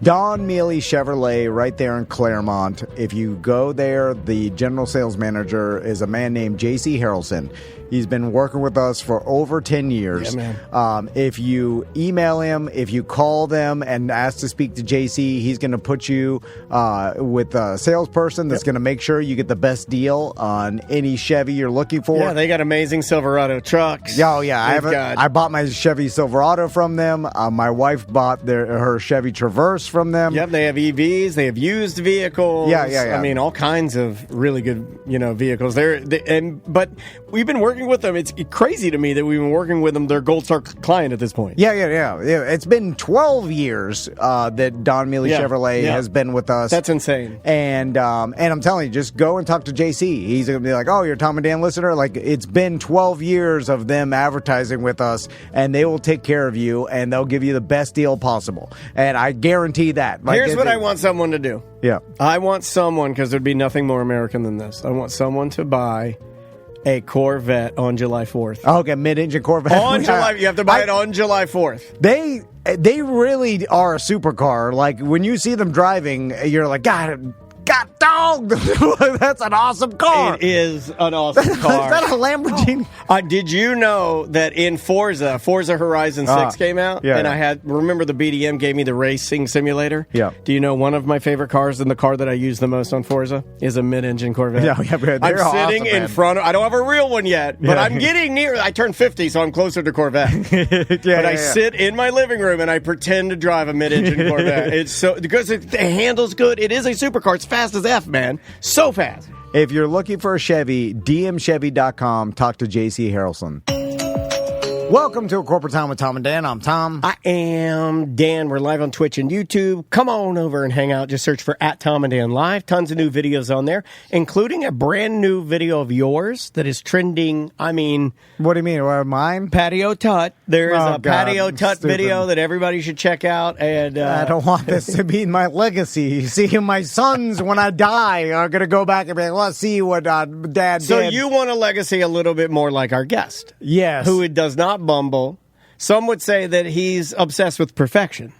Don Mealy Chevrolet right there in Claremont. If you go there, the general sales manager is a man named J.C. Harrelson. He's been working with us for over 10 years. Yeah, man. If you email him, if you call them and ask to speak to JC, he's going to put you with a salesperson that's going to make sure you get the best deal on any Chevy you're looking for. Yeah, they got amazing Silverado trucks. Oh, yeah. I bought my Chevy Silverado from them. My wife bought her Chevy Traverse from them. Yep, they have EVs. They have used vehicles. Yeah. I mean, all kinds of really good, vehicles. But we've been working with them. It's crazy to me that we've been working with them. They're Gold Star client at this point. Yeah. It's been 12 years that Don Mealy Chevrolet has been with us. That's insane. And I'm telling you, just go and talk to JC. He's going to be like, oh, you're a Tom and Dan listener? Like, it's been 12 years of them advertising with us, and they will take care of you, and they'll give you the best deal possible. And I guarantee that. Like, here's what I want someone to do. Yeah. I want someone, because there'd be nothing more American than this. I want someone to buy a Corvette on July 4th. Okay, mid-engine Corvette. You have to buy it on July 4th. They really are a supercar. Like, when you see them driving, you're like, God dog, that's an awesome car. It is an awesome car. Is that a Lamborghini? Did you know that in Forza Horizon 6 came out? Yeah, and I remember the BDM gave me the racing simulator? Yeah. Do you know one of my favorite cars and the car that I use the most on Forza is a mid-engine Corvette? Yeah, I'm sitting in front of, I don't have a real one yet, but I'm getting near, I turned 50, so I'm closer to Corvette. I sit in my living room and I pretend to drive a mid-engine Corvette. It's so, because it handles good. It is a supercar. It's fast as F, man. So fast. If you're looking for a Chevy, dmchevy.com. Talk to J.C. Harrelson. Welcome to A Corporate Time with Tom and Dan. I'm Tom. I am Dan. We're live on Twitch and YouTube. Come on over and hang out. Just search for @TomandDan Live. Tons of new videos on there, including a brand new video of yours that is trending. I mean... What do you mean? Mine? Patio Tut. There is a Patio Tut video that everybody should check out. And I don't want this to be my legacy. You see, my sons, when I die, are going to go back and be like, let's see what Dad did. So you want a legacy a little bit more like our guest. Yes. Who does not bumble. Some would say that he's obsessed with perfection.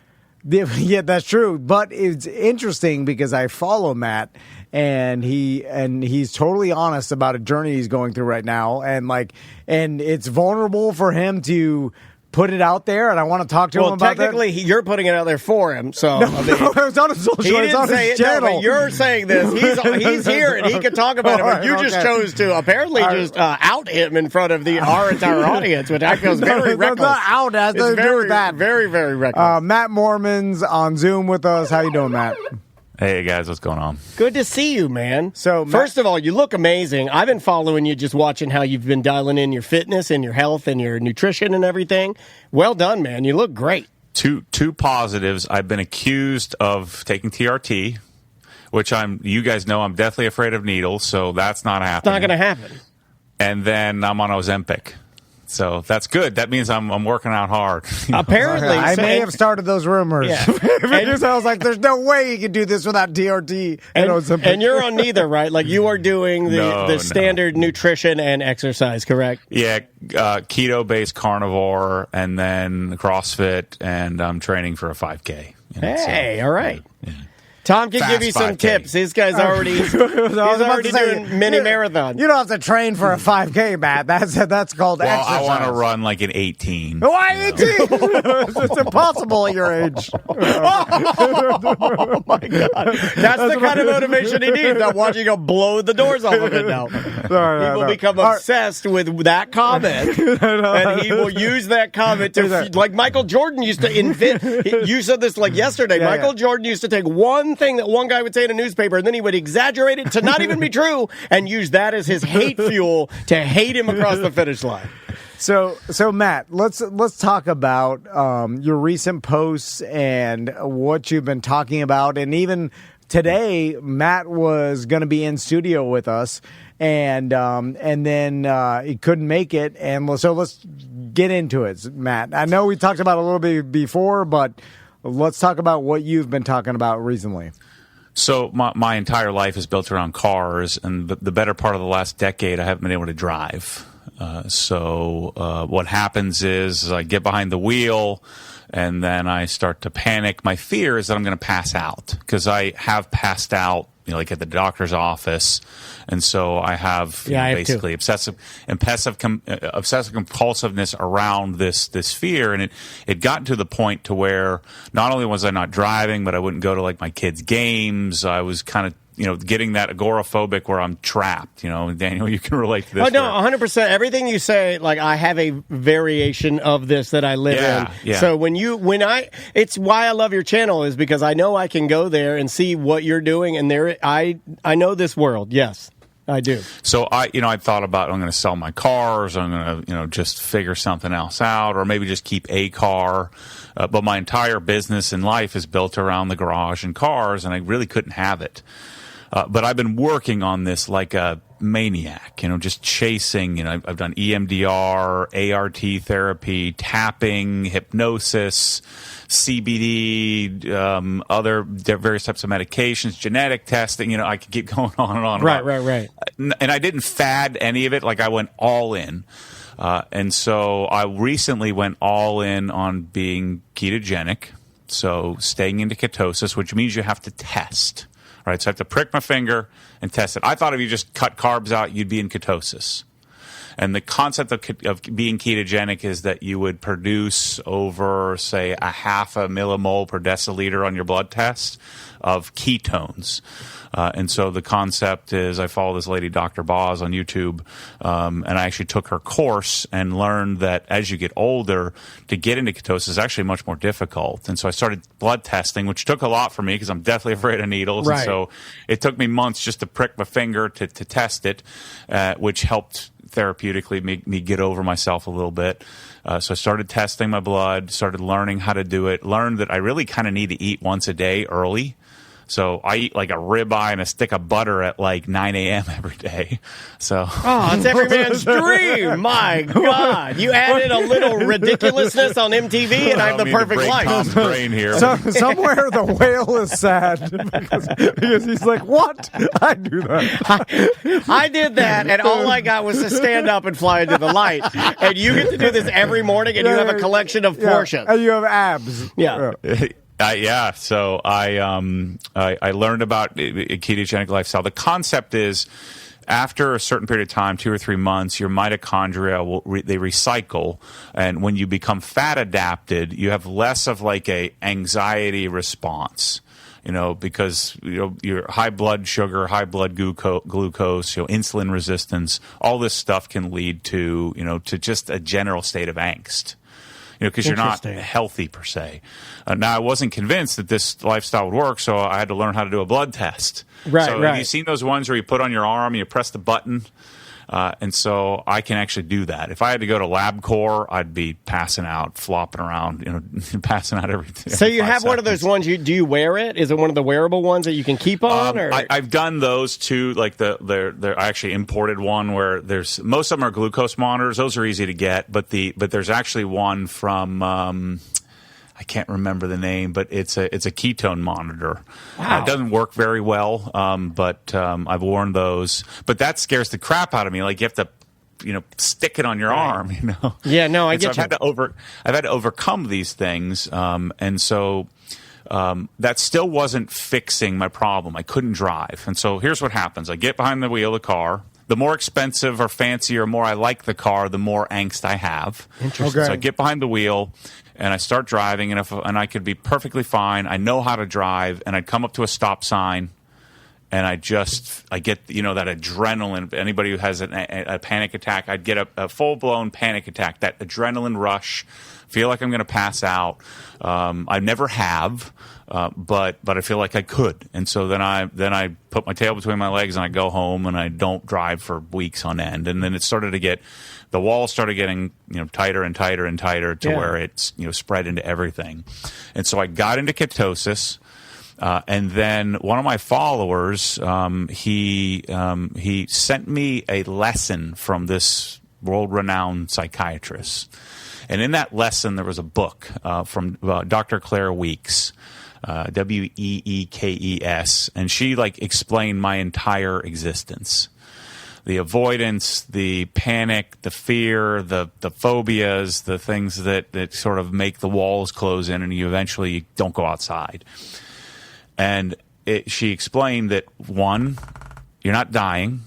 Yeah, that's true. But it's interesting because I follow Matt, and he's totally honest about a journey he's going through right now, and it's vulnerable for him to put it out there, and I want to talk to him about that. Well, technically, you're putting it out there for him. So it's on his social. It's on his channel. No, but you're saying this. He's here, and he can talk about it. But you just chose to apparently just out him in front of our entire audience, which I feel is very reckless. Not out. Has nothing to do with that. Very, very reckless. Matt Mormon's on Zoom with us. How you doing, Matt? Hey guys, what's going on? Good to see you, man. So, first of all, you look amazing. I've been following you, just watching how you've been dialing in your fitness and your health and your nutrition and everything. Well done, man. You look great. Two positives. I've been accused of taking TRT, which you guys know I'm deathly afraid of needles, so that's not happening. It's not going to happen. And then I'm on Ozempic. So that's good. That means I'm working out hard. Apparently. I may have started those rumors. Yeah. Because I was like, there's no way you can do this without TRT. And you're on neither, right? Like you are doing the standard nutrition and exercise, correct? Yeah, keto-based carnivore and then CrossFit, and I'm training for a 5K. Hey, all right. Yeah. Tom can give you some tips. This guy's already doing mini marathon. You don't have to train for a 5K, Matt. That's called exercise. I want to run like an 18. Why 18? It's impossible at your age. Oh my God. That's the kind of motivation he needs. I'm watching him blow the doors off of it now. He will become obsessed with that comment, and he will use that comment to, like Michael Jordan used to invent. You said this like yesterday. Michael Jordan used to take one thing that one guy would say in a newspaper, and then he would exaggerate it to not even be true, and use that as his hate fuel to hate him across the finish line. So Matt, let's talk about your recent posts and what you've been talking about, and even today, Matt was going to be in studio with us, and then he couldn't make it, and so let's get into it, Matt. I know we talked about it a little bit before, but let's talk about what you've been talking about recently. So my entire life is built around cars, and the better part of the last decade, I haven't been able to drive. So what happens is I get behind the wheel, and then I start to panic. My fear is that I'm going to pass out, because I have passed out, like at the doctor's office, and so I have basically obsessive compulsiveness around this fear, and it got to the point to where not only was I not driving, but I wouldn't go to like my kids' games. I was kind of getting that agoraphobic where I'm trapped. Daniel, you can relate to this. Oh, no, 100%. Everything you say, like, I have a variation of this that I live in. Yeah. So it's why I love your channel, is because I know I can go there and see what you're doing, and I know this world. Yes, I do. So I thought about, I'm going to sell my cars. I'm going to, just figure something else out, or maybe just keep a car. But my entire business in life is built around the garage and cars, and I really couldn't have it. But I've been working on this like a maniac, just chasing. I've done EMDR, ART therapy, tapping, hypnosis, CBD, other various types of medications, genetic testing. I could keep going on and on. Right. And I didn't fad any of it. Like, I went all in. And so I recently went all in on being ketogenic, so staying into ketosis, which means you have to test. Right, so I have to prick my finger and test it. I thought if you just cut carbs out, you'd be in ketosis. And the concept of being ketogenic is that you would produce over, say, a half a millimole per deciliter on your blood test of ketones. And so the concept is, I follow this lady, Dr. Boz, on YouTube, and I actually took her course and learned that as you get older, to get into ketosis is actually much more difficult. And so I started blood testing, which took a lot for me because I'm deathly afraid of needles. Right. And so it took me months just to prick my finger to test it, which helped therapeutically make me get over myself a little bit. So I started testing my blood, started learning how to do it, learned that I really kind of need to eat once a day early. So I eat like a ribeye and a stick of butter at like 9 a.m. every day. So it's every man's dream. My God, you added a little ridiculously on MTV, and I have the perfect life. Tom's brain here. So, somewhere the whale is sad because he's like, "What? I do that. I did that, and all I got was to stand up and fly into the light. And you get to do this every morning, and you have a collection of portions, and you have abs. Yeah. So I learned about a ketogenic lifestyle. The concept is, after a certain period of time, 2 or 3 months, your mitochondria they recycle, and when you become fat adapted, you have less of like a anxiety response. Because your high blood sugar, high blood glucose, insulin resistance, all this stuff can lead to to just a general state of angst. Because you're not healthy per se. Now, I wasn't convinced that this lifestyle would work, so I had to learn how to do a blood test. Right. Have you seen those ones where you put on your arm and you press the button? And so I can actually do that. If I had to go to LabCorp, I'd be passing out, flopping around, passing out everything. So you have one of those ones. Do you wear it? Is it one of the wearable ones that you can keep on? Or? I've done those too. Like I actually imported one where most of them are glucose monitors. Those are easy to get, but there's actually one from. I can't remember the name, but it's a ketone monitor. Wow. It doesn't work very well, but I've worn those. But that scares the crap out of me. Like, you have to, stick it on your arm. Yeah, no, I get so you. I've had to overcome these things, and so that still wasn't fixing my problem. I couldn't drive, and so here's what happens: I get behind the wheel of the car. The more expensive or fancy or more I like the car, the more angst I have. Interesting. So I get behind the wheel and I start driving, and I could be perfectly fine. I know how to drive, and I'd come up to a stop sign, and I get that adrenaline. Anybody who has a panic attack, I'd get a full blown panic attack. That adrenaline rush, feel like I'm going to pass out. I never have. But I feel like I could, and so then I put my tail between my legs and I go home and I don't drive for weeks on end. And then the walls started getting tighter and tighter and tighter to where it's spread into everything. And so I got into ketosis, and then one of my followers he sent me a lesson from this world-renowned psychiatrist, and in that lesson there was a book from Dr. Claire Weekes. Weekes, and she explained my entire existence. the avoidance, the panic, the fear, the phobias, the things that sort of make the walls close in and you eventually don't go outside. And she explained that, one, you're not dying.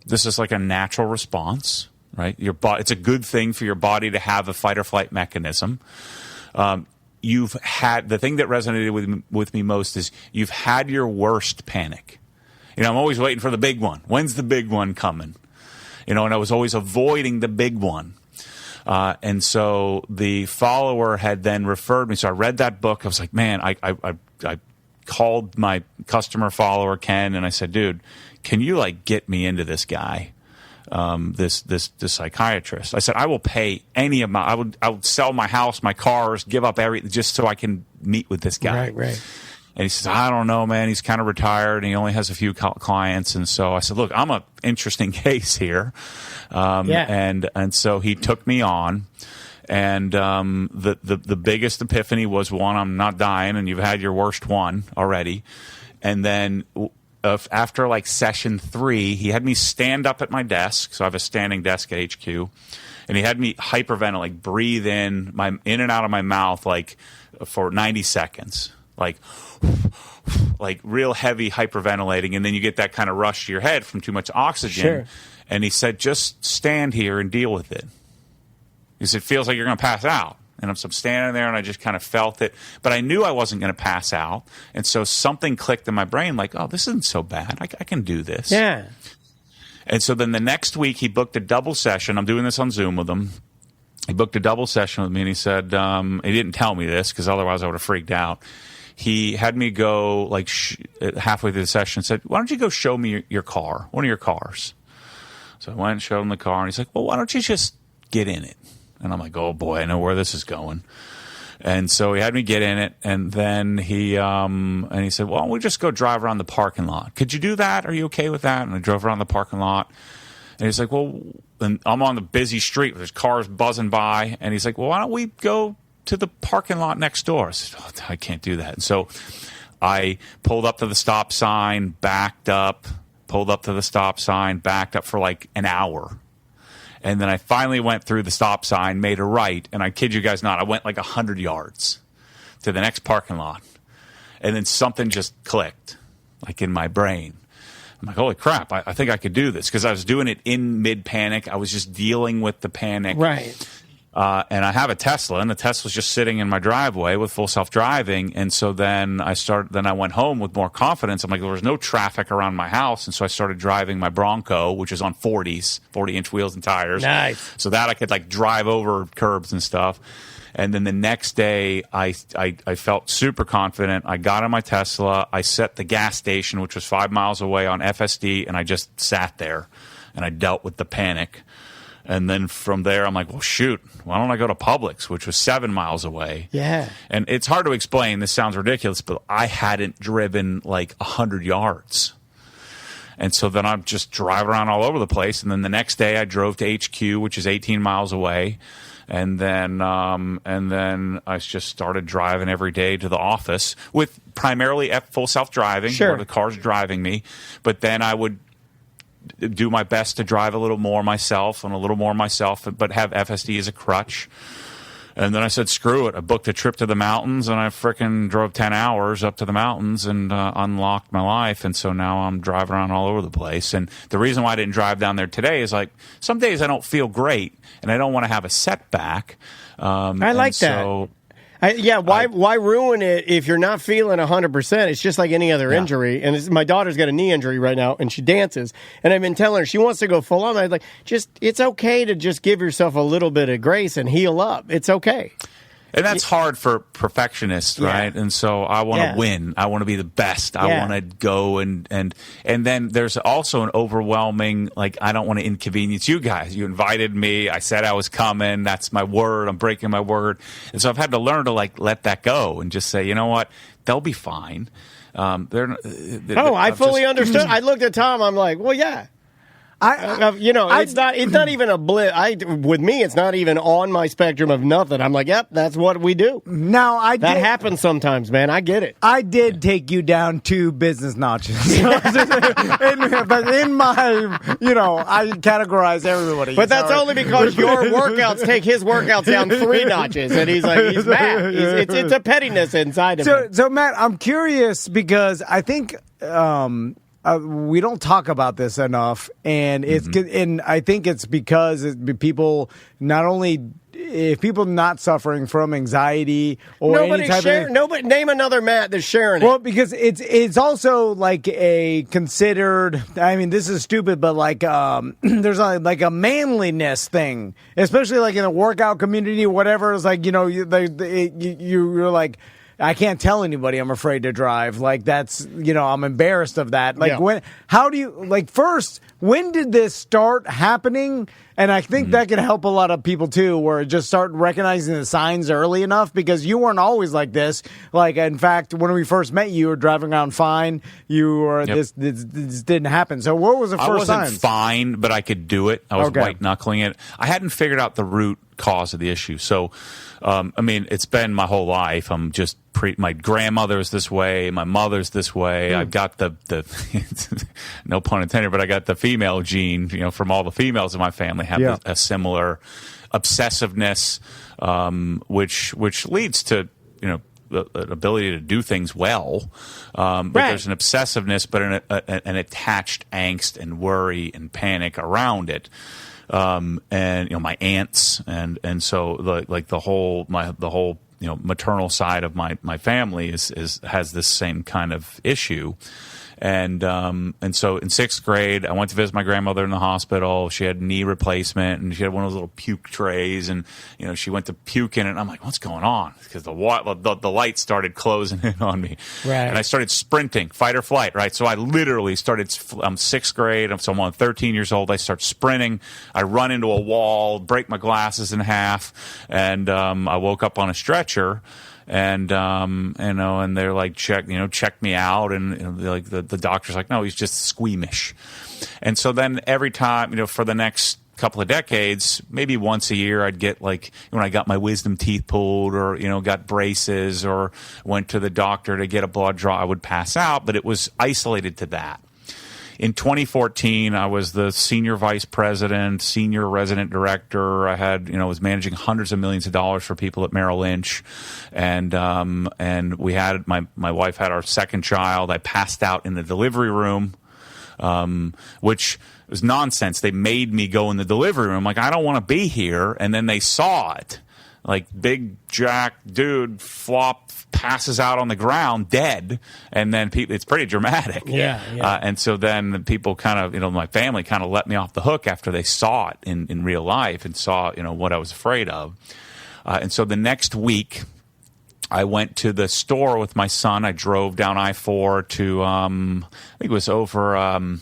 This is like a natural response, right? It's a good thing for your body to have a fight or flight mechanism. You've had, the thing that resonated with me most is you've had your worst panic. I'm always waiting for the big one. When's the big one coming? And I was always avoiding the big one. And so the follower had then referred me. So I read that book. I was like, man, I called my customer follower, Ken, and I said, dude, can you get me into this guy? This psychiatrist. I said, I will pay any amount. I would sell my house, my cars, give up everything just so I can meet with this guy. Right. And he says, I don't know, man. He's kind of retired and he only has a few clients. And so I said, look, I'm an interesting case here. And so he took me on. And the biggest epiphany was, one, I'm not dying, and you've had your worst one already. And then after session 3, he had me stand up at my desk. So I have a standing desk at HQ. And he had me hyperventilate, breathe in and out of my mouth for 90 seconds. Like real heavy hyperventilating, and then you get that kind of rush to your head from too much oxygen. Sure. And he said, just stand here and deal with it. He said, it feels like you're going to pass out. And I'm standing there, and I just kind of felt it. But I knew I wasn't going to pass out. And so something clicked in my brain oh, this isn't so bad. I can do this. Yeah. And so then the next week, he booked a double session. I'm doing this on Zoom with him. He booked a double session with me, and he said, he didn't tell me this because otherwise I would have freaked out. He had me go halfway through the session and said, why don't you go show me your car, one of your cars? So I went and showed him the car, and he's like, well, why don't you just get in it? And I'm like, oh, boy, I know where this is going. And so he had me get in it, and then he said, well, why don't we just go drive around the parking lot? Could you do that? Are you okay with that? And I drove around the parking lot, and he's like, well, and I'm on the busy street. There's cars buzzing by, and he's like, well, why don't we go to the parking lot next door? I said, oh, I can't do that. And so I pulled up to the stop sign, backed up, pulled up to the stop sign, backed up for an hour. And then I finally went through the stop sign, made a right, and I kid you guys not, I went 100 yards to the next parking lot. And then something just clicked, in my brain. I'm like, holy crap, I think I could do this. Because I was doing it in mid-panic. I was just dealing with the panic. Right. And I have a Tesla, and the Tesla's just sitting in my driveway with full self-driving. And so then I went home with more confidence. I'm like, there was no traffic around my house. And so I started driving my Bronco, which is on 40-inch wheels and tires. Nice. So that I could drive over curbs and stuff. And then the next day, I felt super confident. I got in my Tesla. I set the gas station, which was 5 miles away, on FSD, and I just sat there, and I dealt with the panic. And then from there, I'm like, well, shoot, why don't I go to Publix, which was 7 miles away? Yeah. And it's hard to explain. This sounds ridiculous, but I hadn't driven 100 yards. And so then I'm just driving around all over the place. And then the next day I drove to HQ, which is 18 miles away. And then I just started driving every day to the office with primarily full self-driving, sure, where the car's driving me. But then I would do my best to drive a little more myself, but have FSD as a crutch. And then I said, screw it. I booked a trip to the mountains, and I frickin' drove 10 hours up to the mountains and unlocked my life. And so now I'm driving around all over the place. And the reason why I didn't drive down there today is some days I don't feel great, and I don't want to have a setback. I like that. Why ruin it if you're not feeling 100%? It's just like any other injury. And my daughter's got a knee injury right now, and she dances. And I've been telling her she wants to go full on. I'm like, it's okay to just give yourself a little bit of grace and heal up. It's okay. And that's hard for perfectionists, right? And so I want to win. I want to be the best. I want to go and then there's also an overwhelming, I don't want to inconvenience you guys. You invited me. I said I was coming. That's my word. I'm breaking my word. And so I've had to learn to let that go and just say, you know what? They'll be fine. I fully understood. I looked at Tom. I'm like, well, yeah. It's not even a blip. With me, it's not even on my spectrum of nothing. I'm like, yep, that's what we do. Now, that happens sometimes, man. I get it. I did take you down 2 business notches. But in my, I categorize everybody. But that's only because your workouts take his workouts down 3 notches, and he's mad. It's a pettiness inside of him. So, Matt, I'm curious because I think we don't talk about this enough, and I think it's because people not suffering from anxiety or any type of nobody name another Matt that's sharing it. Well, because it's also like a considered. I mean, this is stupid, but there's like a manliness thing, especially like in the workout community, whatever. It's like you're like, I can't tell anybody I'm afraid to drive. Like that's, I'm embarrassed of that. Like when did this start happening? And I think that can help a lot of people too, where just start recognizing the signs early enough, because you weren't always like this. Like, in fact, when we first met, you were driving around fine. You were, this didn't happen. So what was the first sign? I wasn't fine, but I could do it. I was white knuckling it. I hadn't figured out the root cause of the issue. So, it's been my whole life. I'm just my grandmother's this way, my mother's this way. I've got the no pun intended, but I got the female gene, from all the females in my family have a similar obsessiveness, which leads to, the ability to do things well. But there's an obsessiveness, but an attached angst and worry and panic around it. And my aunts and so the whole maternal side of my family has this same kind of issue. And so in 6th grade, I went to visit my grandmother in the hospital. She had knee replacement, and she had one of those little puke trays, and she went to puke in it. And I'm like, what's going on? Because the light started closing in on me, right. And I started sprinting, fight or flight, right? So I literally started. I'm 6th grade. So I'm 13 years old. I start sprinting. I run into a wall, break my glasses in half, and I woke up on a stretcher. And and they're like, check me out, and the doctor's like, no, he's just squeamish. And so then every time, for the next couple of decades, maybe once a year, I'd get when I got my wisdom teeth pulled, or got braces, or went to the doctor to get a blood draw, I would pass out, but it was isolated to that. In 2014, I was the senior vice president, senior resident director. I had, was managing hundreds of millions of dollars for people at Merrill Lynch, and we had my wife had our second child. I passed out in the delivery room, which was nonsense. They made me go in the delivery room. Like, I don't want to be here, and then they saw it. Like, big jack dude passes out on the ground dead, and then it's pretty dramatic. Yeah. And so then the people kind of, my family kind of let me off the hook after they saw it in real life and saw, what I was afraid of. And so the next week, I went to the store with my son. I drove down I-4 to, I think it was over on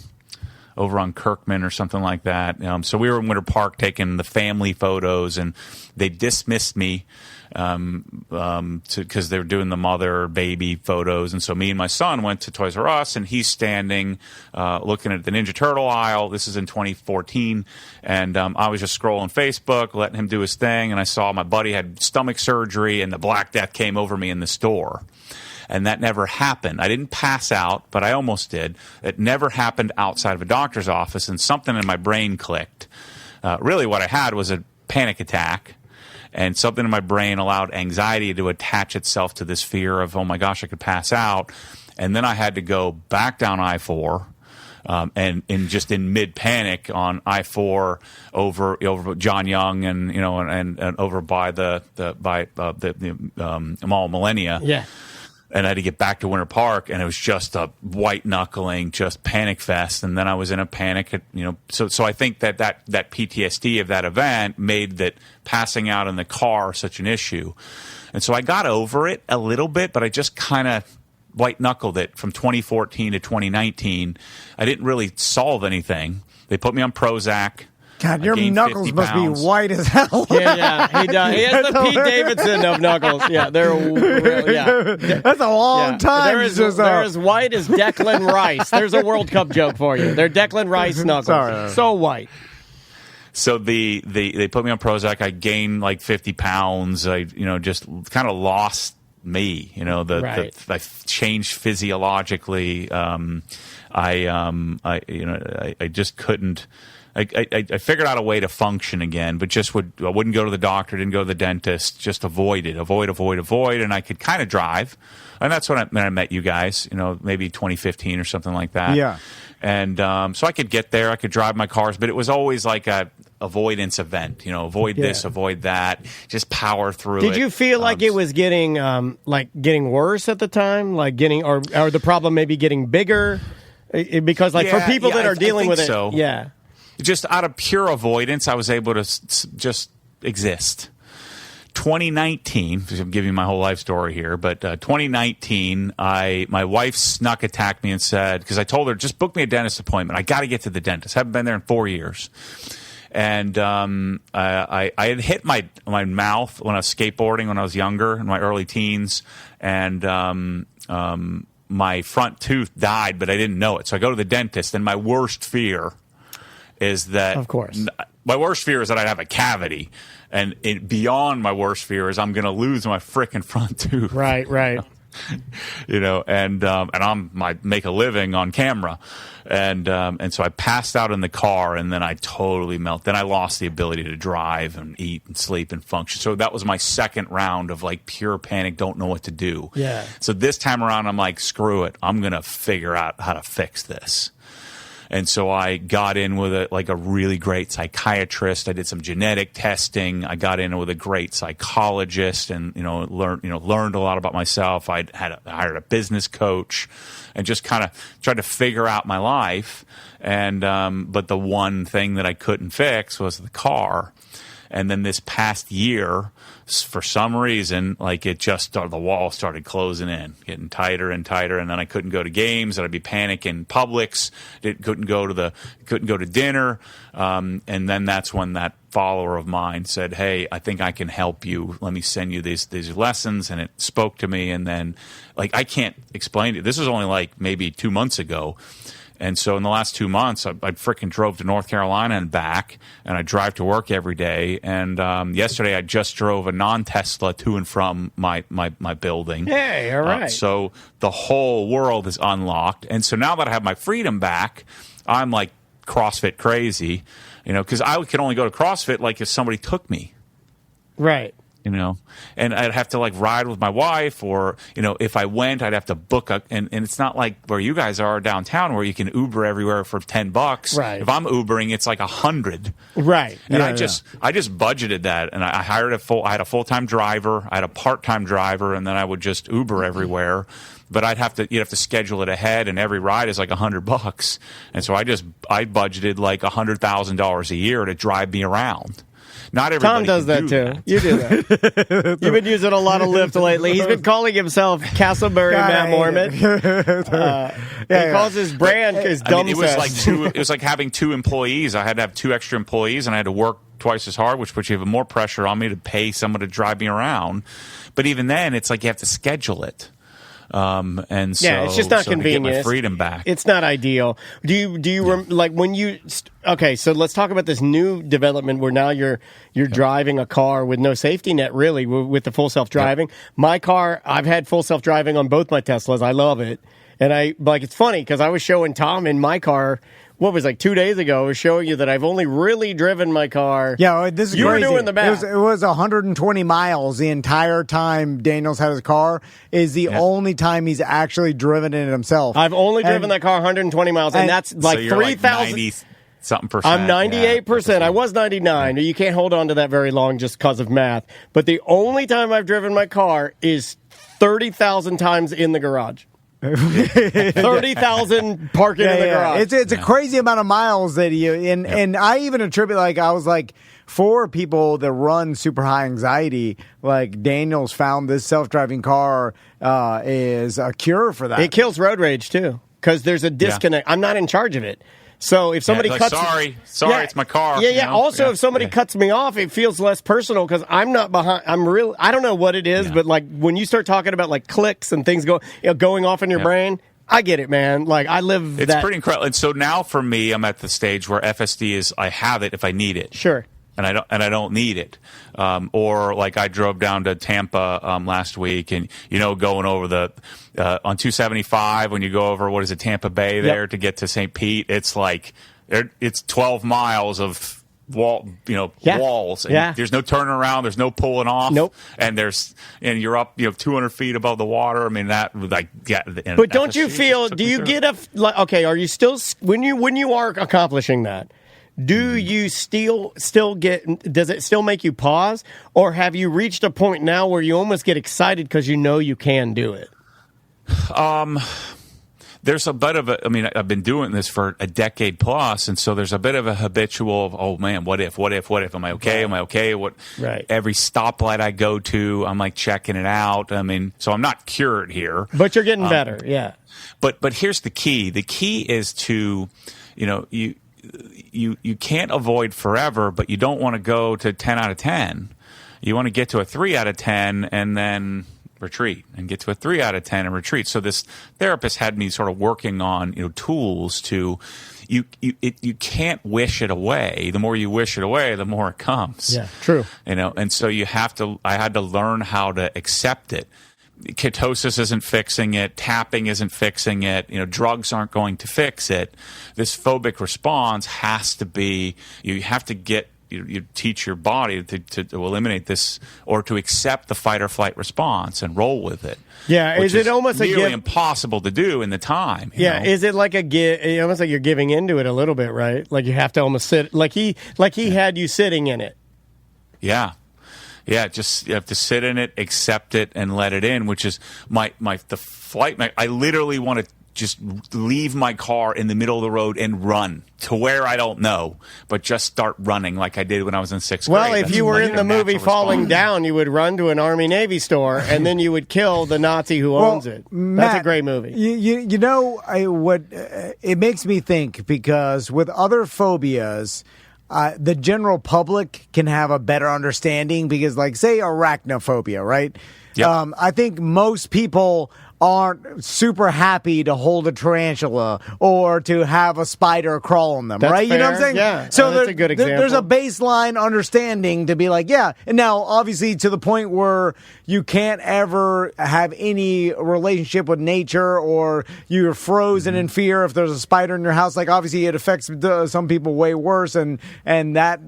Kirkman or something like that. So we were in Winter Park taking the family photos, and they dismissed me because they were doing the mother-baby photos. And so me and my son went to Toys R Us, and he's standing looking at the Ninja Turtle aisle. This is in 2014. And I was just scrolling Facebook, letting him do his thing, and I saw my buddy had stomach surgery, and the Black Death came over me in the store. And that never happened. I didn't pass out, but I almost did. It never happened outside of a doctor's office, and something in my brain clicked. Really what I had was a panic attack, and something in my brain allowed anxiety to attach itself to this fear of, oh my gosh, I could pass out. And then I had to go back down I-4, and just in mid-panic on I-4 over John Young and over by the Mall Millennia. Yeah. And I had to get back to Winter Park, and it was just a white knuckling, just panic fest. And then I was in a panic, So I think that PTSD of that event made that passing out in the car such an issue. And so I got over it a little bit, but I just kind of white knuckled it from 2014 to 2019. I didn't really solve anything. They put me on Prozac. God, your knuckles must be white as hell. Yeah, he does. He has the Pete Davidson of knuckles. Yeah, that's a long time. They're as white as Declan Rice. There's a World Cup joke for you. They're Declan Rice knuckles. Sorry. So white. So they put me on Prozac. I gained like 50 pounds. I just kind of lost me. I changed physiologically. I just couldn't. I figured out a way to function again, but I wouldn't go to the doctor, didn't go to the dentist, just avoid, and I could kind of drive. And that's when I met you guys, maybe 2015 or something like that. Yeah. And so I could get there, I could drive my cars, but it was always like a avoidance event, avoid this, avoid that, just power through it. Did you feel like it was getting worse at the time, or the problem maybe getting bigger? Because for people that are dealing with it, so. Yeah. Just out of pure avoidance, I was able to just exist. 2019, I'm giving you my whole life story here, but 2019, my wife snuck attacked me and said, because I told her, just book me a dentist appointment. I got to get to the dentist. I haven't been there in 4 years. And I had hit my mouth when I was skateboarding when I was younger, in my early teens, and my front tooth died, but I didn't know it. So I go to the dentist, and my worst fear is that, of course, my worst fear is that I'd have a cavity, and beyond my worst fear is I'm going to lose my frickin' front tooth. Right. And I make a living on camera, and so I passed out in the car, and then I totally melted. Then I lost the ability to drive and eat and sleep and function. So that was my second round of like pure panic, don't know what to do. Yeah. So this time around, I'm like, screw it, I'm gonna figure out how to fix this. And so I got in with a really great psychiatrist. I did some genetic testing. I got in with a great psychologist, and learned a lot about myself. I hired a business coach, and just kind of tried to figure out my life. And but the one thing that I couldn't fix was the car. And then this past year, for some reason, the wall started closing in, getting tighter and tighter, and then I couldn't go to games, and I'd be panicking. Publix, couldn't go to dinner, and then that's when that follower of mine said, "Hey, I think I can help you. Let me send you these lessons." And it spoke to me, and then I can't explain it. This was only maybe 2 months ago. And so in the last 2 months, I freaking drove to North Carolina and back, and I drive to work every day. And yesterday, I just drove a non-Tesla to and from my building. Hey, all right. So the whole world is unlocked. And so now that I have my freedom back, I'm like CrossFit crazy, because I could only go to CrossFit if somebody took me. Right. And I'd have to ride with my wife, or if I went, I'd have to book and it's not like where you guys are downtown where you can Uber everywhere for $10. Right. If I'm Ubering, it's $100. Right. And I just budgeted that, and I hired I had a full-time driver, I had a part-time driver, and then I would just Uber everywhere. But you'd have to schedule it ahead, and every ride is $100. And so I budgeted $100,000 a year to drive me around. Not everybody Tom does that too. That. You do that. You've been using a lot of Lyft lately. He's been calling himself Castleberry Matt Mormon. He calls his brand his dumb. It was like having two employees. I had to have 2 extra employees, and I had to work twice as hard, which puts even more pressure on me to pay someone to drive me around. But even then, it's you have to schedule it. And so, it's just not convenient. To get my freedom back. It's not ideal. Do you when you? Okay, so let's talk about this new development where now you're driving a car with no safety net, really, with the full self-driving. Yep. My car, I've had full self-driving on both my Teslas. I love it, and it's funny because I was showing Tom in my car. What was 2 days ago? I was showing you that I've only really driven my car. Yeah, this is you crazy. were doing the math. It was 120 miles the entire time Daniel's had his car. Is the only time he's actually driven it himself. I've only driven that car 120 miles, and that's so 3,000 something percent. I'm 98%. I was 99. You can't hold on to that very long just because of math. But the only time I've driven my car is 30,000 times in the garage. 30,000 parking in the garage. It's a crazy amount of miles that and I even attribute I was for people that run super high anxiety, Daniel's found this self-driving car is a cure for that. It kills road rage too because there's a disconnect. I'm not in charge of it. So if somebody cuts, sorry, it's my car. Yeah. Also, if somebody cuts me off, it feels less personal because I'm not behind. I don't know what it is, but like when you start talking about like clicks and things going off in your brain. I get it, man. Like I live. It's pretty incredible. And so now for me, I'm at the stage where FSD is. I have it if I need it. Sure. And I don't need it. Or like I drove down to Tampa last week, and going over the on 275 when you go over what is it, Tampa Bay there to get to St. Pete. It's like it's 12 miles of walls. And there's no turning around. There's no pulling off. Nope. And you're up 200 feet above the water. I mean that But don't you feel? Do you get okay? Are you still when you are accomplishing that? Do you still get? Does it still make you pause, or have you reached a point now where you almost get excited because you know you can do it? There's a bit of I've been doing this for a decade plus, and so there's a bit of a habitual of, oh man, what if? Am I okay? Am I okay? Right. Every stoplight I go to, I'm like checking it out. I mean, so I'm not cured here. But you're getting better, yeah. But here's the key. The key is to, you can't avoid forever, but you don't want to go to 10 out of 10. You want to get to a 3 out of 10 and then retreat, and get to a 3 out of 10 and retreat. So this therapist had me sort of working on tools to you can't wish it away. The more you wish it away, the more it comes. Yeah, true. And so I had to learn how to accept it. Ketosis isn't fixing it. Tapping isn't fixing it. Drugs aren't going to fix it. This phobic response has to be. You have to get. You teach your body to eliminate this or to accept the fight or flight response and roll with it. Yeah, is it almost nearly impossible to do in the time? Yeah, is it like almost like you're giving into it a little bit, right? Like you have to almost sit like he had you sitting in it. Yeah. Yeah, just you have to sit in it, accept it, and let it in, which is the flight. I literally want to just leave my car in the middle of the road and run to where I don't know, but just start running like I did when I was in sixth grade. Well, if you were in the movie Falling Down, you would run to an Army-Navy store, and then you would kill the Nazi who owns it. That's a great movie. It makes me think, because with other phobias, the general public can have a better understanding, because, like, say, arachnophobia, right? Yep. I think most people aren't super happy to hold a tarantula or to have a spider crawl on them, that's right? Fair. You know what I'm saying? Yeah. So that's a good example. There's a baseline understanding to be like, yeah. And now, obviously, to the point where you can't ever have any relationship with nature, or you're frozen in fear if there's a spider in your house. Like, obviously, it affects some people way worse, and that,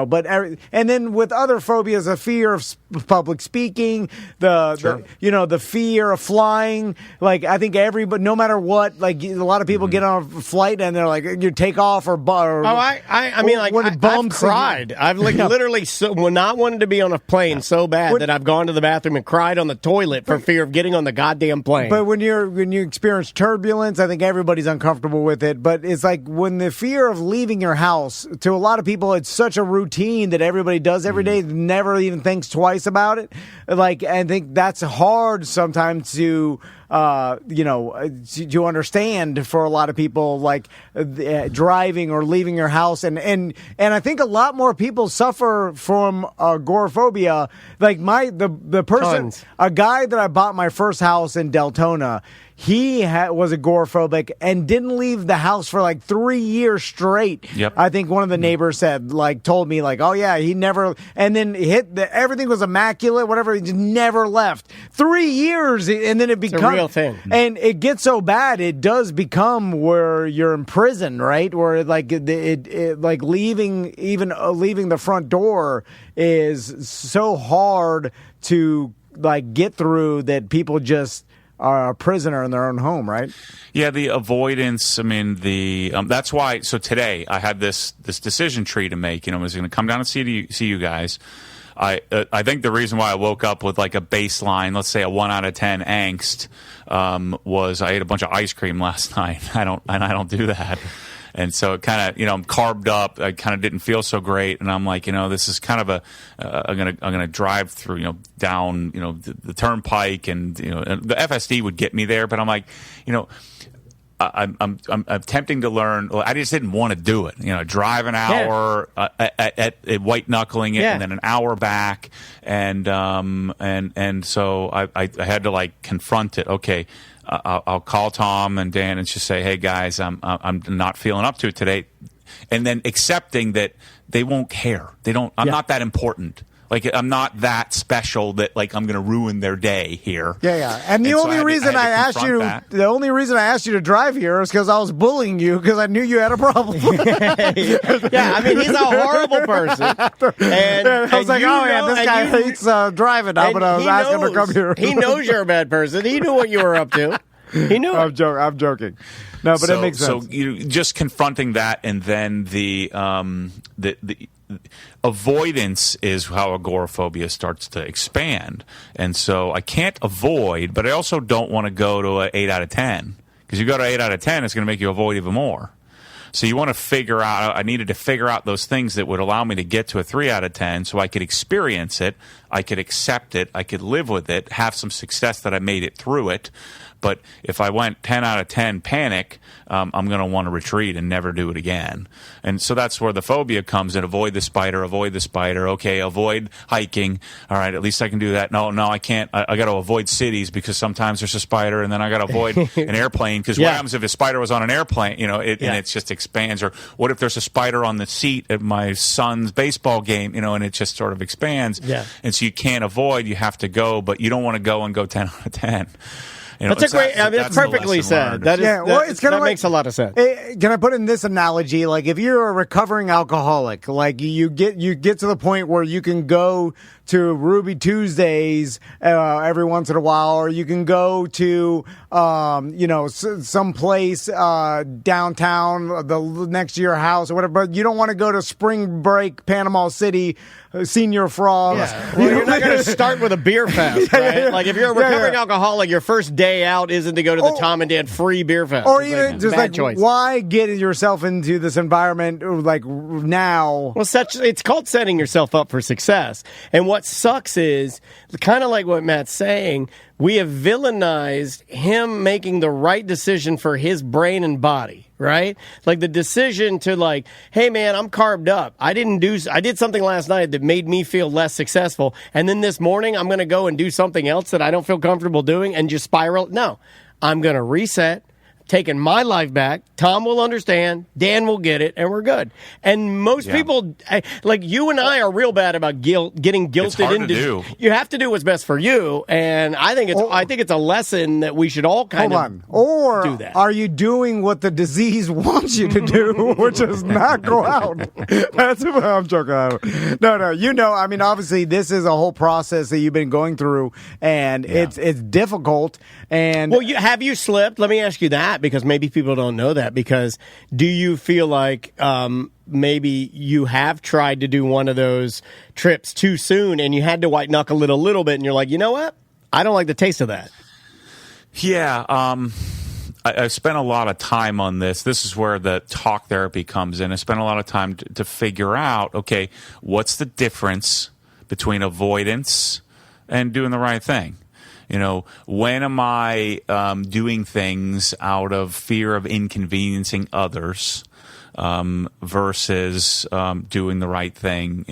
but and then with other phobias, a fear of public speaking, the fear of flying. Like, I think everybody, no matter what, like, a lot of people get on a flight and they're like, you take off or I've cried. I've literally not wanted to be on a plane so bad that I've gone to the bathroom and cried on the toilet for fear of getting on the goddamn plane. But when you experience turbulence, I think everybody's uncomfortable with it. But it's like when the fear of leaving your house, to a lot of people, it's such a routine that everybody does every day, never even thinks twice about it. Like, I think that's hard sometimes to understand for a lot of people, like driving or leaving your house, and I think a lot more people suffer from agoraphobia. Like the person, a guy that I bought my first house in Deltona, he was agoraphobic and didn't leave the house for like 3 years straight. Yep. I think one of the neighbors told me, like, oh yeah, he never, and then everything was immaculate, whatever, he just never left. 3 years, and then it becomes a real thing. And it gets so bad, it does become where you're in prison, right? Where like leaving the front door is so hard to like get through that people just are a prisoner in their own home, right? Yeah, the avoidance. I mean, that's why. So today I had this decision tree to make. I was going to come down and see you guys. I think the reason why I woke up with like a baseline, let's say a 1 out of 10 angst, was I ate a bunch of ice cream last night. I don't do that. And so it kind of, I'm carved up. I kind of didn't feel so great, and I'm like, this is kind of I'm gonna drive through, down, the turnpike, and and the FSD would get me there, but I'm like, I'm attempting to learn. I just didn't want to do it. Drive an hour at white knuckling it, and then an hour back, and so I had to like confront it. Okay, I'll call Tom and Dan and just say, hey guys, I'm not feeling up to it today, and then accepting that they won't care. They don't. I'm not that important. Like, I'm not that special that, like, I'm going to ruin their day here. Yeah. And the only reason I asked you to drive here is because I was bullying you because I knew you had a problem. Yeah, I mean, he's a horrible person. And I was like, this guy hates driving now, but I was asking him to come here. He knows you're a bad person. He knew what you were up to. He knew I'm joking. No, but it makes sense. So just confronting that, and then the avoidance is how agoraphobia starts to expand. And so I can't avoid, but I also don't want to go to an 8 out of 10. Because you go to 8 out of 10, it's going to make you avoid even more. So you want to figure out, I needed to figure out those things that would allow me to get to a 3 out of 10 so I could experience it, I could accept it, I could live with it, have some success that I made it through it. But if I went 10 out of 10 panic, I'm going to want to retreat and never do it again. And so that's where the phobia comes in. Avoid the spider. Okay, avoid hiking. All right, at least I can do that. No, I can't. I got to avoid cities because sometimes there's a spider, and then I got to avoid an airplane because what happens if a spider was on an airplane, and it just expands? Or what if there's a spider on the seat at my son's baseball game, and it just sort of expands? Yeah. And so you can't avoid, you have to go, but you don't want to go and go 10 out of 10. That's perfectly said. That makes a lot of sense. Can I put in this analogy? Like, if you're a recovering alcoholic, like you get to the point where you can go to Ruby Tuesdays every once in a while, or you can go to some place downtown, next to your house or whatever. But you don't want to go to spring break Panama City, Senior Frogs. Yeah. Well, you're not going to start with a beer fest, right? Like, if you're a recovering alcoholic, your first day out isn't to go to the Tom and Dan free beer fest. Or even just like, choice. Why get yourself into this environment like now? Well, it's called setting yourself up for success. And what sucks is, kind of like what Matt's saying, we have villainized him making the right decision for his brain and body, right? Like the decision to like, hey man, I'm carved up. I did something last night that made me feel less successful. And then this morning I'm going to go and do something else that I don't feel comfortable doing and just spiral. No, I'm going to reset. Taking my life back. Tom will understand. Dan will get it, and we're good. And most people, like you and I, are real bad about getting guilted it's hard into. To do. You have to do what's best for you, and I think it's a lesson that we should all kind of do that. Are you doing what the disease wants you to do, which is not go out? That's what I'm joking. No. I mean, obviously, this is a whole process that you've been going through, and it's difficult. And have you slipped? Let me ask you that. Because maybe people don't know that. Because do you feel like maybe you have tried to do one of those trips too soon and you had to white knuckle it a little bit and you're like, you know what? I don't like the taste of that. Yeah. I spent a lot of time on this. This is where the talk therapy comes in. I spent a lot of time to figure out, okay, what's the difference between avoidance and doing the right thing? When am I doing things out of fear of inconveniencing others versus doing the right thing,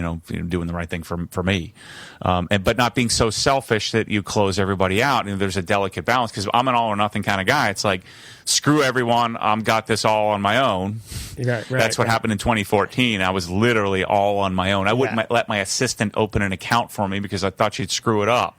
doing the right thing for me, but not being so selfish that you close everybody out. And there's a delicate balance because I'm an all or nothing kind of guy. It's like, screw everyone. I've got this all on my own. Right, That's what happened in 2014. I was literally all on my own. I wouldn't let my assistant open an account for me because I thought she'd screw it up.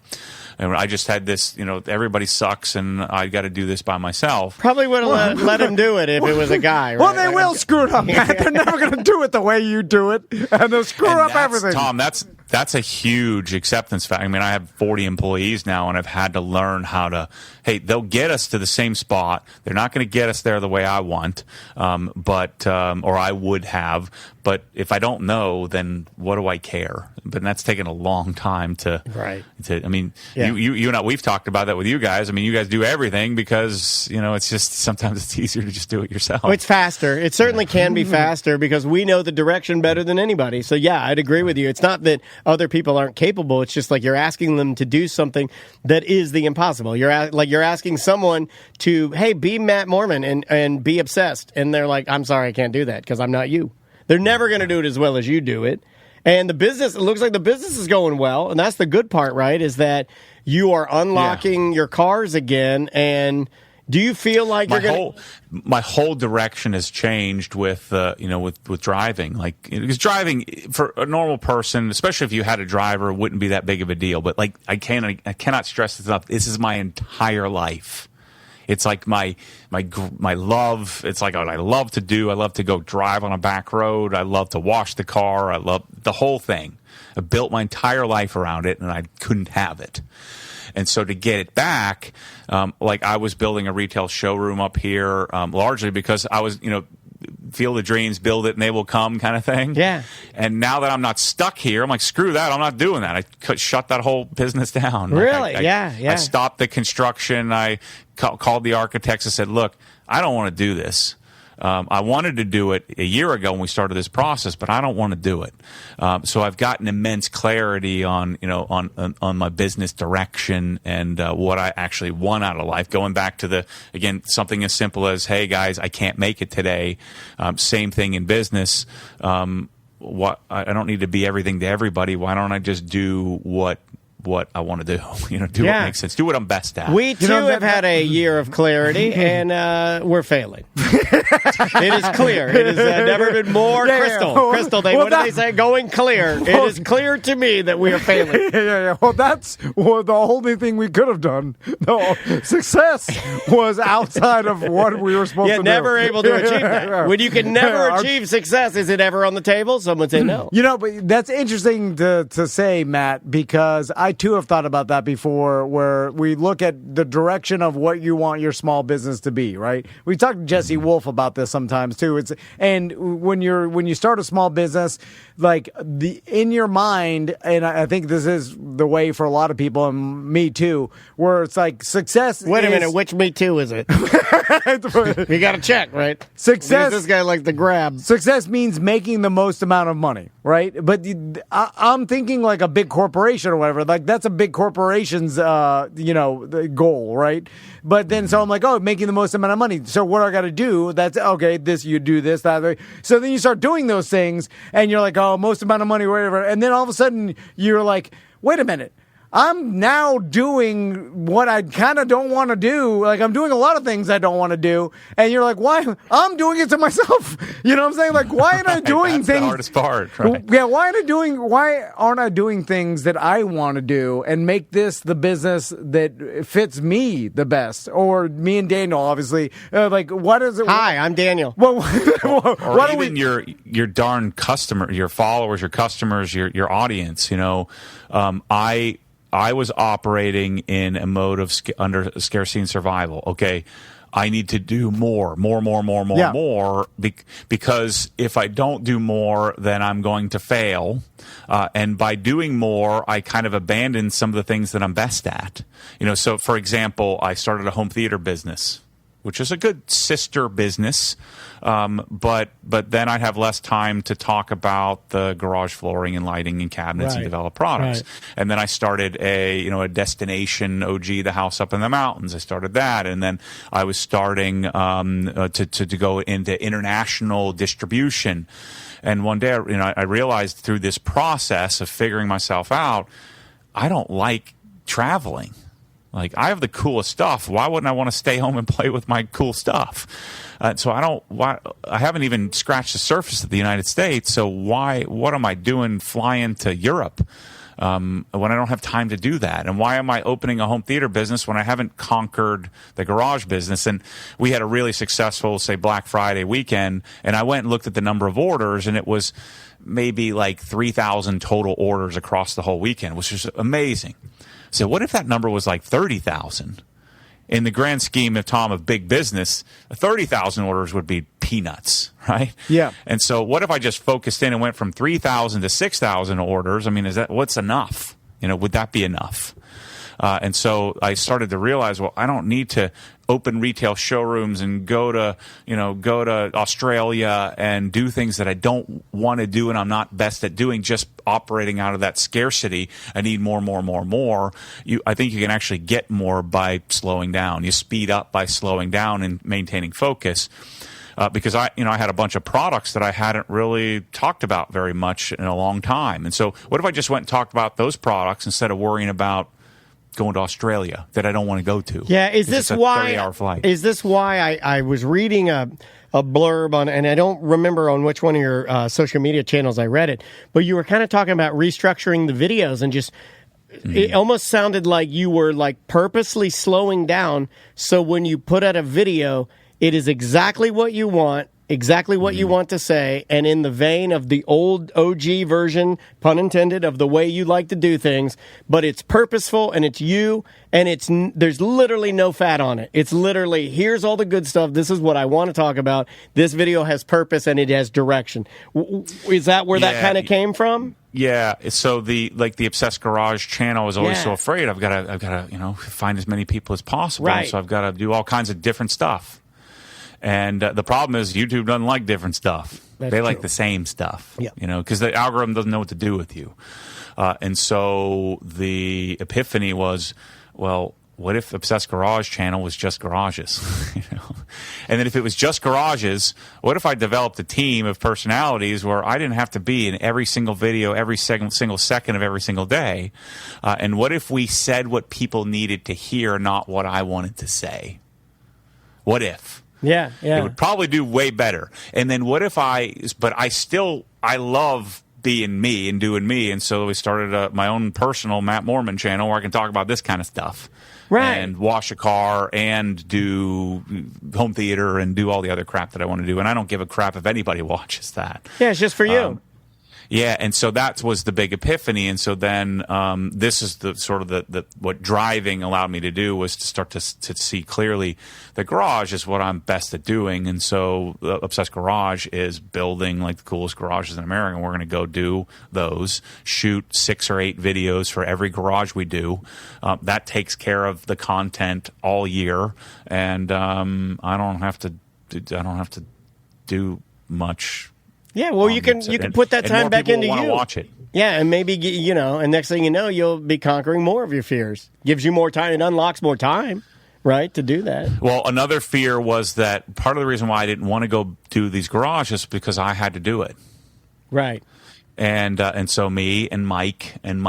And I just had this, everybody sucks, and I got to do this by myself. Probably would have let him do it if it was a guy. Right? Well, they will screw it up, Matt. They're never going to do it the way you do it, and they'll screw up everything. Tom, that's a huge acceptance factor. I mean, I have 40 employees now, and I've had to learn how to, hey, they'll get us to the same spot. They're not going to get us there the way I want, or I would have. But if I don't know, then what do I care? But that's taken a long time to. Right. I mean, you and I, we've talked about that with you guys. I mean, you guys do everything because it's just sometimes it's easier to just do it yourself. Oh, it's faster. It certainly can be faster because we know the direction better than anybody. So yeah, I'd agree with you. It's not that other people aren't capable. It's just like you're asking them to do something that is the impossible. You're asking someone to, hey, be Matt Mormon and be obsessed. And they're like, I'm sorry, I can't do that because I'm not you. They're never going to do it as well as you do it. And it looks like the business is going well. And that's the good part, right, is that you are unlocking your cars again. And do you feel like my whole direction has changed with with driving? Like, because driving for a normal person, especially if you had a driver, wouldn't be that big of a deal. But like, I cannot stress this enough. This is my entire life. It's like my love. It's like what I love to do. I love to go drive on a back road. I love to wash the car. I love the whole thing. I built my entire life around it, and I couldn't have it. And so to get it back, like I was building a retail showroom up here, largely because I was, feel the dreams, build it, and they will come kind of thing. Yeah. And now that I'm not stuck here, I'm like, screw that. I'm not doing that. I shut that whole business down. Really? Yeah. I stopped the construction. I called the architects and said, look, I don't want to do this. I wanted to do it a year ago when we started this process, but I don't want to do it. So I've gotten immense clarity on my business direction and what I actually want out of life. Going back to something as simple as, hey guys, I can't make it today. Same thing in business. I don't need to be everything to everybody. Why don't I just do what I want to do, what makes sense, do what I'm best at. We too have had a year of clarity, and we're failing. It is clear. It has never been more crystal. Crystal, what do they say? Going clear. It is clear to me that we are failing. Well, that's the only thing we could have done. No, success was outside of what we were supposed to do. Never able to achieve that. When you can never achieve success, is it ever on the table? Some would say no. But that's interesting to say, Matt, because I too have thought about that before, where we look at the direction of what you want your small business to be, right? We talked to Jesse Wolf about this sometimes too. And when you start a small business, like in your mind, and I think this is the way for a lot of people, and me too, where it's like success. Wait a minute, which me too is it? You got to check, right? Success. Because this guy likes to grab. Success means making the most amount of money, right? But I'm thinking like a big corporation or whatever. Like that's a big corporation's, the goal, right? But then so I'm like, making the most amount of money. So what do I got to do? That's okay. This you do this that. So then you start doing those things, and you're like, most amount of money, whatever. And then all of a sudden you're like, wait a minute. I'm now doing what I kind of don't want to do. Like, I'm doing a lot of things I don't want to do. And you're like, why? I'm doing it to myself. You know what I'm saying? Like, why am I doing That's things? The hardest part, right? Yeah, why aren't I doing things that I want to do and make this the business that fits me the best? Or me and Daniel, obviously. What is it? Hi, I'm Daniel. Or even your darn customer, your followers, your customers, your audience, I was operating in a mode of under scarcity and survival. Okay, I need to do more, because if I don't do more, then I'm going to fail. And by doing more, I kind of abandon some of the things that I'm best at. So for example, I started a home theater business, which is a good sister business. But then I'd have less time to talk about the garage flooring and lighting and cabinets and develop products. Right. And then I started a destination OG, the house up in the mountains. I started that. And then I was starting to go into international distribution. And one day, I realized through this process of figuring myself out, I don't like traveling. Like, I have the coolest stuff. Why wouldn't I want to stay home and play with my cool stuff? So I haven't even scratched the surface of the United States. So what am I doing flying to Europe when I don't have time to do that? And why am I opening a home theater business when I haven't conquered the garage business? And we had a really successful, say, Black Friday weekend, and I went and looked at the number of orders, and it was maybe like 3,000 total orders across the whole weekend, which is amazing. So what if that number was like 30,000? In the grand scheme of big business, 30,000 orders would be peanuts, right? Yeah. And so what if I just focused in and went from 3,000 to 6,000 orders? I mean, what's enough? Would that be enough? And so I started to realize, well, I don't need to open retail showrooms and go to Australia and do things that I don't want to do and I'm not best at doing, just operating out of that scarcity. I need more. I think you can actually get more by slowing down. You speed up by slowing down and maintaining focus. Because I had a bunch of products that I hadn't really talked about very much in a long time. And so what if I just went and talked about those products instead of worrying about going to Australia that I don't want to go to? Yeah, is this why 30-hour flight. Is this why I was reading a blurb on, and I don't remember on which one of your social media channels I read it, but you were kind of talking about restructuring the videos and just it almost sounded like you were like purposely slowing down so when you put out a video, it is exactly what you want, exactly what you want to say, and in the vein of the old OG version, pun intended, of the way you like to do things, but it's purposeful and it's you, and there's literally no fat on it. It's literally, here's all the good stuff. This is what I want to talk about. This video has purpose and it has direction. Is that where that kind of came from? Yeah, so the Obsessed Garage channel is always so afraid. I've got to find as many people as possible. Right. So I've got to do all kinds of different stuff. And the problem is YouTube doesn't like different stuff. They like the same stuff, because the algorithm doesn't know what to do with you. And so the epiphany was, well, what if Obsessed Garage channel was just garages? And then if it was just garages, what if I developed a team of personalities where I didn't have to be in every single video, every single second of every single day? And what if we said what people needed to hear, not what I wanted to say? What if? Yeah. It would probably do way better. And then what if I love being me and doing me. And so we started my own personal Matt Moorman channel where I can talk about this kind of stuff. Right. And wash a car and do home theater and do all the other crap that I want to do. And I don't give a crap if anybody watches that. Yeah, it's just for you. Yeah, and so that was the big epiphany, and so then this is the sort of the what driving allowed me to do was to start to see clearly the garage is what I'm best at doing, and so Obsessed Garage is building like the coolest garages in America, and we're going to go do those, shoot 6 or 8 videos for every garage we do. That takes care of the content all year, and I don't have to do much. Yeah, well, you can put that time back into you. Watch it. Yeah, and maybe and next thing you know, you'll be conquering more of your fears. Gives you more time, it unlocks more time, right, to do that. Well, another fear was that part of the reason why I didn't want to go do these garages is because I had to do it. Right. And so me and Mike and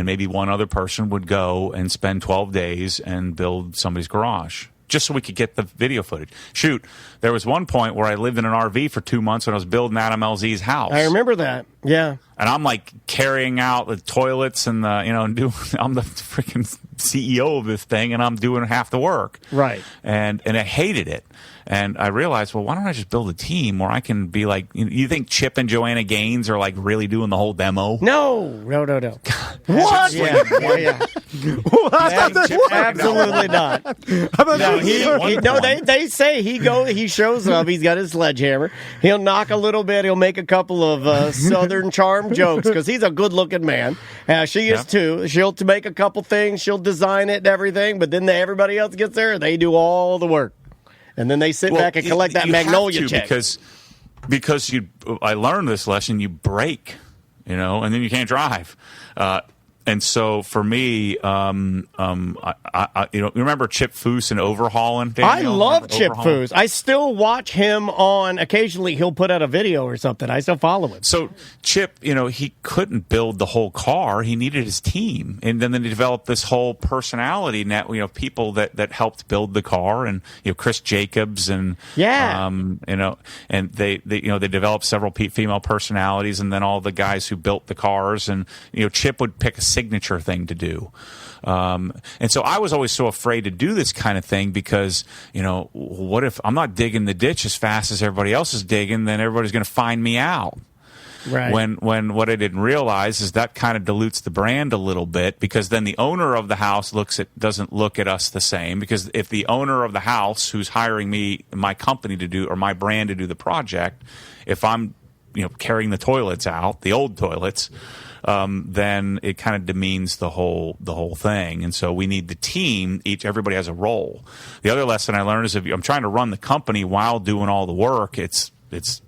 maybe one other person would go and spend 12 days and build somebody's garage, just so we could get the video footage. Shoot, there was one point where I lived in an RV for 2 months when I was building Adam LZ's house. I remember that, yeah. And I'm like carrying out the toilets and I'm the freaking CEO of this thing, and I'm doing half the work. Right. And I hated it. And I realized, well, why don't I just build a team where I can be like, you think Chip and Joanna Gaines are like really doing the whole demo? No. What? Yeah. Well, Absolutely not. They say he shows up. He's got his sledgehammer. He'll knock a little bit. He'll make a couple of Southern charm jokes because he's a good-looking man. She is too. She'll make a couple things. She'll design it and everything. But then everybody else gets there. They do all the work. And then they sit back and collect that Magnolia check. Because I learned this lesson, you break, and then you can't drive. And so for me, you remember Chip Foose and Overhauling? Daniel? I love Chip Foose. I still watch him occasionally he'll put out a video or something. I still follow him. So Chip, he couldn't build the whole car. He needed his team. And then they developed this whole personality net, people that helped build the car, and, Chris Jacobs and, and they developed several female personalities, and then all the guys who built the cars, and, Chip would pick a signature thing to do. And so I was always so afraid to do this kind of thing because, what if I'm not digging the ditch as fast as everybody else is digging, then everybody's going to find me out. Right. When what I didn't realize is that kind of dilutes the brand a little bit, because then the owner of the house doesn't look at us the same, because if the owner of the house who's hiring me, my company to do, or my brand to do the project, if I'm, carrying the toilets out, the old toilets, then it kind of demeans the whole thing. And so we need the team. Everybody has a role. The other lesson I learned is if I'm trying to run the company while doing all the work, it's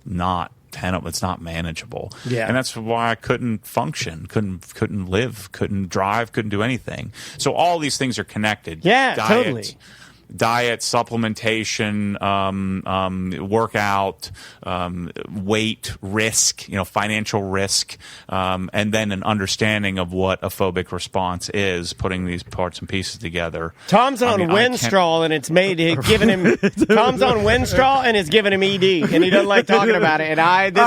not tenable. It's not manageable. Yeah. And that's why I couldn't function, couldn't live, couldn't drive, couldn't do anything. So all these things are connected. Yeah, totally. Diet, supplementation, workout, weight, risk, financial risk, and then an understanding of what a phobic response is, putting these parts and pieces together. Tom's on Winstraw, and it's giving him. Tom's on Winstraw, and it's giving him ED, and he doesn't like talking about it. And I'm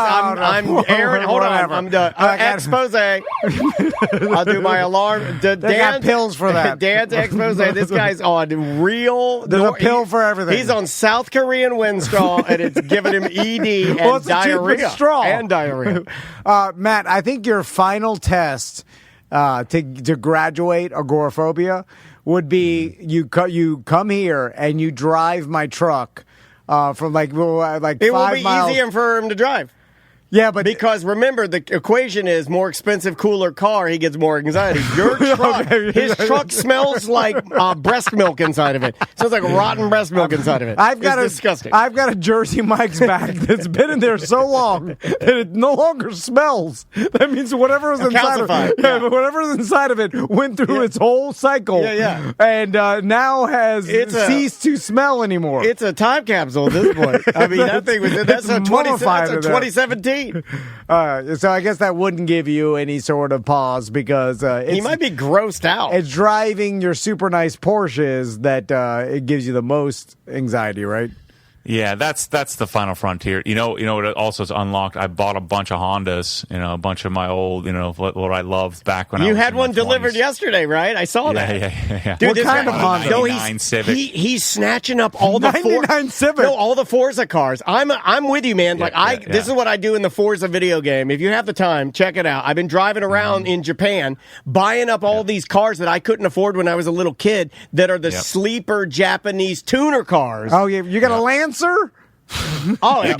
Aaron. Hold on, I'm done. Expose. I'll do my alarm. They got pills for that. Dan's expose. This guy's on real. There's a pill for everything. He's on South Korean Winstraw, and it's giving him ED and diarrhea. And diarrhea. Matt, I think your final test to graduate agoraphobia would be you come here and you drive my truck from like 5 miles. It will be easier for him to drive. Yeah, but because remember, the equation is more expensive, cooler car, he gets more anxiety. Your truck, his truck smells like breast milk inside of it. Smells like rotten breast milk inside of it. Disgusting. I've got a Jersey Mike's bag that's been in there so long that it no longer smells. That means whatever is inside of it, whatever is inside of it went through its whole cycle, and now has ceased to smell anymore. It's a time capsule at this point. I mean, that thing was that's a 2017. So I guess that wouldn't give you any sort of pause because he might be grossed out. It's driving your super nice Porsches that it gives you the most anxiety, right? Yeah, that's the final frontier. You know what also is unlocked? I bought a bunch of Hondas, a bunch of my old, what I loved back when I was You had one in my delivered 20s. yesterday, right? I saw that. Yeah. Dude, what kind of Honda? No, 99 Civic. He's snatching up all the 99 Civic. No, all the Forza cars. I'm with you, man. This is what I do in the Forza video game. If you have the time, check it out. I've been driving around in Japan, buying up all these cars that I couldn't afford when I was a little kid that are the sleeper Japanese tuner cars. Oh, yeah. You got a Lancer? Oh, I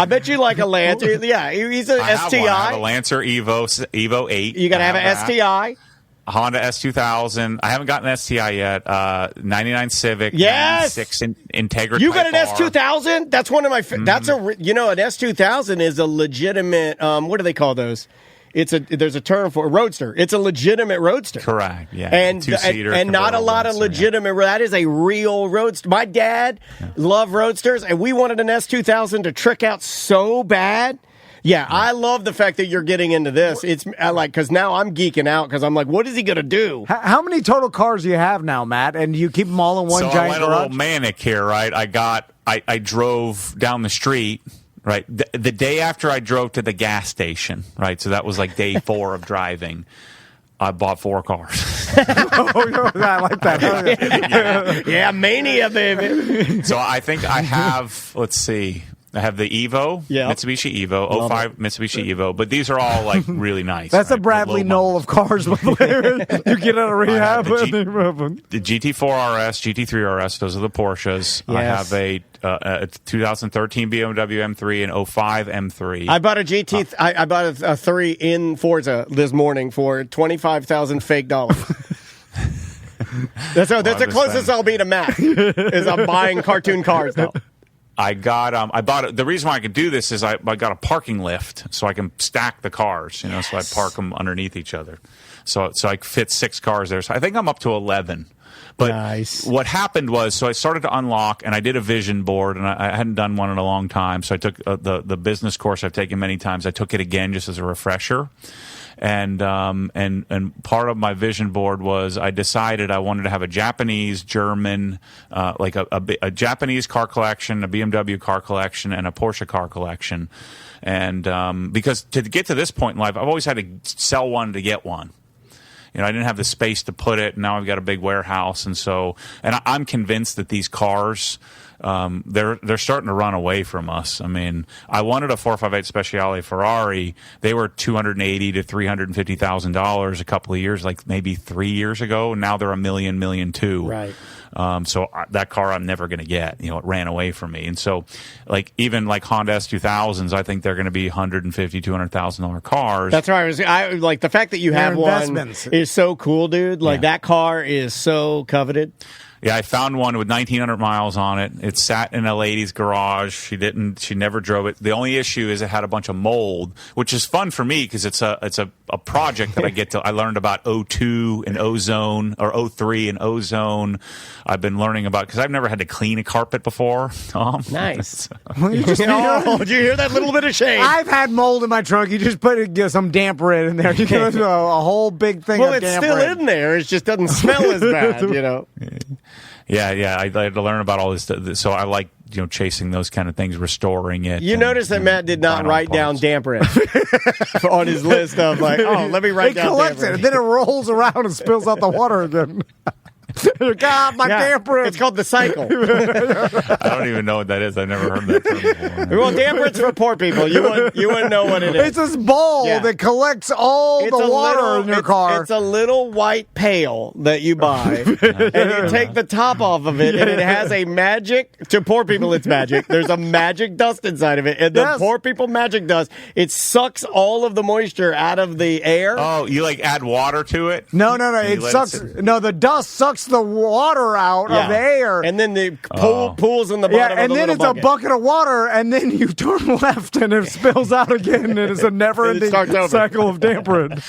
bet you like a Lancer. Yeah, he's a STI. I have a Lancer Evo 8. You got to have an STI. A Honda S2000. I haven't gotten an STI yet. 99 Civic. Yes. 96 Integra. You got an S2000? That's one of my. That's an S2000 is a legitimate. What do they call those? There's a term for a roadster. It's a legitimate roadster. Correct. Yeah. And not a lot of legitimate. Yeah. That is a real roadster. My dad loved roadsters, and we wanted an S2000 to trick out so bad. Yeah, I love the fact that you're getting into this. It's because now I'm geeking out because I'm like, what is he going to do? How many total cars do you have now, Matt? And you keep them all in one giant garage? So I went a little manic here, right? I drove down the street. Right. The day after I drove to the gas station, right? So that was like day 4 of driving. I bought 4 cars. I like that. Yeah, mania, baby. So I think I have, let's see. I have the Evo, Mitsubishi Evo, 05 Mitsubishi Evo, but these are all like really nice. That's a Bradley Knoll of cars, by the way. You get out of rehab. The GT4 RS, GT3 RS, those are the Porsches. Yes. I have a 2013 BMW M3 and 05 M3. I bought a GT. I bought a 3 in Forza this morning for $25,000 fake dollars. That's the closest I'll be to Matt. Is I'm buying cartoon cars now. I bought the reason why I could do this is I got a parking lift so I can stack the cars, so I park them underneath each other. So I fit 6 cars there. So I think I'm up to 11. But what happened was, so I started to unlock, and I did a vision board, and I hadn't done one in a long time. So I took the business course I've taken many times. I took it again just as a refresher. And part of my vision board was I decided I wanted to have a Japanese, German, like a Japanese car collection, a BMW car collection, and a Porsche car collection. And because to get to this point in life, I've always had to sell one to get one. I didn't have the space to put it, and now I've got a big warehouse. And I'm convinced that these cars they're starting to run away from us. I mean, I wanted a 458 Speciale Ferrari. They were $280,000 to $350,000 a couple of years, like maybe 3 years ago. Now they're $1 million too. Right. So that car I'm never going to get. It ran away from me. And so, even Honda S2000s, I think they're going to be $150,000, $200,000 cars. That's right. I like the fact that you have one is so cool, dude. That car is so coveted. Yeah, I found one with 1,900 miles on it. It sat in a lady's garage. She never drove it. The only issue is it had a bunch of mold, which is fun for me because it's a project that I learned about O2 and ozone, or O3 and ozone. I've been learning about, because I've never had to clean a carpet before, Tom. Nice. Did you hear that little bit of shade? I've had mold in my trunk. You just put some damp red in there. You get a whole big thing of damp red. Well, it's still in there. It just doesn't smell as bad, Yeah. I had to learn about all this. So I like, chasing those kind of things, restoring it. You notice that Matt did not write down damp red on his list of let me write down damp red. He collects it, and then it rolls around and spills out the water again. God, my damp red. It's called the cycle. I don't even know what that is. I've never heard that term before. Well, damp red's for poor people. You wouldn't know what it is. It's this ball that collects all the water in your car. It's a little white pail that you buy, and you take the top off of it, and it has a magic. To poor people, it's magic. There's a magic dust inside of it, and the poor people magic dust. It sucks all of the moisture out of the air. Oh, you add water to it? No. It sucks. The dust sucks the water out of the air, and then the pools in the bottom. And then it's a bucket of water, and then you turn left, and it spills out again, and it's a never-ending cycle of damp red.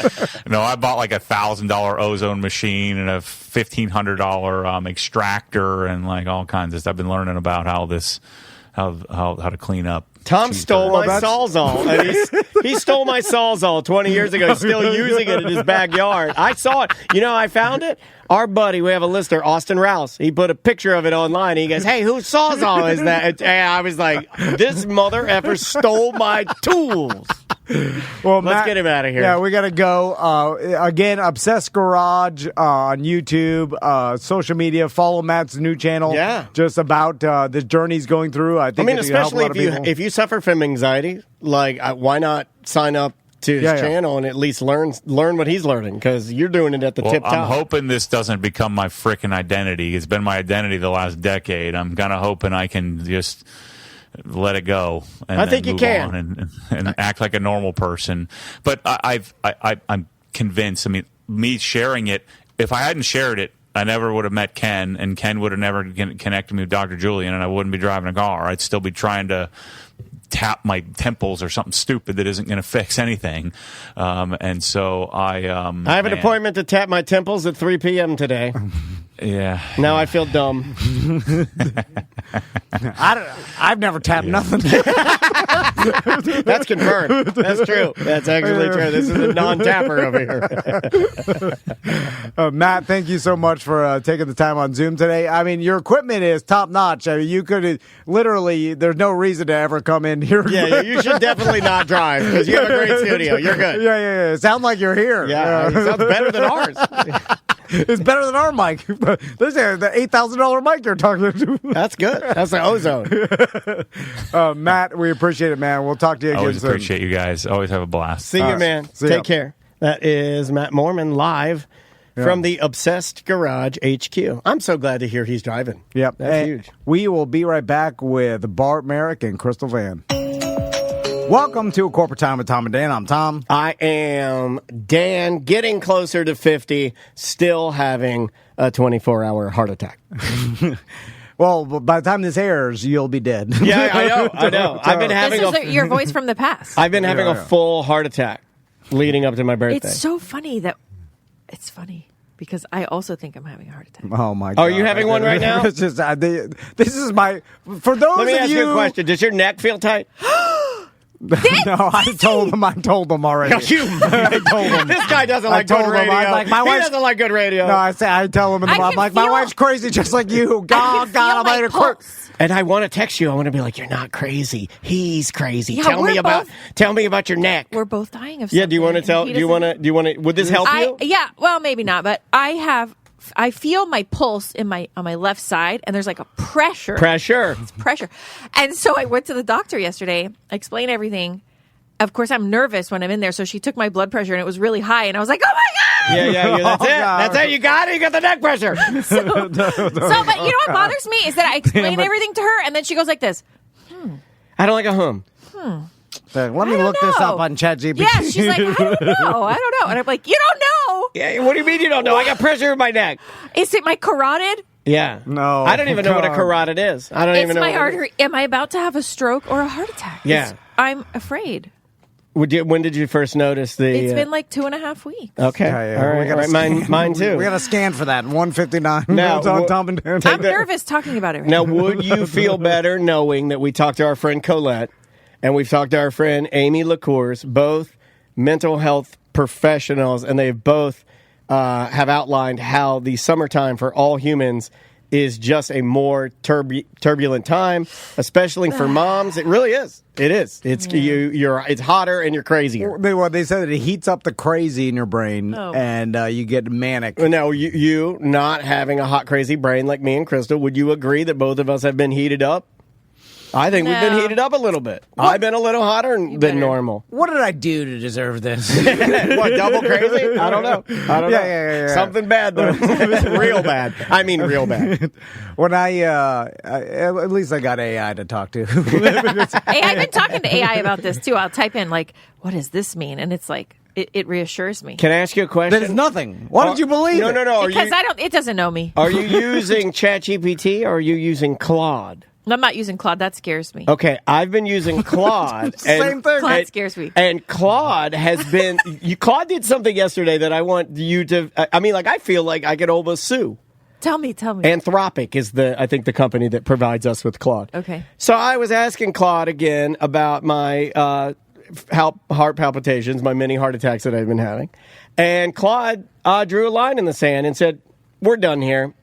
No, I bought like $1,000 ozone machine and a $1,500 extractor and all kinds of stuff. I've been learning about how to clean up. Tom stole my Sawzall. And he stole my Sawzall 20 years ago. He's still using it in his backyard. I saw it. I found it. Our buddy, we have a listener, Austin Rouse. He put a picture of it online. He goes, "Hey, whose Sawzall is that?" And I was like, "This mother effer stole my tools." Well, let's get him out of here. Yeah, we got to go. Again, Obsessed Garage on YouTube, social media. Follow Matt's new channel. Yeah, just about the journeys going through. I think. Especially if you suffer from anxiety, why not sign up to his channel and at least learn what he's learning, because you're doing it at the tip top. I'm hoping this doesn't become my freaking identity. It's been my identity the last decade. I'm kind of hoping I can just let it go. And I think you can and act like a normal person. But I'm convinced. Me sharing it. If I hadn't shared it, I never would have met Ken, and Ken would have never connected me with Dr. Julian, and I wouldn't be driving a car. I'd still be trying to tap my temples or something stupid that isn't going to fix anything. And so I have an appointment to tap my temples at 3 p.m. today. Yeah. Now I feel dumb. I've never tapped nothing. That's confirmed. That's true. That's actually true. This is a non-tapper over here. Matt, thank you so much for taking the time on Zoom today. Your equipment is top notch. You could literally, there's no reason to ever come in here. Yeah, you should definitely not drive, because you have a great studio. You're good. Yeah. Sound like you're here. Yeah, it sounds better than ours. It's better than our mic. This is the $8,000 mic you're talking to. That's good. That's the ozone. Matt, we appreciate it, man. We'll talk to you again Always soon. Appreciate you guys. Always have a blast. See you, man. Take care. That is Matt Moorman live from the Obsessed Garage HQ. I'm so glad to hear he's driving. Yep. That's huge. We will be right back with Bart Merrick and Crystal Van. Welcome to Corporate Time with Tom and Dan. I'm Tom. I am Dan, getting closer to 50, still having a 24-hour heart attack. Well, by the time this airs, you'll be dead. Yeah, I know. I've been having your voice from the past. I've been having a full heart attack leading up to my birthday. It's so funny that it's funny, because I also think I'm having a heart attack. Oh my God! Are you having one right now? It's just, this is my. For those Let me of ask you a question. Does your neck feel tight? No, I told them already. I told them. This guy doesn't like good radio. He doesn't like good radio. No, I tell him, I'm like, my wife's crazy just like you. God, I'm like a pulse. And I want to text you. I want to be like, you're not crazy. He's crazy. Yeah, tell me about your neck. We're both dying of something. Yeah, do you want to tell? Do you want to? Would this help you? Yeah, well, maybe not, but I have I feel my pulse on my left side, and there's like a pressure. It's pressure. And so I went to the doctor yesterday. I explained everything. Of course, I'm nervous when I'm in there, so she took my blood pressure, and it was really high, and I was like, oh, my God! Yeah, that's it. God. That's it. You got it. You got the neck pressure. But you know what bothers me is that I explain everything to her, and then she goes like this. I don't like a hum. Let me look this up on ChatGPT. Yeah, she's like, I don't know. And I'm like, you don't know? Yeah, what do you mean you don't know? I got pressure in my neck. Is it my carotid? Yeah. No. I don't even know what a carotid is. I don't even know. It's my artery. Am I about to have a stroke or a heart attack? Yeah. I'm afraid. When did you first notice the... It's been like 2.5 weeks. Okay. Yeah. All right. Mine too. We got a scan for that. 159. Now, I'm nervous talking about it right now. Would you feel better knowing that we talked to our friend Colette and we've talked to our friend Amy LaCourse, both mental health professionals, and they both have outlined how the summertime for all humans is just a more turbulent time, especially for moms. It really is. It is. It's it's hotter and you're crazier. They said that it heats up the crazy in your brain, and you get manic. Now, you not having a hot, crazy brain like me and Crystal, would you agree that both of us have been heated up? I think we've been heated up a little bit. I've been a little hotter than normal. What did I do to deserve this? What, double crazy? I don't know. Yeah. Something bad, though. Real bad. I mean, real bad. When at least I got AI to talk to. Hey, I've been talking to AI about this, too. I'll type in, like, what does this mean? And it's like, it reassures me. Can I ask you a question? There's nothing. Why don't you believe it? No. Because it doesn't know me. Are you using ChatGPT or are you using Claude? I'm not using Claude. That scares me. Okay, I've been using Claude. Same thing. Claude scares me. And Claude has been... Claude did something yesterday that I want you to... I feel like I could almost sue. Tell me. Anthropic is I think the company that provides us with Claude. Okay. So I was asking Claude again about my heart palpitations, my mini heart attacks that I've been having. And Claude drew a line in the sand and said, we're done here.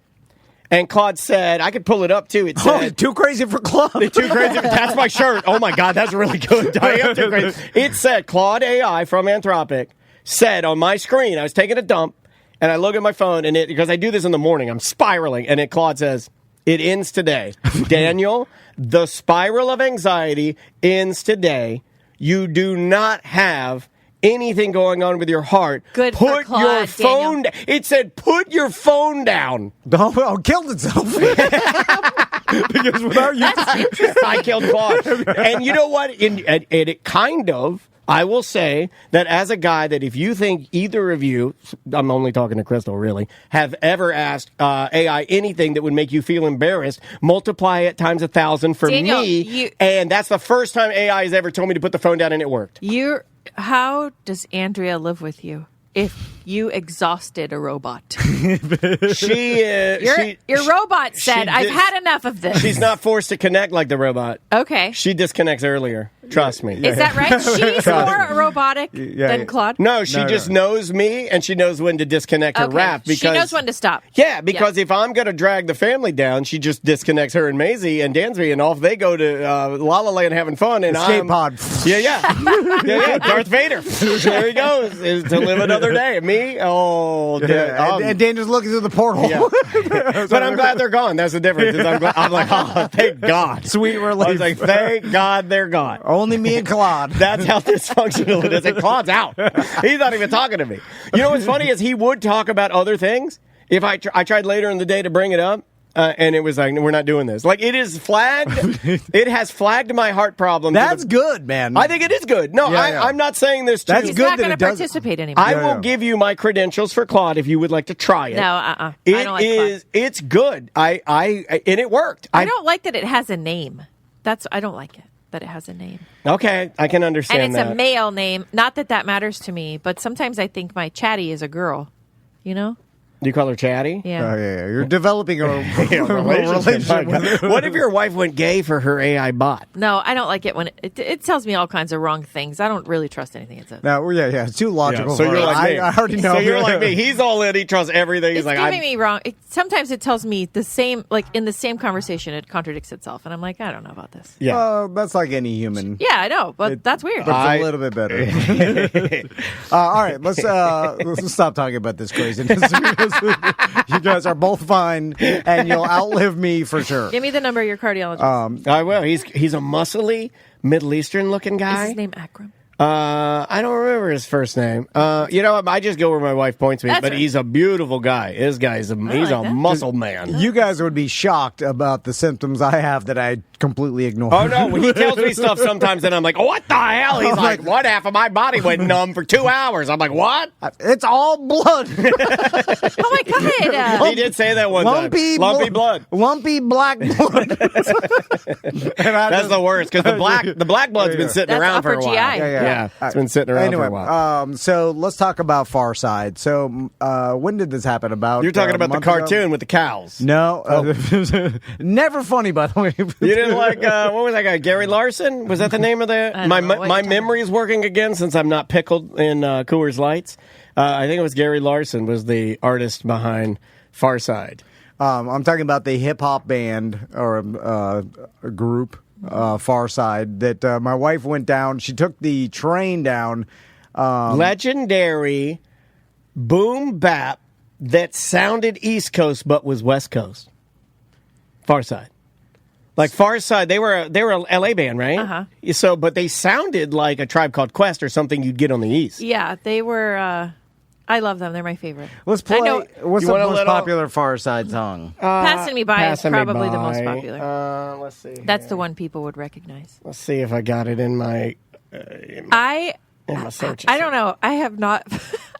And Claude said, I could pull it up, too. It said... too crazy for Claude. Too crazy. That's my shirt. Oh, my God, that's really good. I am too crazy. It said, Claude AI from Anthropic said on my screen, I was taking a dump, and I look at my phone, and because I do this in the morning, I'm spiraling, and Claude says, it ends today. Daniel, the spiral of anxiety ends today. You do not have... anything going on with your heart. Good put for Claude, your phone Daniel. It said, put your phone down. Oh, killed itself. Because without you... I killed Claude. And you know what? It kind of... I will say that as a guy that if you think either of you, I'm only talking to Crystal really, have ever asked AI anything that would make you feel embarrassed, multiply it times 1,000 for Daniel, me. And that's the first time AI has ever told me to put the phone down and it worked. How does Andrea live with you if you exhausted a robot? Your robot said, I've had enough of this. She's not forced to connect like the robot. Okay. She disconnects earlier. Trust me. Is that right? She's more robotic than Claude? No, she just knows me, and she knows when to disconnect her wrap. Because, she knows when to stop. Yeah, because if I'm going to drag the family down, she just disconnects her and Maisie and Dansby, and off they go to La La Land having fun. And Escape pod. Yeah. Darth Vader. There he goes. Is to live another day. Me? Oh, and Daniel's looking through the portal. Yeah. But I'm glad they're gone. That's the difference. I'm like, oh, thank God. Sweet relief. I was like, thank God they're gone. Only me and Claude. That's how dysfunctional it is. And Claude's out. He's not even talking to me. You know what's funny is he would talk about other things. If I tried later in the day to bring it up, and it was like, we're not doing this. Like, it is flagged. It has flagged my heart problem. That's good, man. I think it is good. No, I'm not saying this to He's not going to participate anymore. I will give you my credentials for Claude if you would like to try it. No, I don't like Claude. It's good. And it worked. I don't like that it has a name. I don't like it. That it has a name. Okay, I can understand that. And it's a male name. Not that matters to me, but sometimes I think my chatty is a girl. You know? Do you call her Chatty? Yeah. Oh, yeah. You're developing a relationship with her. What if your wife went gay for her AI bot? No, I don't like it when it tells me all kinds of wrong things. I don't really trust anything it says. No, yeah. It's too logical. So you're like me. I already know. So you're like me. He's all in. He trusts everything. He's It's giving me wrong. Sometimes it tells me the same, like in the same conversation, it contradicts itself. And I'm like, I don't know about this. Yeah. That's like any human. Yeah, I know. But that's weird. But it's a little bit better. All right. Let's stop talking about this craziness. You guys are both fine, and you'll outlive me for sure. Give me the number of your cardiologist. I will. He's a muscly, Middle Eastern looking guy. Is his name Akram? I don't remember his first name. You know, I just go where my wife points me, but he's a beautiful guy. This guy's he's a muscle man. You guys would be shocked about the symptoms I have that I completely ignore. Oh, no. When he tells me stuff sometimes, and I'm like, what the hell? He's like, one half of my body went numb for 2 hours. I'm like, what? It's all blood. Oh, my God. He did say that one time. Lumpy blood. Lumpy black blood. That's the worst, because the black blood's been sitting around for a while. GI. Yeah, it's been sitting around for a while. So let's talk about Far Side. So when did this happen? About You're talking about the cartoon with the cows. No. Never funny, by the way. You didn't like, what was that guy, Gary Larson? Was that the name of the... My memory is working again since I'm not pickled in Coors Lights. I think it was Gary Larson was the artist behind Far Side. I'm talking about the hip-hop band or group. Far Side that my wife went down. She took the train down. Legendary boom bap that sounded East Coast but was West Coast. Far Side. Like Far Side, they were a LA band, right? Uh-huh. So, but they sounded like a Tribe Called Quest or something you'd get on the East. Yeah, they were. I love them. They're my favorite. Let's play. What's the most popular Far Side song? Passing Me By is probably the most popular. Let's see. That's the one people would recognize. Let's see if I got it in my search. I don't know. I have not.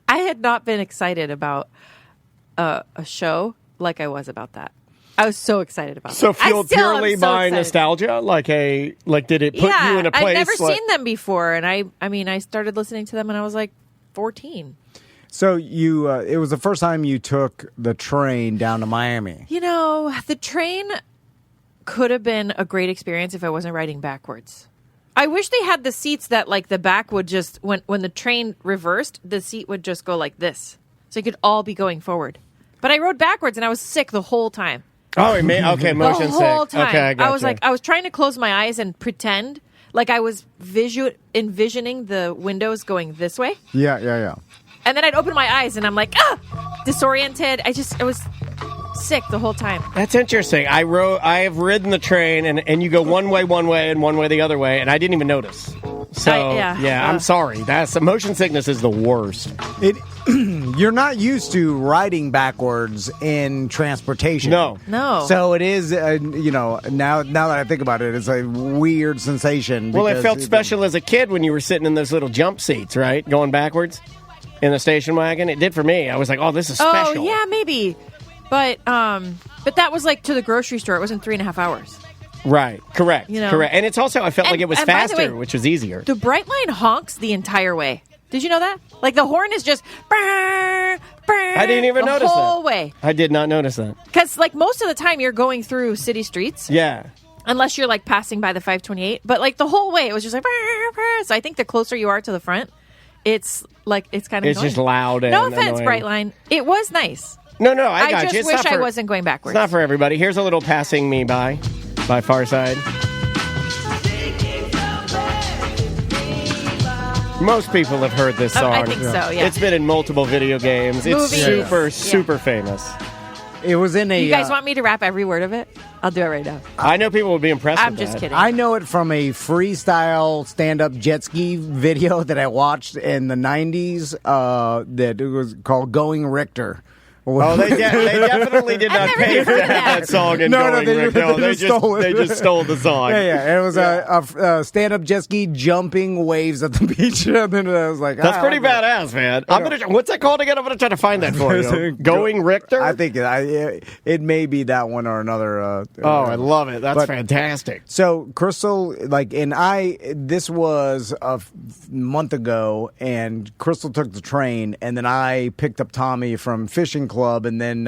I had not been excited about a show like I was about that. I was so excited about it. So fueled purely by nostalgia? Like did it put you in a place? I'd never seen them before, and I started listening to them when I was like 14. So it was the first time you took the train down to Miami. You know, the train could have been a great experience if I wasn't riding backwards. I wish they had the seats that like the back would just, when the train reversed, the seat would just go like this. So you could all be going forward. But I rode backwards and I was sick the whole time. Oh, okay, motion sick. The whole time. Okay, I got you. I was trying to close my eyes and pretend like I was envisioning the windows going this way. Yeah. And then I'd open my eyes and I'm like, disoriented. I was sick the whole time. That's interesting. I have ridden the train and you go one way and one way the other way, and I didn't even notice. So I'm sorry. Motion sickness is the worst. You're not used to riding backwards in transportation. No. So it is, now that I think about it, it's a weird sensation. Well, it felt special as a kid when you were sitting in those little jump seats, right? Going backwards in the station wagon. It did for me. I was like, oh, this is special. Oh, yeah, maybe. But that was like to the grocery store. It wasn't 3.5 hours. Right. Correct. Correct. And it's also, I felt like it was faster, way, which was easier. The Brightline honks the entire way. Did you know that? Like the horn is just I didn't even notice that. The whole way. I did not notice that. Because like most of the time you're going through city streets. Yeah. Unless you're like passing by the 528. But like the whole way it was just like so I think the closer you are to the front, it's kind of annoying. It's just loud and no offense, annoying. Brightline. It was nice. No, I got you. I just wish I wasn't going backwards. It's not for everybody. Here's a little Passing Me By Far Side. Most people have heard this song. I think so, yeah. It's been in multiple video games. It's super famous. It was in a... You guys want me to rap every word of it? I'll do it right now. I know people would be impressed I'm with just that. kidding. I know it from a freestyle stand-up jet ski video that I watched in the 90s that it was called Going Richter. Oh, they definitely did not pay for that song. They just stole the song. Yeah. It was a stand-up jet ski jumping waves at the beach. And then I was like, that's pretty badass, man. What's that called again? I'm gonna try to find that for you. Going Richter. I think it may be that one or another. I love it. That's fantastic. So Crystal, this was a month ago, and Crystal took the train, and then I picked up Tommy from fishing club and then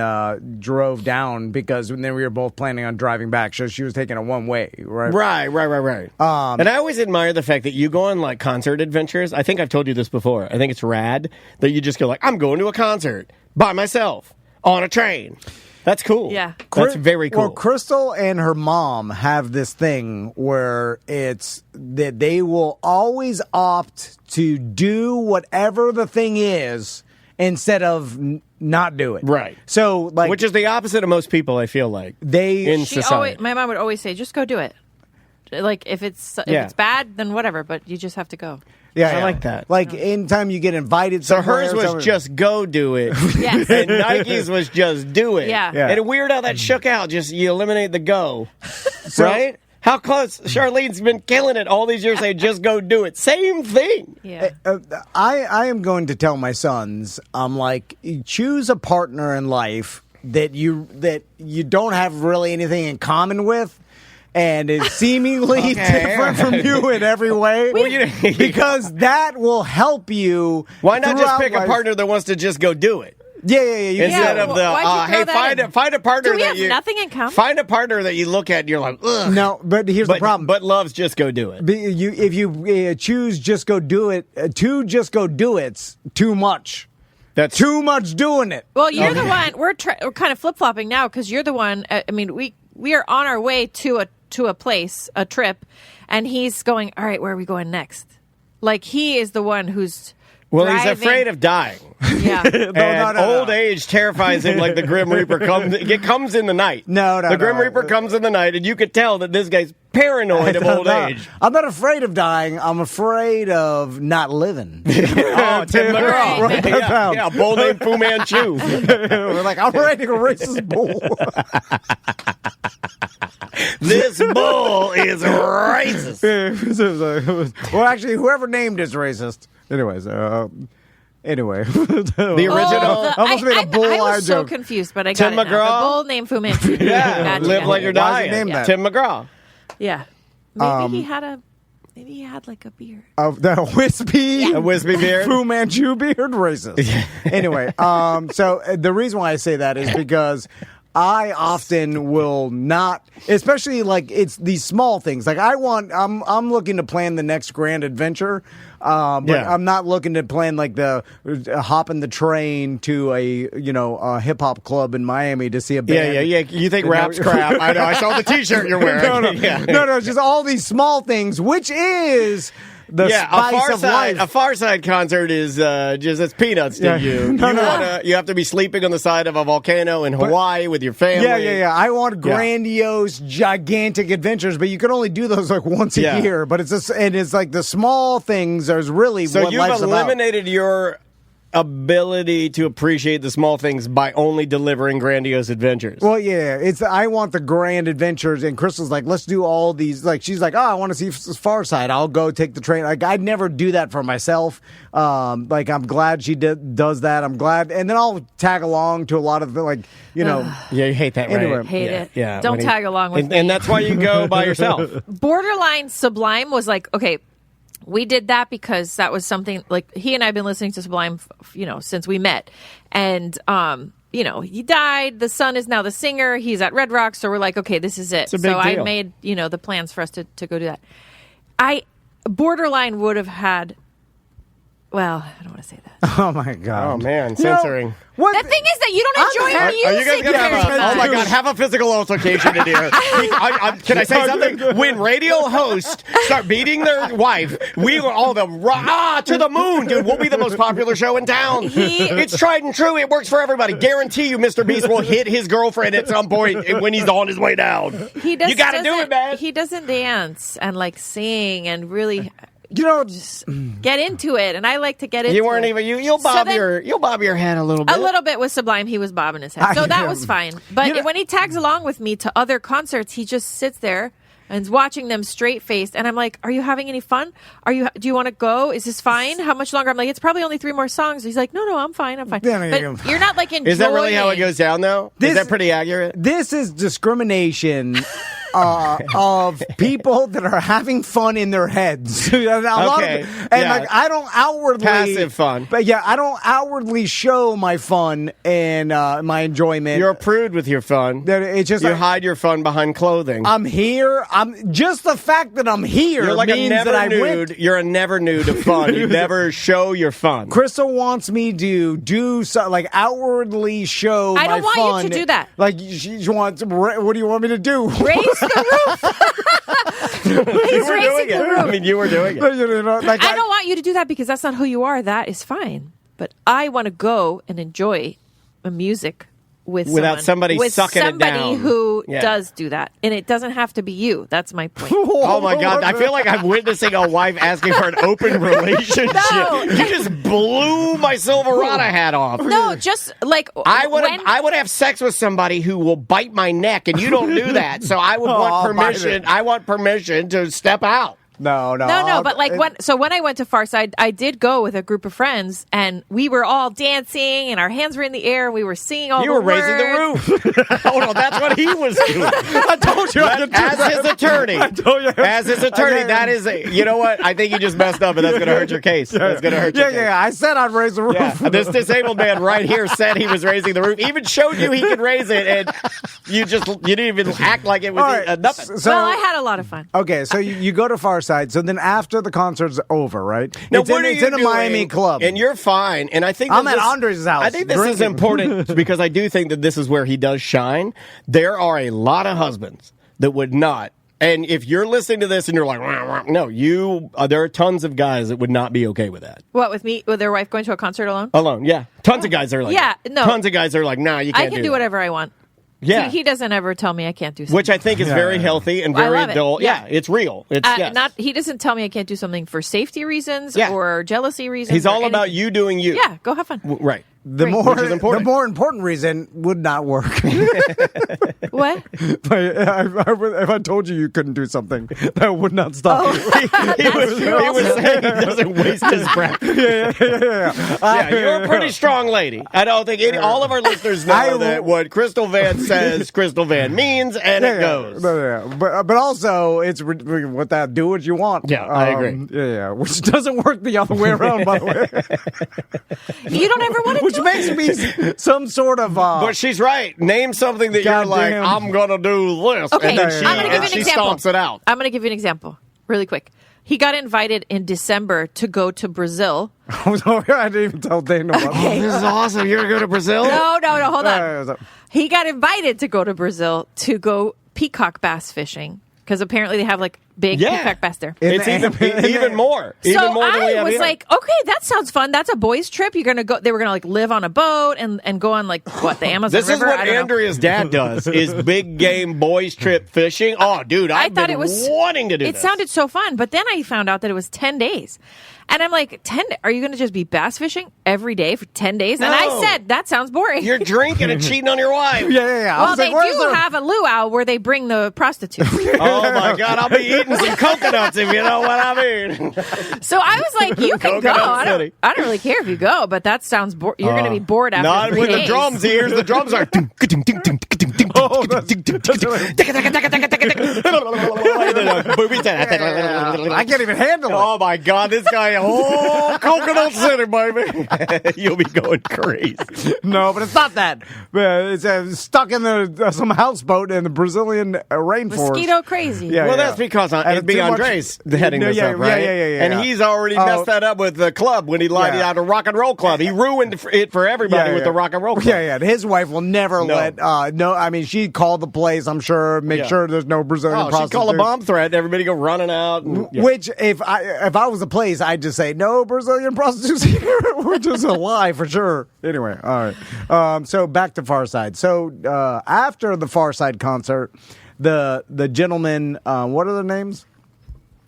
drove down because then we were both planning on driving back. So she was taking a one-way, right? Right. And I always admire the fact that you go on like concert adventures. I think I've told you this before. I think it's rad that you just go like, I'm going to a concert by myself on a train. That's cool. Yeah. That's very cool. Well, Crystal and her mom have this thing where it's that they will always opt to do whatever the thing is instead of not do it. Right. So, like, which is the opposite of most people, I feel like. In society. My mom would always say, just go do it. Like, if it's bad, then whatever, but you just have to go. Yeah, I like that. Like, anytime you get invited so somewhere. hers was just go do it. Yes. And Nike's was just do it. Yeah. And weird how that shook out. Just you eliminate the go. Right? How close? Charlene's been killing it all these years saying just go do it. Same thing. Yeah. I am going to tell my sons, I'm like, choose a partner in life that you don't have really anything in common with. And is seemingly different from you in every way, because that will help you. Why not just pick a partner that wants to just go do it? Yeah. Instead of find a partner do we that have nothing in common? Find a partner that you look at and you're like, ugh. No, but here's the problem. But loves just go do it. If you choose just go do it, two just go do it's too much. That's too much doing it. Well, you're the one. We're kind of flip flopping now because you're the one. I mean, we are on our way to a place, a trip, and he's going, all right, where are we going next? Like, he is the one who's driving. He's afraid of dying. Yeah. Old age terrifies him like the Grim Reaper comes. It comes in the night. The Grim Reaper comes in the night, and you could tell that this guy's paranoid of old age. I'm not afraid of dying. I'm afraid of not living. Tim McGraw. Right. Yeah, a bull named Fu Manchu. We're like, I'm riding a racist bull. This bull is racist. Well, actually, whoever named is racist. Anyways, Anyway, the original. Almost made a bull I eye was so joke. confused, but I got Tim it now. McGraw? The bull named Fu Manchu. Yeah, live like you're Why is he dying. named that? Tim McGraw. Yeah, maybe he had like a beard. The wispy, a wispy beard, Fu Manchu beard, racist. Anyway, so the reason why I say that is because I often will not, especially like it's these small things. Like I'm looking to plan the next grand adventure, but I'm not looking to plan like the hopping the train to a hip hop club in Miami to see a band. Yeah. You think rap's crap? I know. I saw the T-shirt you're wearing. No. It's just all these small things, which is. The spice of life. A Far Side concert is it's peanuts to you. You have to be sleeping on the side of a volcano in Hawaii with your family. Yeah. I want grandiose, gigantic adventures, but you can only do those like once a year. But it's like the small things is really what life's about. So you've eliminated your ability to appreciate the small things by only delivering grandiose adventures. Well, I want the grand adventures, and Crystal's like, let's do all these. Like, she's like, I want to see Far Side. I'll go take the train. Like, I'd never do that for myself. Like, I'm glad she does that. I'm glad, and then I'll tag along to a lot of Yeah, you hate that, right? Anyway, hate it. Yeah, don't tag along with me. And that's why you go by yourself. Borderline Sublime was like, okay. We did that because that was something like he and I have been listening to Sublime, since we met. And, he died. The son is now the singer. He's at Red Rocks. So we're like, okay, this is it. It's a big deal. I made, the plans for us to go do that. Borderline would have had, well, I don't want to say that. Oh, my God. Oh, man. Censoring. The thing is that you don't enjoy music. Are you guys going to have a physical altercation in here? Can I say something? When radio hosts start beating their wife, we will all to the moon, dude. We'll be the most popular show in town. It's tried and true. It works for everybody. Guarantee you Mr. Beast will hit his girlfriend at some point when he's on his way down. You got to do it, man. He doesn't dance and sing and really... just get into it, and I like to get into it. You weren't even you'll bob your head a little bit. A little bit with Sublime, he was bobbing his head, so that was fine. But when he tags along with me to other concerts, he just sits there and is watching them straight faced, and I'm like, "Are you having any fun? Do you want to go? Is this fine? How much longer?" I'm like, "It's probably only 3 more songs." He's like, "No, I'm fine. But you're not like enjoying. Is that really how it goes down, though? Is that pretty accurate? This is discrimination. Of people that are having fun in their heads. I don't outwardly passive fun. But I don't outwardly show my fun and my enjoyment. You're a prude with your fun. It's just you hide your fun behind clothing. I'm here. I'm just the fact that I'm here. You're like means a never that I nude. You're a never nude of fun. You never show your fun. Crystal wants me to do like outwardly show. I don't want you to do that. Like she wants. What do you want me to do? Raise the roof. He's raising the roof. I mean, you were doing it. I don't want you to do that because that's not who you are. That is fine. but I want to go and enjoy music without somebody sucking it down. Who does do that, and it doesn't have to be you. That's my point. Oh my God! I feel like I'm witnessing a wife asking for an open relationship. No. You just blew my Silverado hat off. No, just like I would have sex with somebody who will bite my neck, and you don't do that. So I would want permission. I want permission to step out. No. But like when I went to Farside, I did go with a group of friends, and we were all dancing, and our hands were in the air, and we were singing all. You were raising the roof. Oh no, that's what he was doing. I told you. As his attorney, I told you. As his attorney, that is. You know what? I think you just messed up, and that's going to hurt your case. That's going to hurt your case. Yeah. I said I'd raise the roof. Yeah. This disabled man right here said he was raising the roof. Even showed you he could raise it, and you didn't even act like it was nothing. So, well, I had a lot of fun. Okay, so you go to Farside. So then after the concert's over, right? Now, it's in a Miami club, and you're fine. And I think I'm at Andre's house. I think this is important because I do think that this is where he does shine. There are a lot of husbands that would not. And if you're listening to this and you're like, wah, wah, no, there are tons of guys that would not be okay with that. What, with me, with their wife going to a concert alone? Alone, yeah. Tons of guys are like, Tons of guys are like, nah, you can't. I can do whatever I want. Yeah. He doesn't ever tell me I can't do something. Which I think is very healthy and very adult. Yeah, it's real. He doesn't tell me I can't do something for safety reasons or jealousy reasons. He's all about you doing you. Yeah, go have fun. Right. The more important reason would not work. What? If I told you couldn't do something, that would not stop you. He was saying he doesn't waste his breath. Yeah, you're a pretty strong lady. I don't think all of our listeners know that what Crystal Van says, Crystal Van means, and it goes. But also, it's with that, do what you want. Yeah, I agree. Yeah, which doesn't work the other way around, by the way. You don't ever want to. Which makes me some sort of. But she's right. Name something that you're like, I'm gonna do this, okay, and then I'm gonna give you an example. Stomps it out. I'm gonna give you an example, really quick. He got invited in December to go to Brazil. I didn't even tell Dana about this. This is awesome. You're gonna go to Brazil? No, hold on. He got invited to go to Brazil to go peacock bass fishing. Because apparently they have like big peacock bass there. It's even more. So even more than we I have was here. like, okay, that sounds fun. That's a boys' trip. You're gonna go. They were gonna like live on a boat and go on like what the Amazon This River. is what Andrea's dad does: is big game boys trip fishing. Oh, dude, I thought it was wanting to do. It sounded so fun, but then I found out that it was 10 days. And I'm like, 10? Are you going to just be bass fishing every day for 10 days? No. And I said, that sounds boring. You're drinking and cheating on your wife. Yeah. Well, they do have a luau where they bring the prostitutes. Oh, my God. I'll be eating some coconuts if you know what I mean. So I was like, you can go. I don't really care if you go, but that sounds you're going to be bored after not 3 with days. the drums. Here's the drums are. I can't even handle it. Oh, my God. This guy, Coconut City, baby. You'll be going crazy. No, but it's not that. It's stuck in some houseboat in the Brazilian rainforest. Mosquito crazy. Well, that's because it'd be Andres heading this up, right? Yeah. And he's already messed that up with the club when he lied out a rock and roll club. He ruined it for everybody with the rock and roll club. Yeah. His wife will never let. No, I mean, she'd call the place, I'm sure, make sure there's no Brazilian prostitutes. She'd call a bomb threat. Everybody go running out. Which, if I was the place, I'd just say, no Brazilian prostitutes here, which is a lie for sure. Anyway, all right. So back to Farside. So after the Farside concert, the gentlemen, what are their names?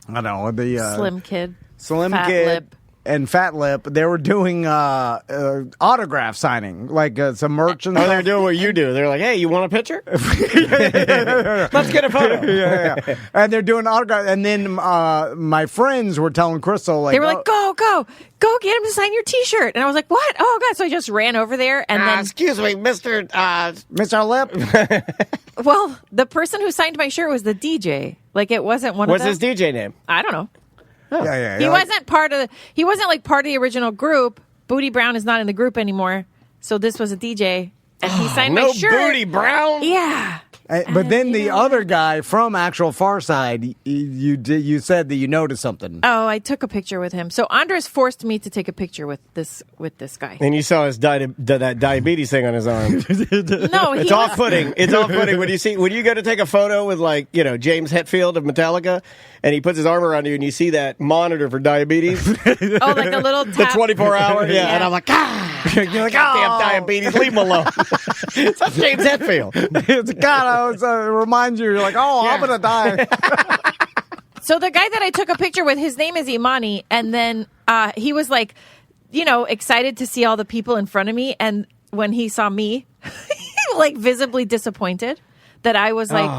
I don't know. The Slim Kid. Fat Lip. And Fat Lip, they were doing autograph signing, like some merch and stuff. They're doing what you do. They're like, hey, you want a picture? Let's get a photo. Yeah. And they're doing autograph. And then my friends were telling Crystal, like, they were like, go get him to sign your T-shirt. And I was like, what? Oh, God. So I just ran over there. And then, excuse me, Mr. Lip. Well, the person who signed my shirt was the DJ. Like, it wasn't one What's of them. What's his DJ name? I don't know. Oh. Yeah. He wasn't part of the original group. Booty Brown is not in the group anymore. So this was a DJ, and he signed my shirt. Booty Brown? Yeah. But then the other guy from actual Far Side, you said that you noticed something. Oh, I took a picture with him. So Andres forced me to take a picture with this guy. And you saw his that diabetes thing on his arm. No, it's off-putting. It's off-putting when you go to take a photo with James Hetfield of Metallica, and he puts his arm around you, and you see that monitor for diabetes. Oh, like a little tap. The 24-hour. Yeah, and I'm like, you're like, damn diabetes, leave him alone. That's James Hetfield. It's God. It reminds you. You're like, I'm gonna die. So the guy that I took a picture with, his name is Imani, and then he was like, excited to see all the people in front of me, and when he saw me, like visibly disappointed that I was like.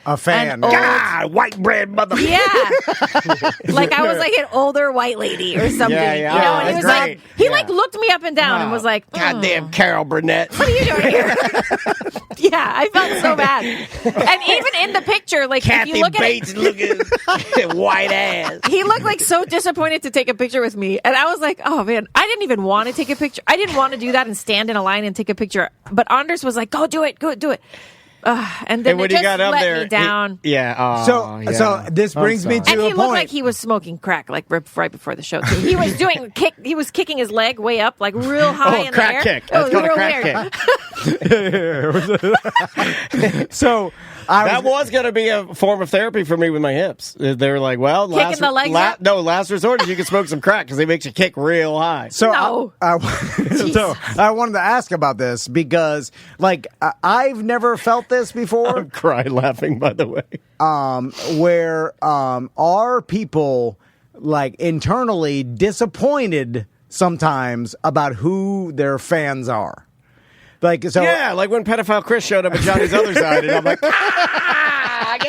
A fan. God, white bread mother. Yeah. Like I was like an older white lady or something. Yeah. And he was like, looked me up and down and was like, goddamn Carol Burnett. What are you doing here? Yeah, I felt so bad. And even in the picture, like Kathy if you look Bates at it, looking white ass. He looked like so disappointed to take a picture with me. And I was like, oh man, I didn't even want to take a picture. I didn't want to do that and stand in a line and take a picture. But Anders was like, go do it. And then when it he got up let there, me down. So this brings me to and a he point. looked like he was smoking crack, like right before the show. Too. He was he was kicking his leg way up, like real high in the air. Kick. That's called a crack kick. So that was going to be a form of therapy for me with my hips. They were like, well, kicking the legs up? No, last resort is you can smoke some crack because it makes you kick real high. So no. So I wanted to ask about this because, I've never felt this before. I'm crying laughing, by the way. Where are people internally disappointed sometimes about who their fans are? Like when pedophile Chris showed up at Johnny's other side, and I'm like, get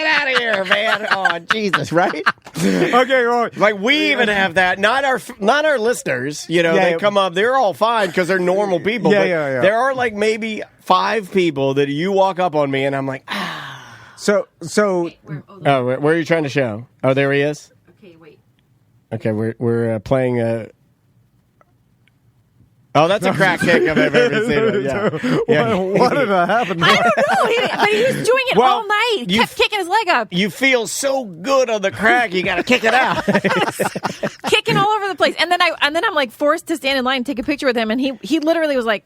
out of here, man! Oh, Jesus, right? Okay, well, we even have that. Not our listeners. They come up. They're all fine because they're normal people. Yeah. There are maybe 5 people that you walk up on me, and I'm like, So. Wait, where are you trying to show? Oh, there he is. Okay, wait. Okay, we're playing a. Oh, that's a crack kick I've ever seen. Yeah. What did that happen? I don't know, but he was doing it all night. He kept kicking his leg up. You feel so good on the crack, you got to kick it out. Kicking all over the place, and then I'm like forced to stand in line and take a picture with him, and he literally was like,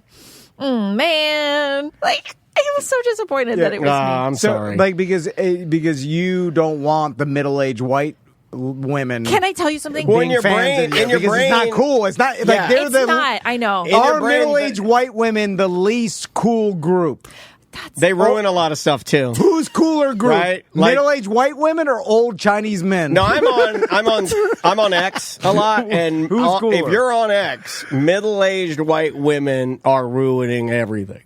man, I was so disappointed that it was me. I'm sorry. Because you don't want the middle-aged white women. Can I tell you something? Well, in your brain, it's not cool. It's not it's not. I know. Are middle-aged white women the least cool group? They ruin a lot of stuff too. Who's cooler group? Right? Middle-aged white women or old Chinese men? No, I'm on X a lot, and who's cooler? If you're on X, middle-aged white women are ruining everything.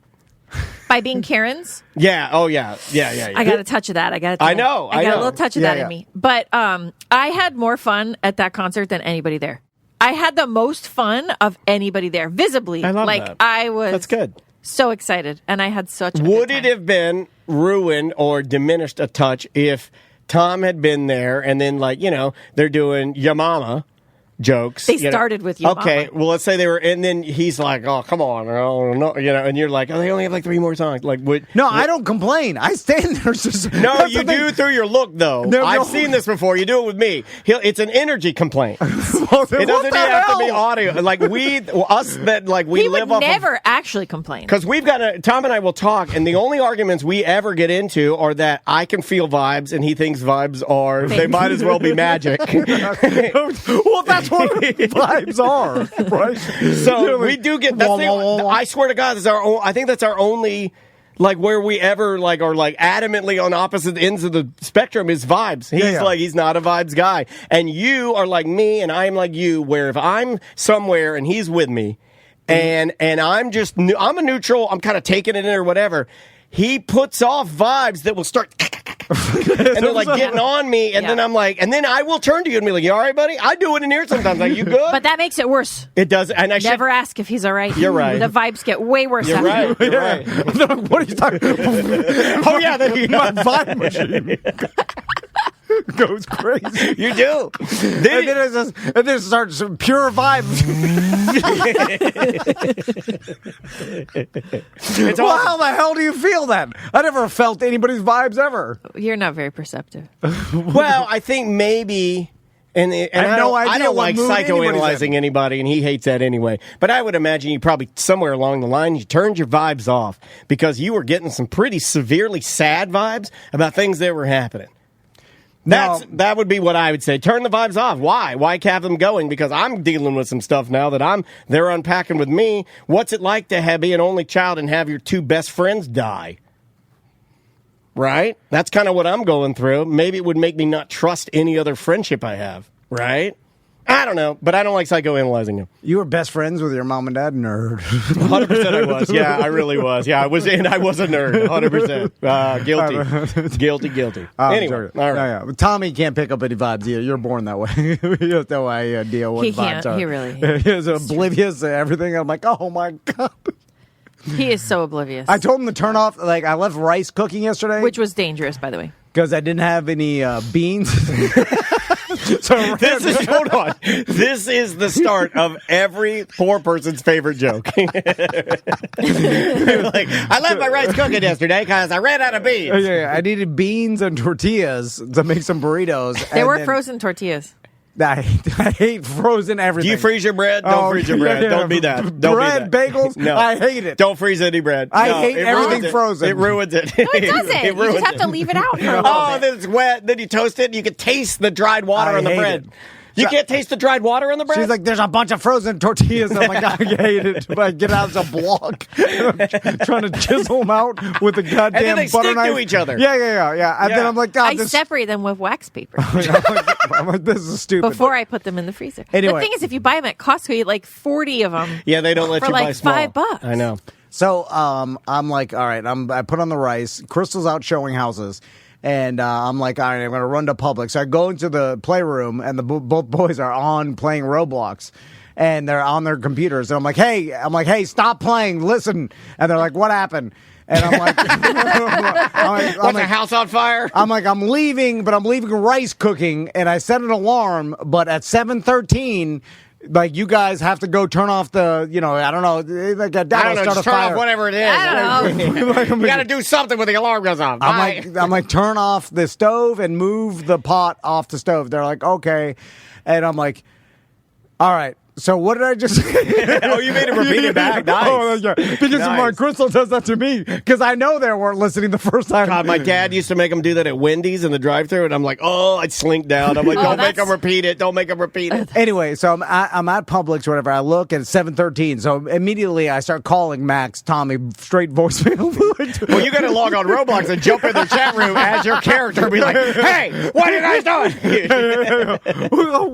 By being Karens? Yeah. Oh, yeah. I got a touch of that. I got I know. I got a little touch of that in me. But I had more fun at that concert than anybody there. I had the most fun of anybody there, visibly. I love that. I was That's good. So excited, and I had such a good Would time. it have been ruined or diminished a touch if Tom had been there and then, they're doing Ya Mama jokes. They started with you. Okay, well, let's say they were, and then he's like, "Oh, come on, no," and you're like, "Oh, they only have 3 more songs." I don't complain. I stand there. No, you do through your look, though. I've seen this before. You do it with me. It's an energy complaint. It doesn't even have to be audio. We he live would off never actually complain because we've got Tom and I will talk, and the only arguments we ever get into are that I can feel vibes, and he thinks vibes are they might as well be magic. Well, that's what vibes are, right? So we do get that thing. I swear to God, I think that's our only where we ever are adamantly on opposite ends of the spectrum is vibes. He's not a vibes guy, and you are like me, and I'm like you. Where if I'm somewhere and he's with me, and I'm a neutral, I'm kind of taking it in or whatever. He puts off vibes that will start. And they're getting on me, and then I'm and then I will turn to you and be like, "You all right, buddy?" I do it in here sometimes. You good? But that makes it worse. It does, and I never ask if he's all right. You're right. The vibes get way worse. You're right. You're right. What are you talking about? Oh yeah, my vibe machine. goes crazy. You do. And then it starts pure vibes. Well, how the hell do you feel that? I never felt anybody's vibes ever. You're not very perceptive. Well, I think maybe... And I have no idea. I don't like psychoanalyzing anybody, and he hates that anyway. But I would imagine you probably somewhere along the line you turned your vibes off because you were getting some pretty severely sad vibes about things that were happening. That would be what I would say. Turn the vibes off. Why? Why have them going? Because I'm dealing with some stuff now that they're unpacking with me. What's it like to be an only child and have your two best friends die? Right? That's kind of what I'm going through. Maybe it would make me not trust any other friendship I have. Right? I don't know, but I don't like psychoanalyzing you. You were best friends with your mom and dad? Nerd. 100% I was. Yeah, I really was. Yeah, I was a nerd. 100%. Guilty. Anyway, all right. Yeah. Tommy can't pick up any vibes either. You're born that way. You have no idea what vibes are. He really He's oblivious to everything. I'm like, oh my God. He is so oblivious. I told him to turn off, I left rice cooking yesterday. Which was dangerous, by the way. Because I didn't have any beans. Hold on. This is the start of every poor person's favorite joke. I left my rice cooking yesterday because I ran out of beans. Yeah, I needed beans and tortillas to make some burritos. There were frozen tortillas. I hate frozen everything. Do you freeze your bread? Don't freeze your bread. Yeah. Don't be that. Bread, bagels, no. I hate it. Don't freeze any bread. I hate everything frozen. It ruins it. No, it doesn't. You just have to leave it out for a little bit. Then it's wet. Then you toast it and you can taste the dried water on the bread. You can't taste the dried water in the bread? She's like, there's a bunch of frozen tortillas. I'm like, I hate it. But I get out as a block. Trying to chisel them out with a goddamn butter knife. And then they stick to each other. Yeah. And then I'm like, God, I separate them with wax paper. I'm like, this is stupid. Before I put them in the freezer. Anyway. The thing is, if you buy them at Costco, you get like 40 of them. Yeah, they don't let you buy small. For like $5. I know. So I'm like, all right, I put on the rice. Crystal's out showing houses. And I'm like, all right, I'm going to run to Publix. So I go into the playroom, and both boys are on playing Roblox. And they're on their computers. And I'm like, hey, stop playing. Listen. And they're like, what happened? And I'm like, what's the house on fire? I'm like, I'm leaving, but I'm leaving rice cooking. And I set an alarm, but at 7:13... Like, you guys have to go turn off the, I don't know, like a start a fire. Off whatever it is. I don't know. You got to do something when the alarm goes off. I'm like, turn off the stove and move the pot off the stove. They're like, okay. And I'm like, all right. So what did I just say? Oh, you made him repeat it back. Nice. Oh, yeah. Because my Crystal does that to me. Because I know they weren't listening the first time. God, my dad used to make him do that at Wendy's in the drive-thru, and I'm like, I'd slink down. I'm like, don't make him repeat it. Don't make him repeat it. Anyway, so I'm at Publix or whatever. I look at 7:13. So immediately I start calling Max, Tommy, straight voicemail. Well, you got to log on Roblox and jump in the chat room as your character and be like, hey, what are you guys doing?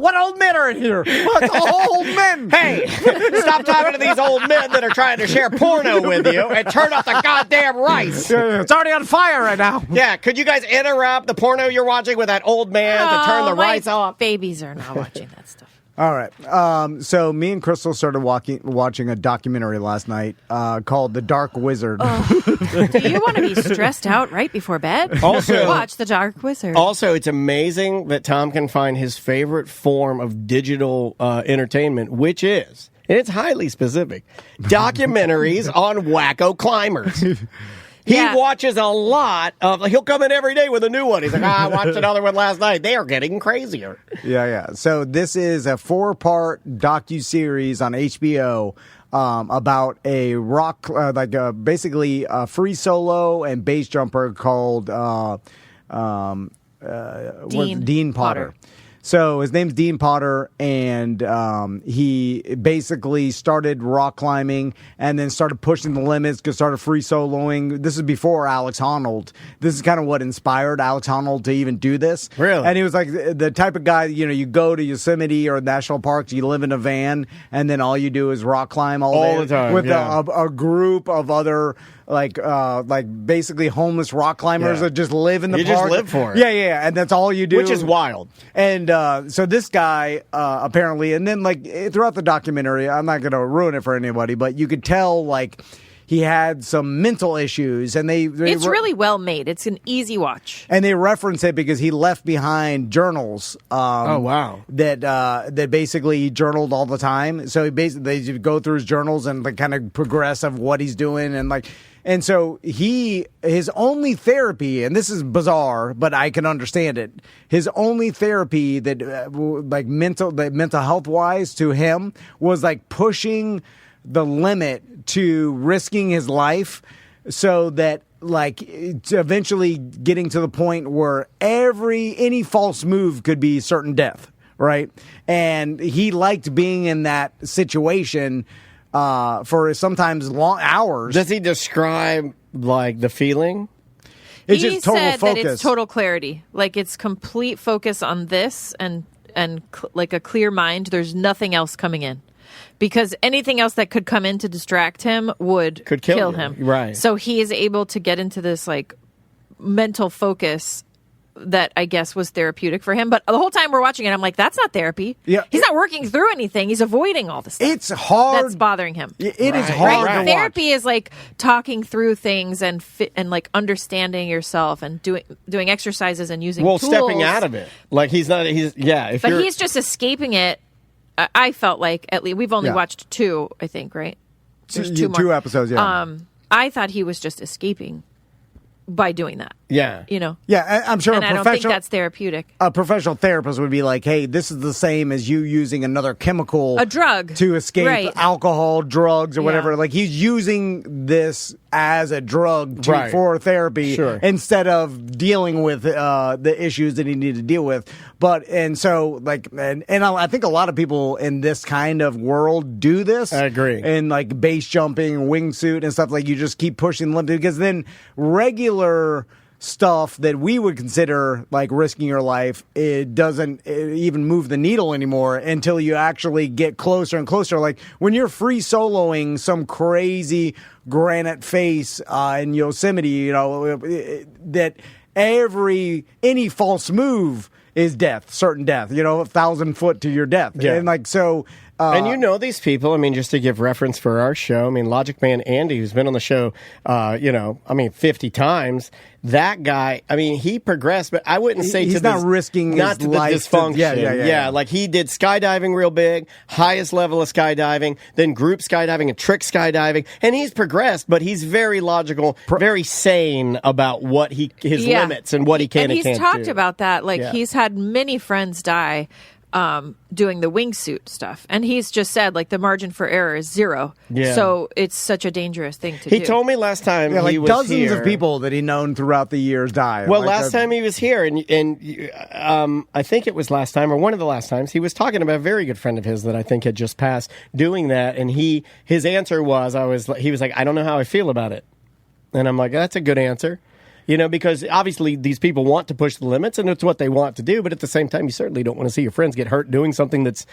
What old men are in here? What old men? Hey, stop talking to these old men that are trying to share porno with you and turn off the goddamn rice. It's already on fire right now. Yeah, could you guys interrupt the porno you're watching with that old man to turn the rice off? Babies are not watching that stuff. All right. So me and Crystal started watching a documentary last night called The Dark Wizard. Do you want to be stressed out right before bed? Also, watch The Dark Wizard. Also, it's amazing that Tom can find his favorite form of digital entertainment, which is, and it's highly specific, documentaries on wacko climbers. He watches a lot of. He'll come in every day with a new one. He's like, I watched another one last night. They are getting crazier. Yeah. So this is a 4-part docuseries on HBO about a rock, basically a free solo and bass jumper called Dean Potter. So his name's Dean Potter, and he basically started rock climbing and then started pushing the limits, started free soloing. This is before Alex Honnold. This is kind of what inspired Alex Honnold to even do this. Really? And he was like the type of guy, you go to Yosemite or national parks, you live in a van, and then all you do is rock climb all the time with a group of other like basically homeless rock climbers that just live in the park. You just live for it. Yeah, and that's all you do. Which is wild. And so this guy apparently, and then throughout the documentary, I'm not going to ruin it for anybody, but you could tell he had some mental issues, and it's really well made. It's an easy watch, and they reference it because he left behind journals. Oh wow! That basically he journaled all the time. So they go through his journals and like kind of progress of what he's doing, and so his only therapy, and this is bizarre, but I can understand it. His only therapy that mental health wise to him was like pushing the limit to risking his life, so that like eventually getting to the point where any false move could be certain death, right? And he liked being in that situation for sometimes long hours. Does he describe like the feeling? It's just total said focus. that it's total clarity. Like it's complete focus on this and like a clear mind. There's nothing else coming in. Because anything else that could come in to distract him could kill him. Right. So he is able to get into this like mental focus that I guess was therapeutic for him. But the whole time we're watching it, I'm like, that's not therapy. Yeah. He's not working through anything. He's avoiding all the stuff. It's hard. That's bothering him. It is hard to watch. Therapy is like talking through things and like understanding yourself and doing exercises and using tools. Stepping out of it. Like he's just escaping it. I felt like at least we've only watched 2, I think, right? There's 2 more. 2 episodes, yeah. I thought he was just escaping by doing that. Yeah. You know? Yeah, I'm sure and I don't think that's therapeutic. A professional therapist would be like, hey, this is the same as you using another chemical. A drug. To escape alcohol, drugs, or whatever. Yeah. Like, he's using this as a drug for therapy instead of dealing with the issues that he needed to deal with. And I think a lot of people in this kind of world do this. I agree. And like base jumping, wingsuit and stuff, like you just keep pushing the limit, because then regular stuff that we would consider like risking your life, it doesn't even move the needle anymore until you actually get closer and closer. Like when you're free soloing some crazy granite face in Yosemite, you know, that any false move is death, certain death, 1,000 foot to your death. Yeah. And like, so. And you know these people, I mean, just to give reference for our show, I mean, Logic Man Andy, who's been on the show, 50 times, that guy, I mean, he progressed, but I wouldn't say he's not risking his life. Dysfunction. Yeah, like he did skydiving real big, highest level of skydiving, then group skydiving and trick skydiving, and he's progressed, but he's very logical, very sane about what his limits and what he can and can't do. And he's talked about that, like he's had many friends die doing the wingsuit stuff, and he's just said like the margin for error is 0. Yeah. So it's such a dangerous thing to do. He told me last time like he was dozens here, of people that he known throughout the years died. Well, last time he was here, and I think it was last time or one of the last times, he was talking about a very good friend of his that I think had just passed doing that, and his answer was he was like, I don't know how I feel about it, and I'm like, that's a good answer. Because obviously these people want to push the limits, and it's what they want to do. But at the same time, you certainly don't want to see your friends get hurt doing something that's,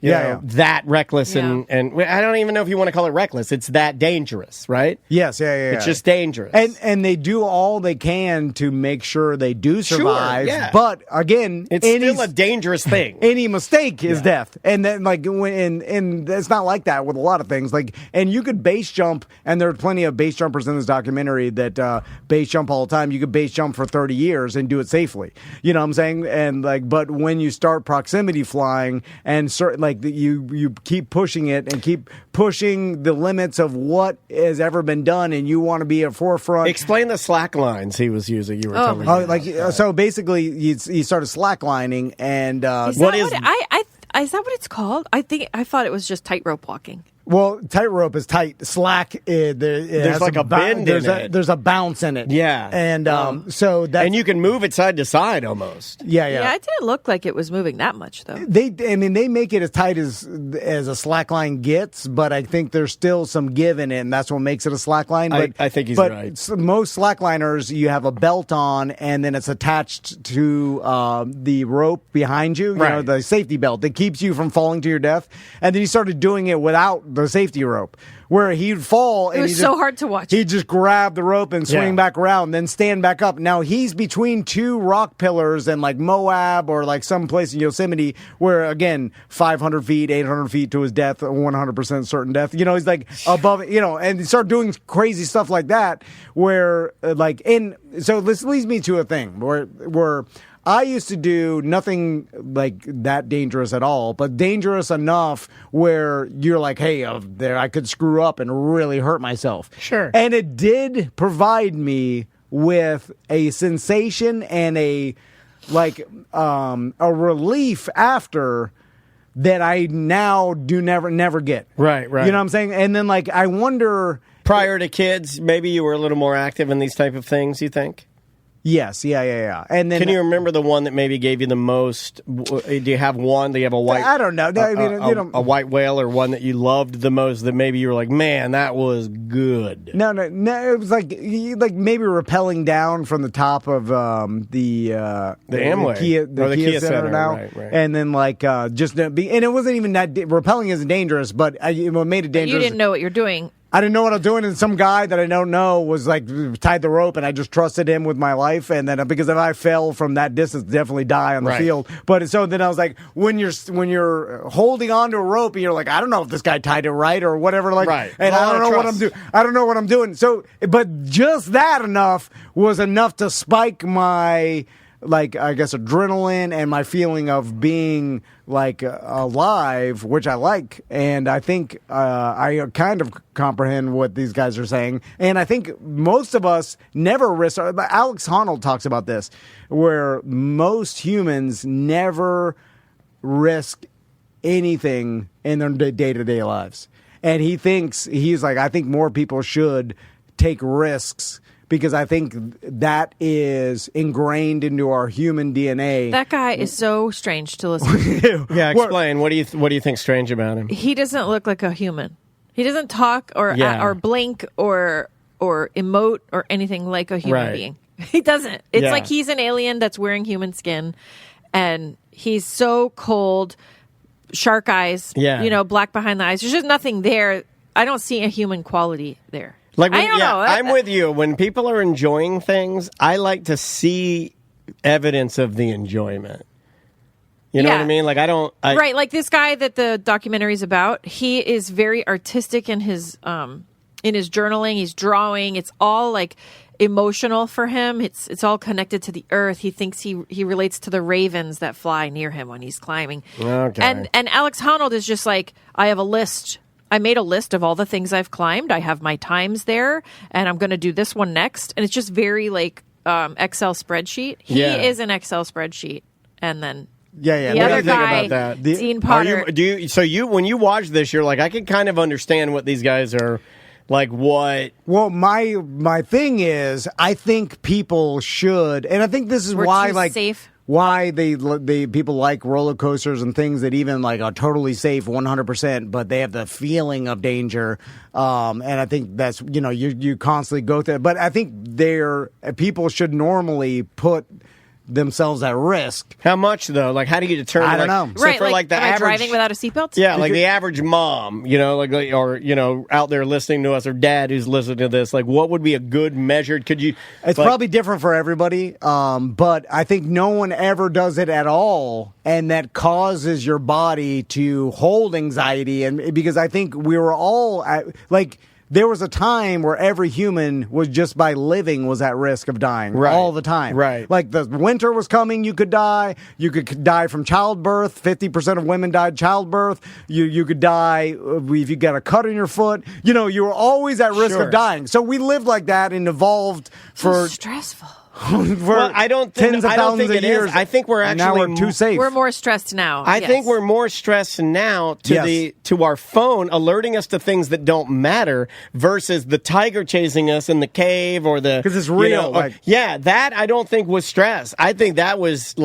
that reckless. Yeah. And I don't even know if you want to call it reckless. It's that dangerous, right? Yes, It's just dangerous. And they do all they can to make sure they do survive. Sure, yeah. But again, it's still a dangerous thing. Any mistake is death. And then and it's not like that with a lot of things. Like, and you could base jump, and there are plenty of base jumpers in this documentary that base jump all the time. You could base jump for 30 years and do it safely. You know what I'm saying? And but when you start proximity flying and you keep pushing it and keep pushing the limits of what has ever been done, and you want to be at forefront. Explain the slack lines he was using. You were telling me. So basically, he started slacklining, and is that what it's called? I thought it was just tightrope walking. Well, tightrope is tight. Slack, there's like a bend in it. There's a bounce in it. Yeah. And so that. And you can move it side to side almost. Yeah. Yeah, it didn't look like it was moving that much, though. They make it as tight as a slack line gets, but I think there's still some give in it, and that's what makes it a slack line. But, I think he's right. Most slackliners, you have a belt on, and then it's attached to the rope behind you, right. The safety belt that keeps you from falling to your death. And then he started doing it without the safety rope, where he'd fall. It was so hard to watch. He'd just grab the rope and swing back around, then stand back up. Now he's between two rock pillars in like Moab or like some place in Yosemite where, again, 500 feet, 800 feet to his death, 100% certain death. You know, he's like above, you know, and he started doing crazy stuff like that where so this leads me to a thing where I used to do nothing like that dangerous at all, but dangerous enough where you're like, hey, there I could screw up and really hurt myself. Sure. And it did provide me with a sensation and a relief after that I now never get. Right. You know what I'm saying? And then like I wonder, prior to kids, maybe you were a little more active in these type of things, you think? Yes, yeah. And then, can you remember the one that maybe gave you the most? Do you have one? Do you have a white? I don't know. I mean, a white whale, or one that you loved the most that maybe you were like, man, that was good. No. It was like maybe rappelling down from the top of the Amway, the Kia Center now, right. And then just be, and it wasn't even that rappelling isn't dangerous, but what made it dangerous. You didn't know what you're doing. I didn't know what I was doing, and some guy that I don't know was like tied the rope, and I just trusted him with my life. And then because if I fell from that distance, definitely die on the field. But so then I was like, when you're holding on to a rope, and you're like, I don't know if this guy tied it right or whatever, and I don't know what I'm doing. I don't know what I'm doing. So, but just that was enough to spike my, I guess, adrenaline and my feeling of being alive, which I like. And I think I kind of comprehend what these guys are saying. And I think most of us never risk. Alex Honnold talks about this, where most humans never risk anything in their day-to-day lives. And he's like, I think more people should take risks, because I think that is ingrained into our human DNA. That guy is so strange to listen to. Yeah, explain. What do you think strange about him? He doesn't look like a human. He doesn't talk or blink or emote or anything like a human being. He doesn't. It's like he's an alien that's wearing human skin, and he's so cold, shark eyes, black behind the eyes. There's just nothing there. I don't see a human quality there. I don't know. I'm with you. When people are enjoying things, I like to see evidence of the enjoyment. You know what I mean? Right, like this guy that the documentary's about, he is very artistic in his journaling. He's drawing. It's all emotional for him. It's all connected to the earth. He thinks he relates to the ravens that fly near him when he's climbing. Okay. And Alex Honnold is just like, I have a list. I made a list of all the things I've climbed. I have my times there, and I'm going to do this one next. And it's just very Excel spreadsheet. He is an Excel spreadsheet. And then the other guy, about that? Dean Potter. When you watch this, you're like, I can kind of understand what these guys are like. What? Well, my thing is, I think people should, and I think this is why safe. Why they people like roller coasters and things that even are totally safe 100%, but they have the feeling of danger. And I think that's you constantly go through it. But I think people should normally put themselves at risk. How much though? How do you determine? I don't know. So for the average driving without a seatbelt. Yeah, the average mom, or out there listening to us, or dad who's listening to this, what would be a good measured? Could you? It's probably different for everybody, but I think no one ever does it at all, and that causes your body to hold anxiety, and because I think we were all there was a time where every human was just by living was at risk of dying all the time. Right. The winter was coming, you could die. You could die from childbirth. 50% of women died childbirth. You could die if you got a cut in your foot. You were always at risk of dying. So we lived like that and evolved for stressful. I don't think it is. I think we're actually now we're too safe. We're more stressed now. I think we're more stressed now to our phone alerting us to things that don't matter versus the tiger chasing us in the cave or the, because it's real. That I don't think was stress. I think that was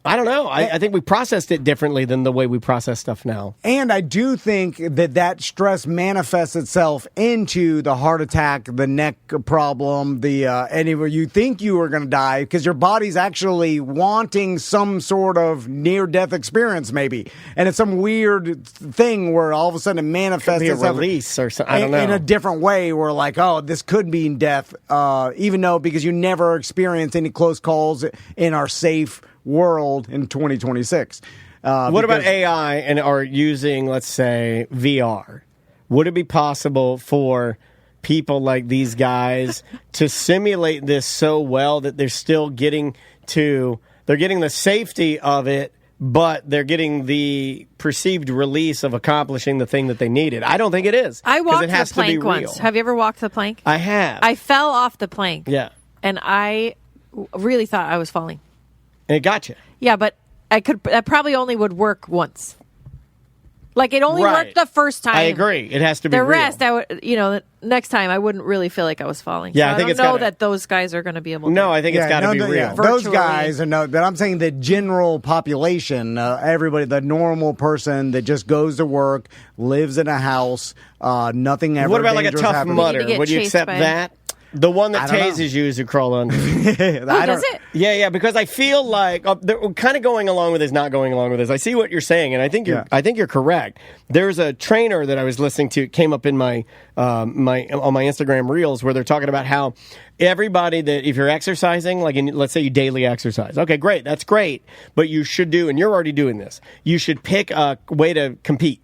I don't know. I think we processed it differently than the way we process stuff now. And I do think that stress manifests itself into the heart attack, the neck problem, anywhere you think you are going to die because your body's actually wanting some sort of near-death experience, maybe. And it's some weird thing where all of a sudden it manifests Could be itself a release or something. I don't know. In a different way where like, oh, this could be death, even though because you never experienced any close calls in our safe world in 2026. What about AI or using, let's say, VR? Would it be possible for people like these guys to simulate this so well that they're still getting the safety of it, but they're getting the perceived release of accomplishing the thing that they needed? I don't think it is. I walked it has the plank to be once. real. Have you ever walked the plank? I have. I fell off the plank. Yeah. And I really thought I was falling. And it got you. Yeah, but that probably only would work once. Like it only Right. worked the first time. I agree. It has to be the real. rest, I would, the next time I wouldn't really feel like I was falling. Yeah, so I think don't it's know gotta- that those guys are going to be able to. No, I think it's got to be real. Yeah, those Virtually. guys are no, but I'm saying the general population, everybody, the normal person that just goes to work, lives in a house, nothing ever. What about like a dangerous tough happens. mutter? get Would you chased accept by- that? The one that I don't know. tases you as you crawl under. Does it? Yeah, because I feel like they're kind of going along with this, not going along with this. I see what you're saying, and I think you're correct. There's a trainer that I was listening to, came up in my on my Instagram Reels, where they're talking about how everybody that if you're exercising, like let's say you daily exercise, okay, great, that's great, but you should do, and you're already doing this, you should pick a way to compete.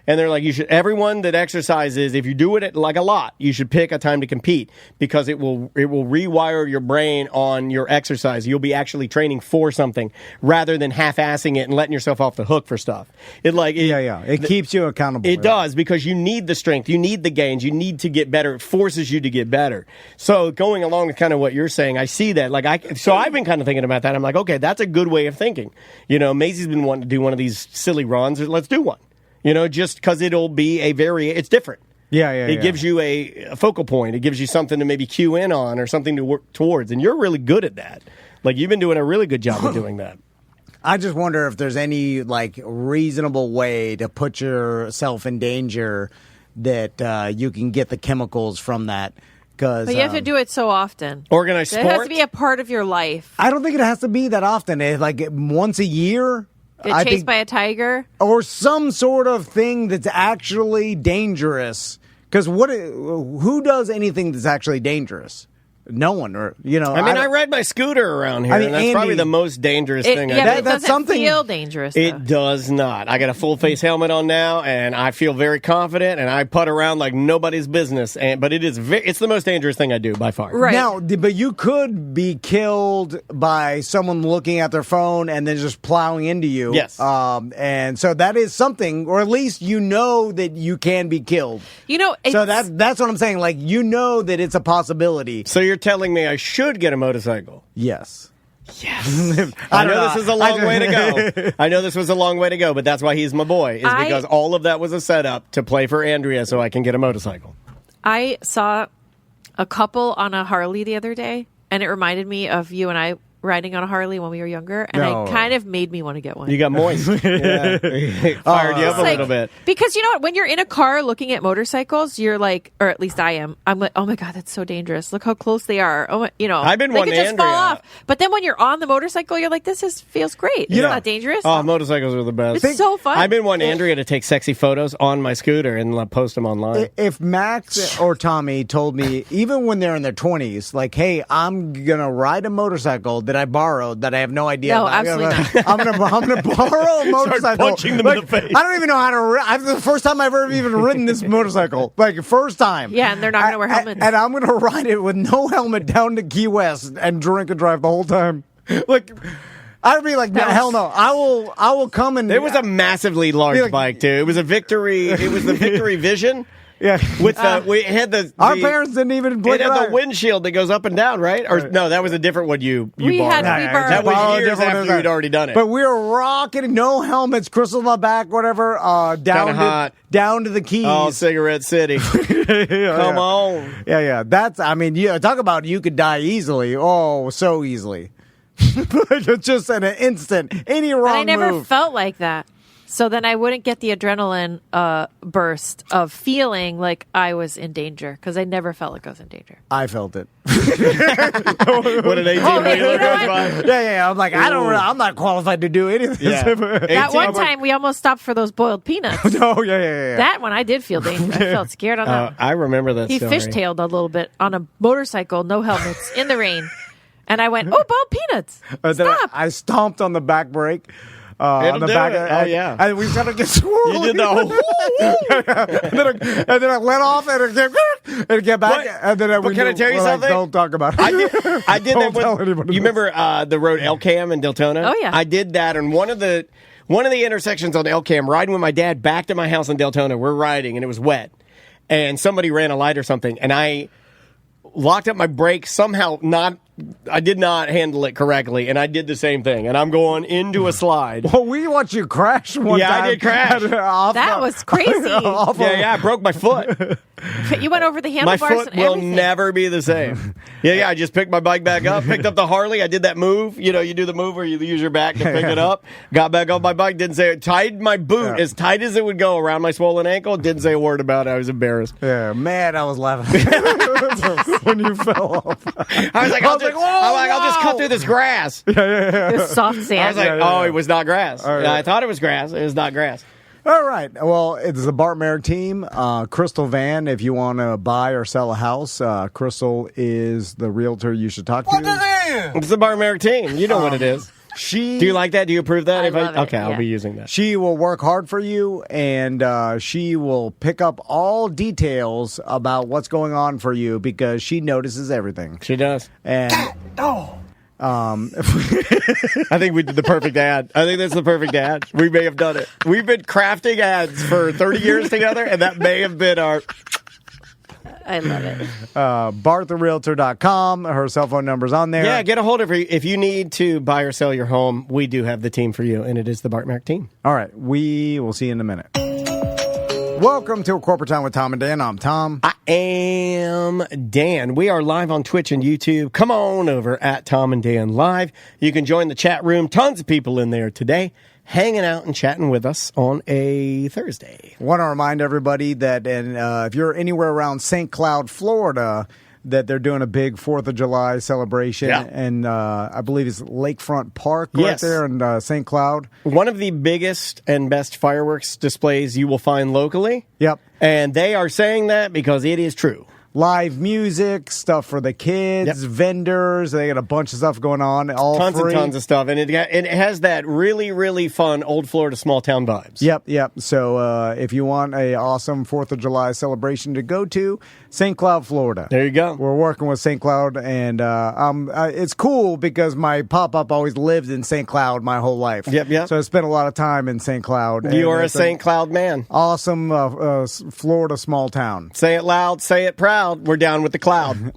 And they're like, everyone that exercises, if you do it like a lot, you should pick a time to compete because it will rewire your brain on your exercise. You'll be actually training for something rather than half-assing it and letting yourself off the hook for stuff. It keeps you accountable. It does, because you need the strength, you need the gains, you need to get better. It forces you to get better. So going along with kind of what you're saying, I see that. So I've been kind of thinking about that. I'm like, okay, that's a good way of thinking. Maisie's been wanting to do one of these silly runs. Let's do one. Just because it'll be it's different. It gives you a focal point. It gives you something to maybe cue in on or something to work towards. And you're really good at that. Like, you've been doing a really good job of doing that. I just wonder if there's any, reasonable way to put yourself in danger that you can get the chemicals from that. But you have to do it so often. Organized sport? It has to be a part of your life. I don't think it has to be that often. Once a year. Get chased by a tiger? Or some sort of thing that's actually dangerous. Because who does anything that's actually dangerous? No one, I ride my scooter around here, and that's probably the most dangerous thing I do. But it doesn't feel dangerous, though. It does not. I got a full face helmet on now, and I feel very confident, and I putt around like nobody's business. But it's the most dangerous thing I do by far. Right. Now, but you could be killed by someone looking at their phone and then just plowing into you. Yes. And so that is something, or at least that you can be killed. So that's what I'm saying. That it's a possibility. So you're telling me I should get a motorcycle? Yes. Yes. I know this is a long way to go. I know this was a long way to go, but that's why he's my boy, because all of that was a setup to play for Andrea so I can get a motorcycle. I saw a couple on a Harley the other day, and it reminded me of you and I riding on a Harley when we were younger, and it kind of made me want to get one. You got moist. Yeah. Fired you up a little bit. Because you know what? When you're in a car looking at motorcycles, you're like, or at least I am, I'm like, oh my God, that's so dangerous. Look how close they are. Oh, I've been they one could just Andrea. fall off. But then when you're on the motorcycle, you're like, this feels great. It's not dangerous. Oh, motorcycles are the best. It's so fun. I've been wanting Andrea to take sexy photos on my scooter and post them online. If Max or Tommy told me, even when they're in their 20s, like, hey, I'm going to ride a motorcycle that I borrowed that I have no idea No, about. absolutely I'm gonna borrow a motorcycle. Start punching them in the face. I don't even know how to This is the first time I've ever even ridden this motorcycle. First time. Yeah, and they're not going to wear helmets. And I'm going to ride it with no helmet down to Key West and drink and drive the whole time. I'd be like, no, hell no. I will come and... It was a massively large bike, too. It was a Victory. It was the Victory Vision. Yeah, with we had our parents didn't even blink. It had the windshield that goes up and down, right? Or no, that was a different one. We borrowed. That was years after you'd already done it. But we were rocking, no helmets, crystals on the back, whatever. Down to the Keys. Oh, Cigarette City. Come on. Yeah. That's. Talk about you could die easily. Oh, so easily. Just in an instant, any wrong I never move. felt like that. So then I wouldn't get the adrenaline burst of feeling like I was in danger because I never felt like I was in danger. I felt it. What an 18-wheeler goes by. Yeah. I'm like, I'm not qualified to do anything. Yeah. That one time we almost stopped for those boiled peanuts. Oh, yeah. That one I did feel danger. I felt scared on that. I remember that He story. fishtailed a little bit on a motorcycle, no helmets, in the rain. And I went, oh, boiled peanuns. Stop. I stomped on the back brake. On the do back, it. Yeah. And we started to get swirly. You did the whole... and then I let off and it get back. And then But can I tell you something? Don't talk about it. I did Don't that. tell anybody You remember the road El Cam in Deltona? Oh, yeah. I did that on one of the intersections on El Cam, riding with my dad back to my house in Deltona. We're riding, and it was wet. And somebody ran a light or something, and I locked up my brake somehow. I did not handle it correctly, and I did the same thing. And I'm going into a slide. Well, we watched you crash one time. Yeah, I did crash. That was crazy. I broke my foot. You went over the My handlebars foot and will everything. never be the same. I just picked my bike back up, picked up the Harley. I did that move. You do the move where you use your back to pick it up. Got back on my bike, didn't say it. Tied my boot as tight as it would go around my swollen ankle. Didn't say a word about it. I was embarrassed. Yeah, man, I was laughing when you fell off. I was like, I'll just cut through this grass. This soft sand. I was like, it was not grass. Right. I thought it was grass. It was not grass. All right. Well, it's the Bart Merrick team. Crystal Van, if you want to buy or sell a house, Crystal is the realtor you should talk to. It's the Bart Merrick team. You know what it is. Do you like that? Do you approve that? I love it, Okay, yeah. I'll be using that. She will work hard for you, and she will pick up all details about what's going on for you because she notices everything. She does. And I think we did the perfect ad. I think that's the perfect ad. We may have done it. We've been crafting ads for 30 years together, and that may have been our... I love it. BartTheRealtor.com. Her cell phone number's on there. Yeah, get a hold of her. If you need to buy or sell your home, we do have the team for you, and it is the Bart Merrick team. All right. We will see you in a minute. Welcome to A Corporate Time with Tom and Dan. I'm Tom. I am Dan. We are live on Twitch and YouTube. Come on over at Tom and Dan Live. You can join the chat room. Tons of people in there today hanging out and chatting with us on a Thursday. Want to remind everybody that if you're anywhere around St. Cloud, Florida, that they're doing a big 4th of July celebration. Yeah. And I believe it's Lakefront Park Yes. right there in St. Cloud. One of the biggest and best fireworks displays you will find locally. Yep. And they are saying that because it is true. Live music, stuff for the kids, Yep. vendors. They got a bunch of stuff going on. All Tons free. and tons of stuff. And it has that really, really fun old Florida small town vibes. Yep. So if you want a awesome 4th of July celebration to go to, St. Cloud, Florida. There you go. We're working with St. Cloud, and it's cool because my pop-up always lived in St. Cloud my whole life. Yep. So I spent a lot of time in St. Cloud. You and are a it's St. Cloud man. Awesome Florida small town. Say it loud, say it proud. We're down with the cloud.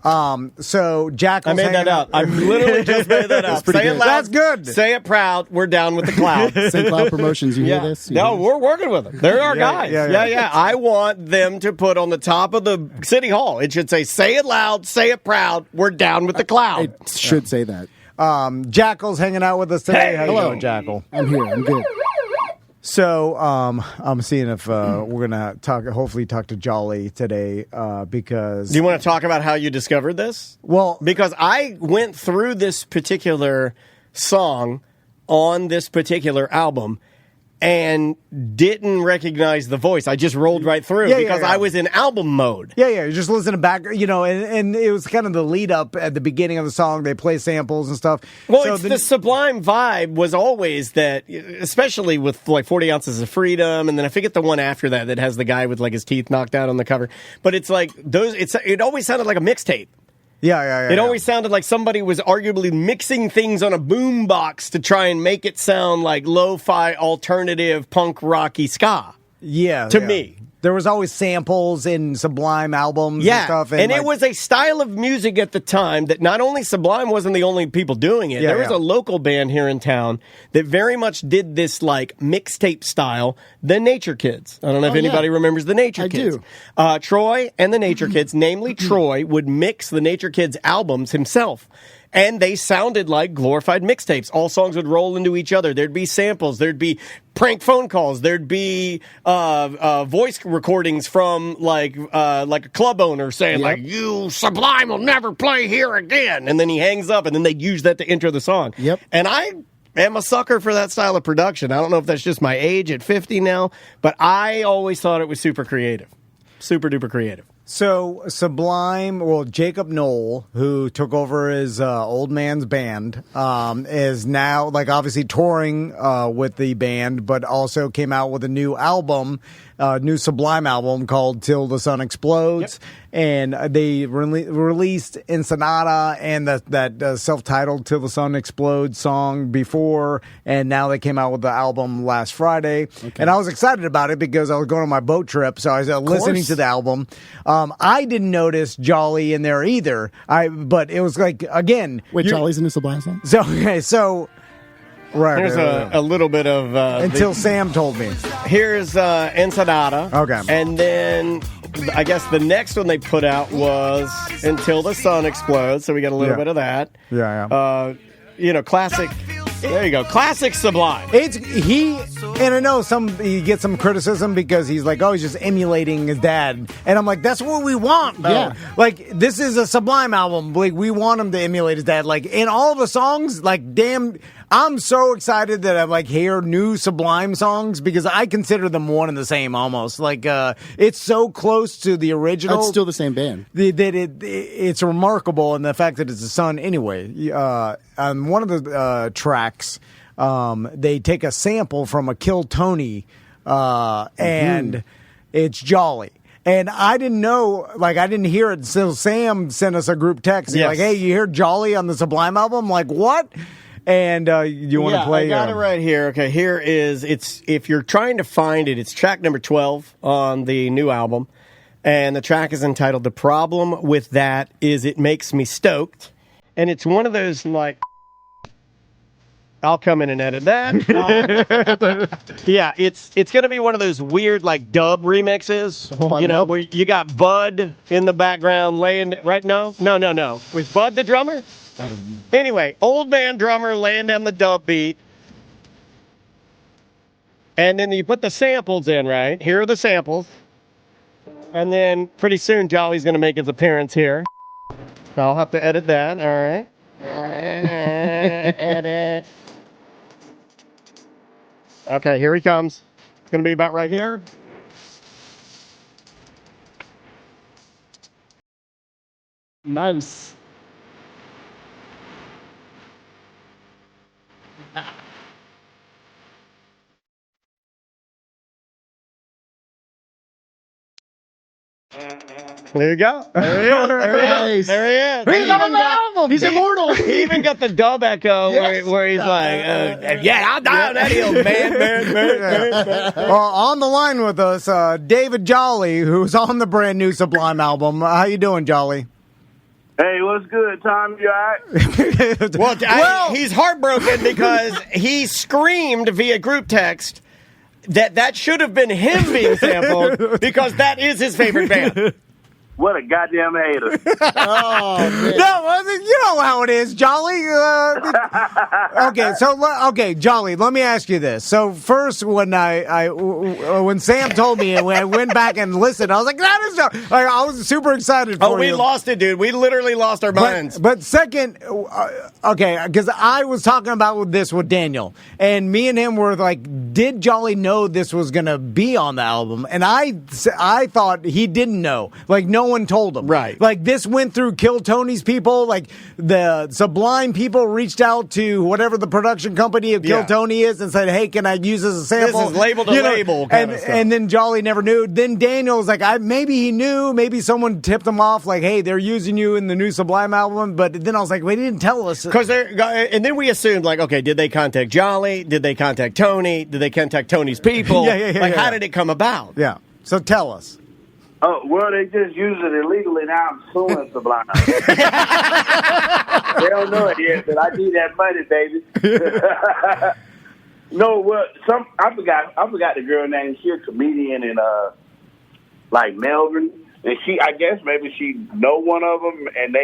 So Jackal's I made that hanging up. out- I literally just made that up. Say it good. loud. That's good. Say it proud. We're down with the cloud. St. Cloud Promotions, you hear this? You No, hear this? we're working with them. They're our guys. yeah. I want them to put on the top of the city hall. It should say it loud, say it proud. We're down with the cloud. It should say that. Jackal's hanging out with us today. Hey, How you hello. doing, Jackal? I'm here. I'm good. So I'm seeing if we're gonna hopefully talk to Jolly today because Do you want to talk about how you discovered this? well Because I went through this particular song on this particular album and didn't recognize the voice. I just rolled right through because I was in album mode. Yeah, you're just listening back, and it was kind of the lead up at the beginning of the song. They play samples and stuff. Well, So it's the sublime vibe was always that, especially with like 40 Ounces of Freedom, and then I forget the one after that has the guy with like his teeth knocked out on the cover. But it's like it always sounded like a mixtape. Yeah. It always sounded like somebody was arguably mixing things on a boombox to try and make it sound like lo-fi alternative punk rocky ska. To me. There was always samples in Sublime albums and stuff. And it was a style of music at the time that not only Sublime wasn't the only people doing it. There was a local band here in town that very much did this like mixtape style, the Nature Kids. I don't know if anybody remembers the Nature Kids. I do. Troy and the Nature Kids, namely Troy, would mix the Nature Kids albums himself. and they sounded like glorified mixtapes. All songs would roll into each other. There'd be samples. There'd be prank phone calls. There'd be voice recordings from like a club owner saying like, "You Sublime will never play here again," and then he hangs up, and then they'd use that to intro the song. Yep. And I am a sucker for that style of production. I don't know if that's just my age at 50 now, but I always thought it was super creative. Super duper creative. So Sublime, well, Jacob Knoll, who took over his old man's band, is now obviously touring with the band, but also came out with a new album, new Sublime album called "Till the Sun Explodes." Yep. And they released Ensenada and that self-titled "Till the Sun Explodes" song before, and now they came out with the album last Friday. Okay. And I was excited about it because I was going on my boat trip, so I was listening to the album. I didn't notice Jolly in there either. But it was again. Wait, Jolly's in the Sublime song? So right. Here's a little bit of until Sam told me. Here's Ensenada. Okay, and then I guess the next one they put out was "Until the Sun Explodes." So we got a little bit of that. Yeah. Classic. There you go. Classic Sublime. And I know he gets some criticism because he's like, he's just emulating his dad. And I'm like, that's what we want, though. Yeah. This is a Sublime album. We want him to emulate his dad. In all the songs, damn, I'm so excited that I hear new Sublime songs because I consider them one and the same almost. It's so close to the original. It's still the same band. That it's remarkable, and the fact that it's a son anyway. On one of the tracks, they take a sample from a Kill Tony, and it's Jolly. And I didn't know, I didn't hear it until Sam sent us a group text. He's like, "Hey, you hear Jolly on the Sublime album?" I'm like, "What?" And you want to play? I got it right here. Okay, here is if you're trying to find it, it's track number 12 on the new album, and the track is entitled "The Problem with That Is It Makes Me Stoked," and it's one of those I'll come in and edit that. Yeah, it's going to be one of those weird dub remixes. Where you got Bud in the background laying right. No. Was Bud the drummer? Anyway, old man drummer laying down the dub beat. And then you put the samples in, right? Here are the samples. And then pretty soon Jolly's going to make his appearance here. I'll have to edit that, all right? Edit. Okay, here he comes. It's going to be about right here. Nice. There you go. There he is. There he is. He's on the album. He's immortal. He even got the dub echo where he's I'll die on that hill, man. Well, on the line with us, David Jolly, who's on the brand new Sublime album. How you doing, Jolly? Hey, what's good, Tom? You all right? Well, he's heartbroken because he screamed via group text that should have been him being sampled because that is his favorite band. What a goddamn hater. Oh, man. No, you know how it is, Jolly. Okay, Jolly, let me ask you this. So first, when when Sam told me, and when I went back and listened, I was like, that is I was super excited for you. Oh, we lost it, dude. We literally lost our minds. But second, because I was talking about this with Daniel, and me and him were like, did Jolly know this was going to be on the album? And I thought he didn't know. No one told him. Right. This went through Kill Tony's people. The Sublime people reached out to whatever the production company of Kill Tony is and said, hey, can I use this as a sample? This is label to label kind of stuff. And then Jolly never knew. Then Daniel was like, maybe he knew. Maybe someone tipped him off hey, they're using you in the new Sublime album. But then I was like, they didn't tell us. And then we assumed, okay, did they contact Jolly? Did they contact Tony? Did they contact Tony's people? How did it come about? Yeah. So tell us. Oh, well, they just use it illegally now. I'm suing Sublime. They don't know it yet, but I need that money, baby. No, well, I forgot the girl name. She's a comedian in Melbourne, and I guess maybe she know one of them, and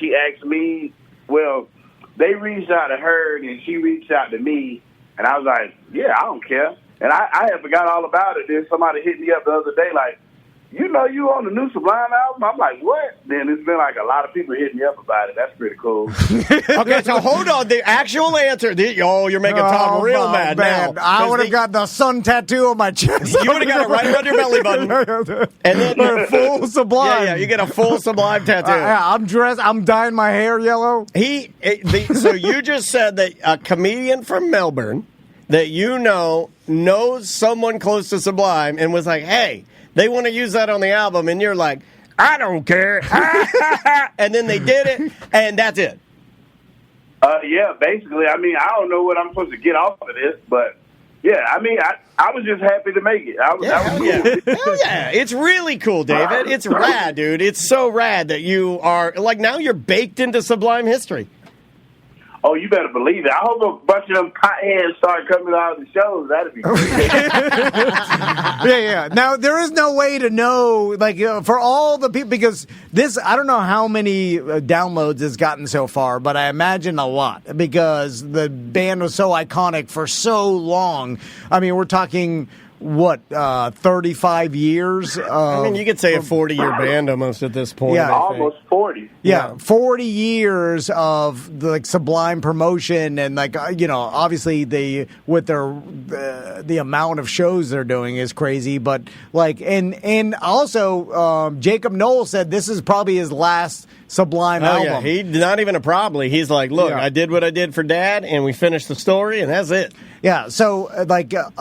she asked me Well, they reached out to her, and she reached out to me, and I was like, yeah, I don't care. And I had forgot all about it. Then somebody hit me up the other day like, you know you on the new Sublime album? I'm like, what? Then it's been like a lot of people hitting me up about it. That's pretty cool. Okay, so hold on. The actual answer. You're making Tom real mad now. I would have got the sun tattoo on my chest. You would have got it right around your belly button. And then full Sublime. Yeah, you get a full Sublime tattoo. I'm dressed. I'm dyeing my hair yellow. So you just said that a comedian from Melbourne that you know knows someone close to Sublime and was like, hey, they want to use that on the album, and you're like, I don't care. And then they did it, and that's it. Yeah, basically. I mean, I don't know what I'm supposed to get off of this, but yeah, I mean, I was just happy to make it. That was cool. Hell yeah. It's really cool, David. It's rad, dude. It's so rad that you are, like, now you're baked into Sublime history. Oh, you better believe it. I hope a bunch of them potheads start coming out of the shows. That'd be great. Yeah. Now, there is no way to know, like, for all the people, because this, I don't know how many downloads it's gotten so far, but I imagine a lot, because the band was so iconic for so long. I mean, we're talking, 35 years? I mean, you could say a 40-year band almost at this point. Yeah, almost 40. Yeah, 40 years of the Sublime promotion, and obviously with the amount of shows they're doing is crazy. But and also Jacob Noel said this is probably his last Sublime album. Yeah, he's not even a probably. He's like, look, I did what I did for Dad, and we finished the story, and that's it. Yeah, so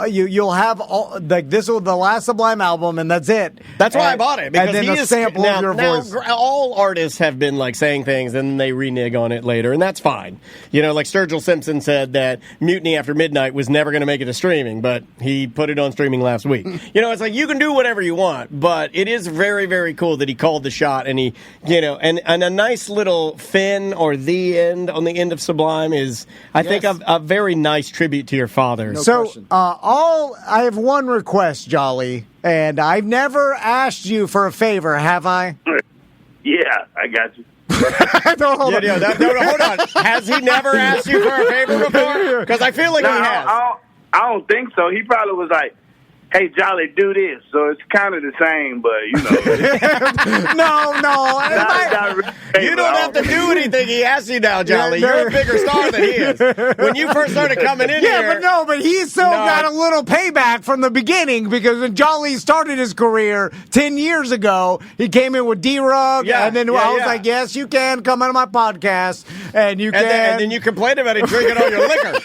you'll have this was the last Sublime album, and that's it. That's why I bought it, because and then a sample of your voice. All artists have been saying things, and they renege on it later, and that's fine. Like Sturgill Simpson said that Mutiny After Midnight was never going to make it to streaming, but he put it on streaming last week. It's like you can do whatever you want, but it is very, very cool that he called the shot, and he, and a nice little fin or the end on the end of Sublime is, I think, a very nice tribute to your father. No question. I have one request, Jolly, and I've never asked you for a favor, have I? Yeah, I got you. Hold on. Has he never asked you for a favor before? Because I feel like he has. I don't think so. He probably was like, hey, Jolly, do this. So it's kind of the same, but, No. You don't have to do anything he asks you now, Jolly. You're a bigger star than he is. When you first started coming in here. But he's still got a little payback from the beginning, because when Jolly started his career 10 years ago, he came in with D-Rug, and then I was like, yes, you can come on my podcast, and you can. And then you complained about him drinking all your liquor.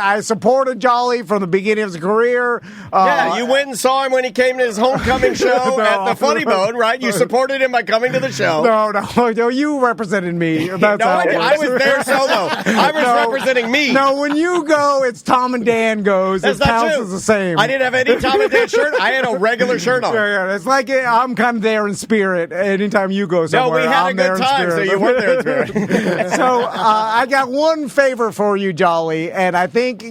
I supported Jolly from the beginning of his career. You went and saw him when he came to his homecoming show at the Funny Bone, right? You supported him by coming to the show. No, you represented me. I was there solo. I was representing me. No, when you go, it's Tom and Dan goes. That's it counts as the same. I didn't have any Tom and Dan shirt. I had a regular shirt on. Yeah. It's like I'm kind of there in spirit. Anytime you go somewhere, we had I'm a good time, so you weren't there in spirit. So I got one favor for you, Jolly, and I think,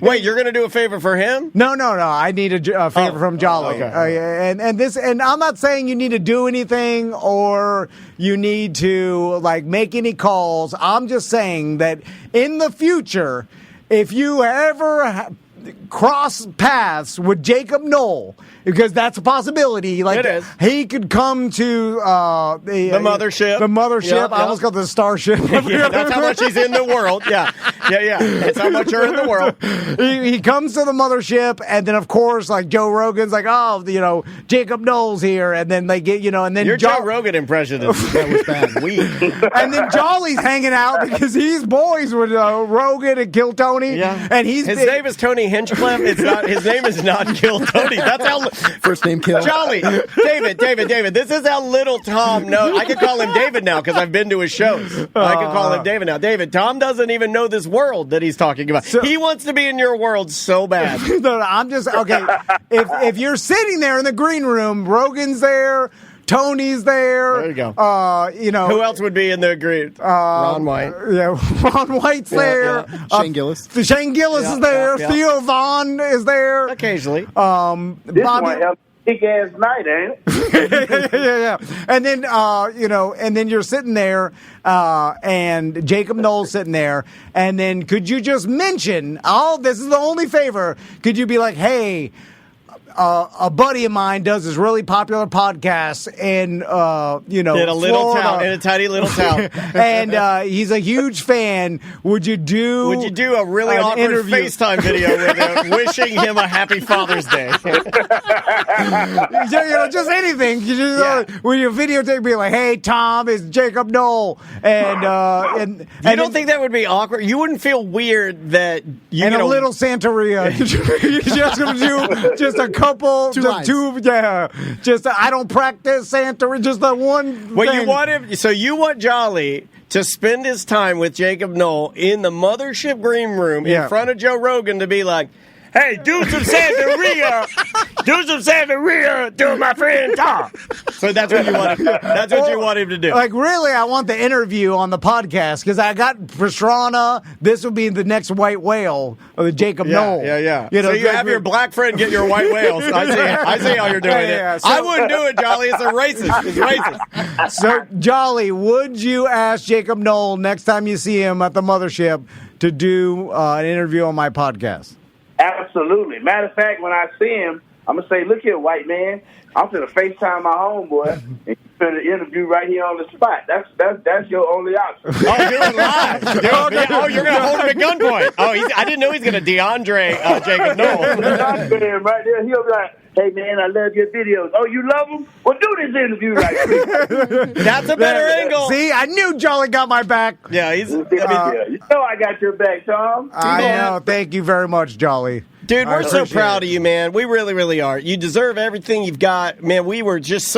Wait, you're going to do a favor for him? No. I need a favor from Jolly. Okay. And I'm not saying you need to do anything or you need to make any calls. I'm just saying that in the future, if you ever cross paths with Jacob Noel, because that's a possibility. It is. He could come to the mothership. The mothership. I almost called it the starship. That's how much he's in the world. Yeah. That's how much you're in the world. He comes to the mothership, and then of course, Joe Rogan's Jacob Noel's here, and then they get, and then your Joe Rogan impression that was bad. And then Jolly's hanging out because he's boys with Rogan and Kill Tony. Yeah. And his name is Tony Hinchcliffe. His name is not Kill Tony. That's how. First name Kill. Jolly. David. This is how little Tom knows. I can call him David now because I've been to his shows. I can call him David now. David, Tom doesn't even know this world that he's talking about. He wants to be in your world so bad. No, I'm just, okay. If you're sitting there in the green room, Rogan's there, Tony's there. There you go. Who else would be in the green? Ron White. Yeah, Ron White's there. Shane Gillis. Shane Gillis is there. Theo Vaughn is there. Occasionally. This big ass night, ain't it? yeah. And then, and then you're sitting there, and Jacob Knoll's sitting there, and then could you just mention, this is the only favor, could you be like, hey, a buddy of mine does this really popular podcast in, in a little Florida. town, in a tiny little town, and he's a huge fan. Would you do a really awkward interview? FaceTime video with him, wishing him a happy Father's Day? Just anything. You just, when you videotape, be like, "Hey, Tom, it's Jacob Knoll," and you don't think that would be awkward? You wouldn't feel weird that you and a little Santeria. You're just gonna do just a couple, just I don't practice Santeria, just that one. Well, thing. you want Jolly to spend his time with Jacob Knoll in the mothership green room in front of Joe Rogan to be like, hey, do some Santeria to my friend Tom. So that's what you want. That's what you want him to do. Like, really, I want the interview on the podcast because I got Pastrana. This would be the next white whale of the Jacob Knoll. Yeah. So you have your black friend get your white whales. I see how you're doing it. So, I wouldn't do it, Jolly. It's racist. It's racist. So, Jolly, would you ask Jacob Knoll next time you see him at the mothership to do an interview on my podcast? Absolutely. Matter of fact, when I see him, I'm going to say, look here, white man. I'm going to FaceTime my homeboy and you finna interview right here on the spot. That's your only option. Oh, do it live. You're going to hold him at gunpoint. I didn't know he's going to DeAndre Jacob Knoll. That's right there. He'll be like, hey, man, I love your videos. Oh, you love them? Well, do this interview right here. That's a better angle. See, I knew Jolly got my back. Yeah, you know I got your back, Tom. I know. Thank you very much, Jolly. Dude, we're so proud of you, man. We really, really are. You deserve everything you've got. Man, we were just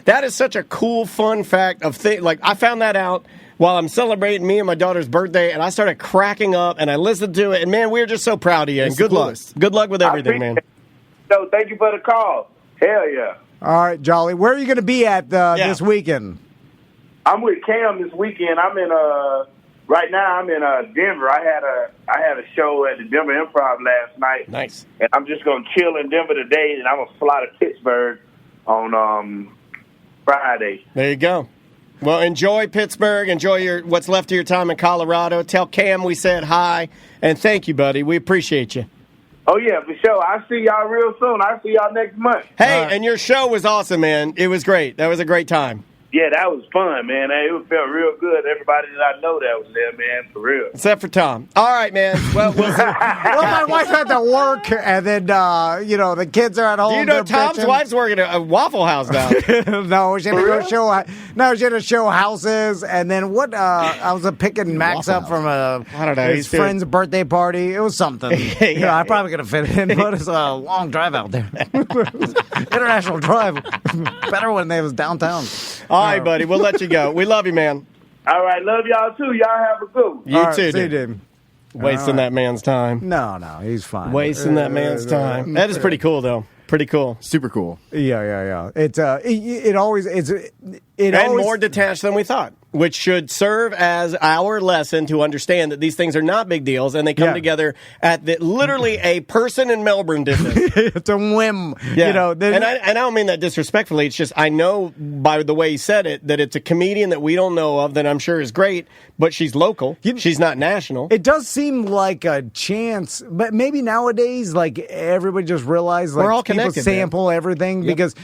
that is such a cool, fun fact of thing. Like, I found that out while I'm celebrating me and my daughter's birthday, and I started cracking up, and I listened to it, and man, we're just so proud of you. And good luck. Good luck with everything, man. So, thank you for the call. Hell yeah. All right, Jolly. Where are you going to be at this weekend? I'm with Cam this weekend. I'm in right now I'm in Denver. I had a show at the Denver Improv last night. Nice. And I'm just gonna chill in Denver today, and I'm gonna fly to Pittsburgh on Friday. There you go. Well, enjoy Pittsburgh. Enjoy what's left of your time in Colorado. Tell Cam we said hi, and thank you, buddy. We appreciate you. Oh, yeah, for sure. I'll see y'all real soon. I'll see y'all next month. Hey, and your show was awesome, man. It was great. That was a great time. Yeah, that was fun, man. It felt real good. Everybody that I know that was there, man, for real. Except for Tom. All right, man. Well, my wife had to work, and then, the kids are at home. Do you know Tom's wife's working at a Waffle House now? No, she had to go show. She had to show houses, and then what? I was picking Max up from his friend's birthday party. It was something. I probably could have fit in, but it's a long drive out there. International drive. Better when they was downtown. All right, buddy. We'll let you go. We love you, man. All right. Love y'all, too. Y'all have a good one. You too, dude. dude. Wasting that man's time. No, he's fine. Wasting that man's time. That is pretty cool, though. Pretty cool. Super cool. Yeah. It's it always more detached than we thought, which should serve as our lesson to understand that these things are not big deals, and they come together at literally a person in Melbourne did this. It's a whim. Yeah. And I don't mean that disrespectfully. It's just I know by the way he said it that it's a comedian that we don't know of that I'm sure is great, but she's local. She's not national. It does seem like a chance, but maybe nowadays, like everybody just realized, like, we're all people connected, sample everything because,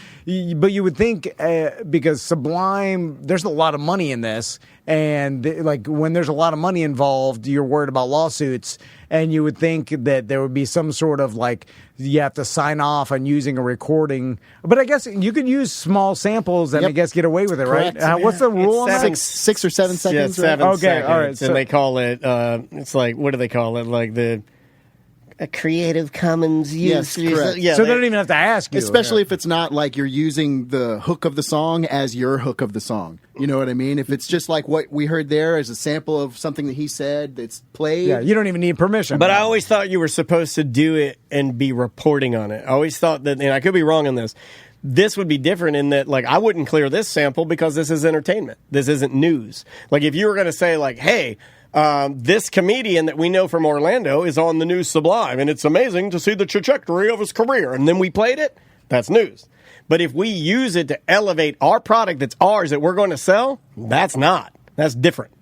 but you would think because Sublime, there's a lot of money in this, and like when there's a lot of money involved, you're worried about lawsuits, and you would think that there would be some sort of like you have to sign off on using a recording, but I guess you could use small samples and I guess get away with it, correct. Right? What's the rule on that? 6 or 7 seconds. Yeah, 7 seconds. Okay, all right. And they call it. It's like, what do they call it? Like a Creative Commons use. Yes, correct. Yeah, so they don't even have to ask you. Especially if it's not like you're using the hook of the song as your hook of the song. You know what I mean? If it's just like what we heard there as a sample of something that he said that's played. Yeah, you don't even need permission. But I always thought you were supposed to do it and be reporting on it. I always thought that, and I could be wrong on this, this would be different in that, like, I wouldn't clear this sample because this is entertainment. This isn't news. Like, if you were going to say, like, hey, this comedian that we know from Orlando is on the new Sublime, and it's amazing to see the trajectory of his career, and then we played it, That's news. But if we use it to elevate our product that's ours that we're going to sell, that's not. That's different.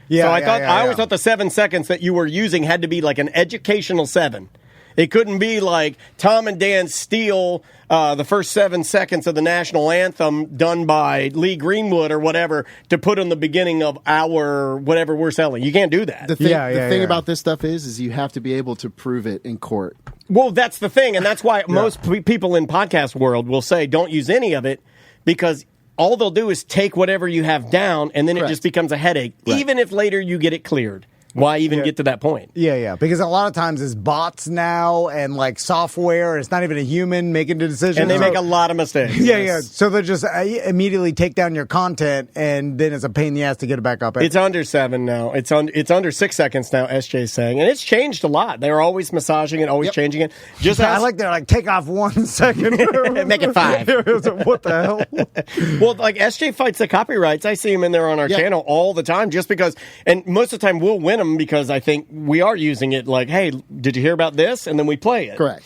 Yeah, so I always thought the 7 seconds that you were using had to be like an educational 7. It couldn't be like Tom and Dan steal the first 7 seconds of the national anthem done by Lee Greenwood or whatever to put in the beginning of our whatever we're selling. You can't do that. The thing about this stuff is you have to be able to prove it in court. Well, that's the thing, and that's why most people in podcast world will say don't use any of it, because all they'll do is take whatever you have down, and then it just becomes a headache, even if later you get it cleared. Why even get to that point? Yeah. Because a lot of times it's bots now and like software. It's not even a human making the decision. And they make a lot of mistakes. Yeah. So they'll just immediately take down your content, and then it's a pain in the ass to get it back up. It's under 7 now. It's under 6 seconds now, SJ's saying. And it's changed a lot. They're always massaging it, always changing it. I like they're like, take off 1 second. Make it 5. What the hell? Well, like SJ fights the copyrights. I see him in there on our channel all the time just because, and most of the time we'll win them because I think we are using it like, hey, did you hear about this? And then we play it. Correct.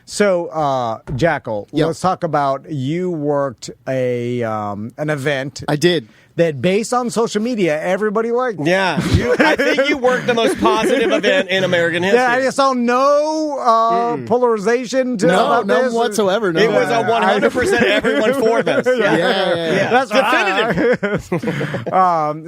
So, Jackal, let's talk about you worked an event. I did. That based on social media, everybody liked. Yeah. I think you worked the most positive event in American history. Yeah, I saw no polarization to none this. whatsoever. No. It was a 100% everyone for this. Yeah. That's definitive.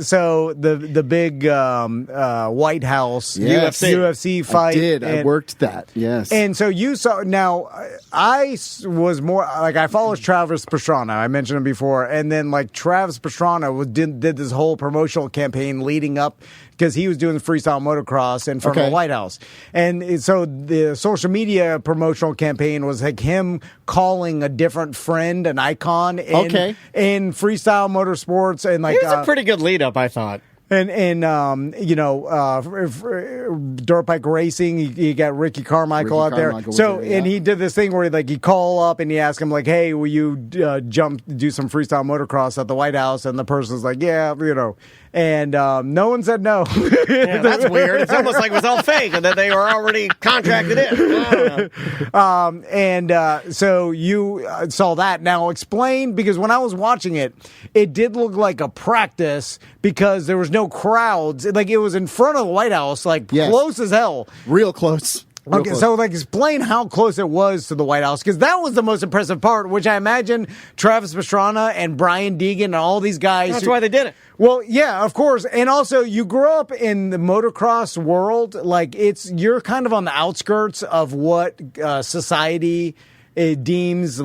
So the big White House UFC fight. I did. I worked that. Yes. And so you saw. Now I was more like I followed Travis Pastrana. I mentioned him before, and then like Travis Pastrana did this whole promotional campaign leading up because he was doing freestyle motocross in front of the White House. And so the social media promotional campaign was like him calling a different friend an icon in freestyle motorsports. And like it was a pretty good lead up, I thought. And dirt bike racing, you got Ricky Carmichael out there. So, and he did this thing where he call up and he asked him like, "Hey, will you do some freestyle motocross at the White House?" And the person's like, "Yeah, And no one said no. Yeah, that's weird. It's almost like it was all fake and that they were already contracted in. So you saw that. Now explain, because when I was watching it, it did look like a practice because there was no crowds. Like it was in front of the White House, close as hell. Real close. So explain how close it was to the White House, because that was the most impressive part, which I imagine Travis Pastrana and Brian Deegan and all these guys. That's why they did it. Well, yeah, of course. And also, you grew up in the motocross world. You're kind of on the outskirts of what society deems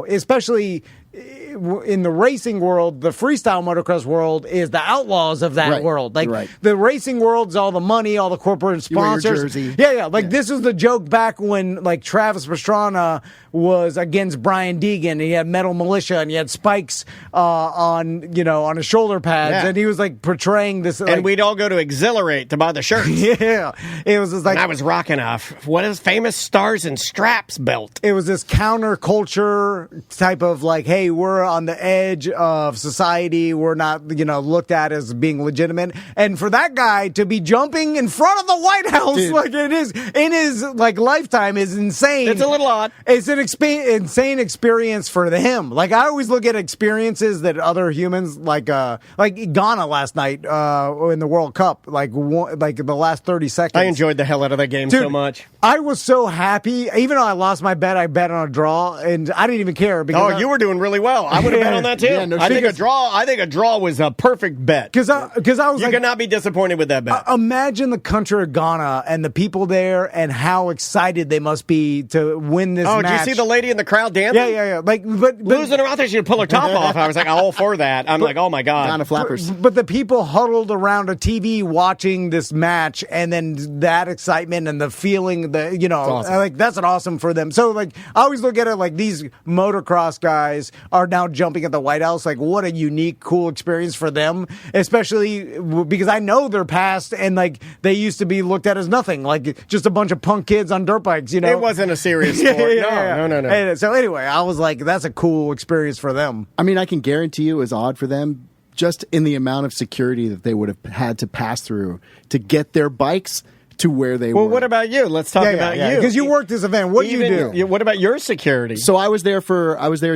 especially in the racing world, the freestyle motocross world is the outlaws of that world. The racing world is all the money, all the corporate sponsors. This was the joke back when Travis Pastrana was against Brian Deegan. He had Metal Militia and he had spikes on his shoulder pads, and he was portraying this. And we'd all go to Exhilarate to buy the shirts. It was just I was rocking what is famous Stars and Straps belt. It was this counterculture type of hey, we're on the edge of society. We're not, looked at as being legitimate. And for that guy to be jumping in front of the White House it is in his lifetime is insane. It's a little odd. It's an insane experience for him. I always look at experiences that other humans like Ghana last night in the World Cup, the last 30 seconds. I enjoyed the hell out of that game so much. I was so happy. Even though I lost my bet, I bet on a draw, and I didn't even care because you were doing really well. I would have bet on that too. Yeah, I think a draw was a perfect bet. Because I was you cannot be disappointed with that bet. Imagine the country of Ghana and the people there and how excited they must be to win this match. Did you see the lady in the crowd dancing? Yeah. But losing her out there, she'd pull her top off. I was all for that. I'm oh my God. Ghana flappers. But the people huddled around a TV watching this match, and then that excitement and the feeling, awesome. That's an awesome for them. So I always look at it these motocross guys are now jumping at the White House. What a unique, cool experience for them, especially because I know their past and they used to be looked at as nothing, just a bunch of punk kids on dirt bikes. It wasn't a serious sport. No. And so anyway, I was that's a cool experience for them. I mean, I can guarantee you it was odd for them just in the amount of security that they would have had to pass through to get their bikes to where they were. Well, what about you? Let's talk about you. Because you worked this event. What do you do? What about your security? So I was there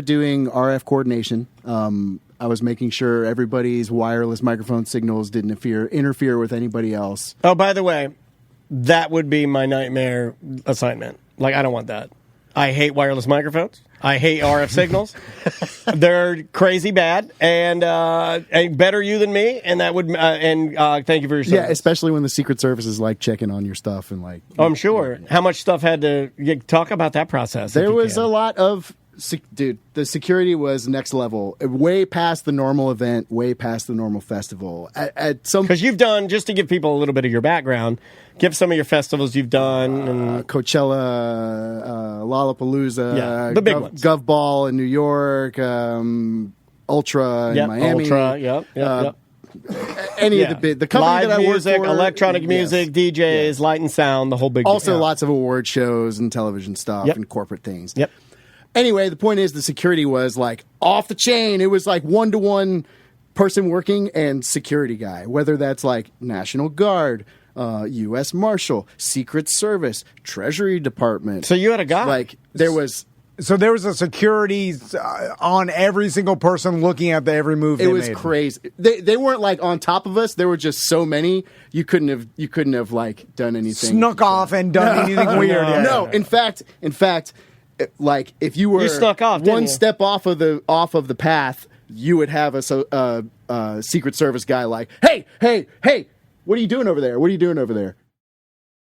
doing RF coordination. I was making sure everybody's wireless microphone signals didn't interfere with anybody else. Oh, by the way, that would be my nightmare assignment. Like, I don't want that. I hate wireless microphones. I hate RF signals. They're crazy bad, and better you than me. And that would thank you for your service. Yeah, especially when the Secret Service is like checking on your stuff and like. I'm sure. How much stuff had to talk about that process? There was a lot of. Dude, the security was next level, way past the normal event, way past the normal festival. Because you've done, just to give people a little bit of your background, give some of your festivals you've done. Coachella, Lollapalooza, the big ones. Gov Ball in New York, Ultra in Miami. Ultra, yep. Any of the company live that I work music, for, electronic music, DJs, light and sound, the whole big. Also, lots of award shows and television stuff and corporate things. Yep. Anyway, the point is the security was like off the chain. It was like 1-to-1 person working and security guy, whether that's like National Guard, U.S. Marshal, Secret Service, Treasury Department. So you had a guy. Like there was a security on every single person looking at every move they made. It was crazy. They weren't like on top of us. There were just so many. You couldn't have like done anything. Snuck off and done anything weird. No, in fact, like if you were you snuck off, one step off of the path, you would have a Secret Service guy like, hey, what are you doing over there? What are you doing over there?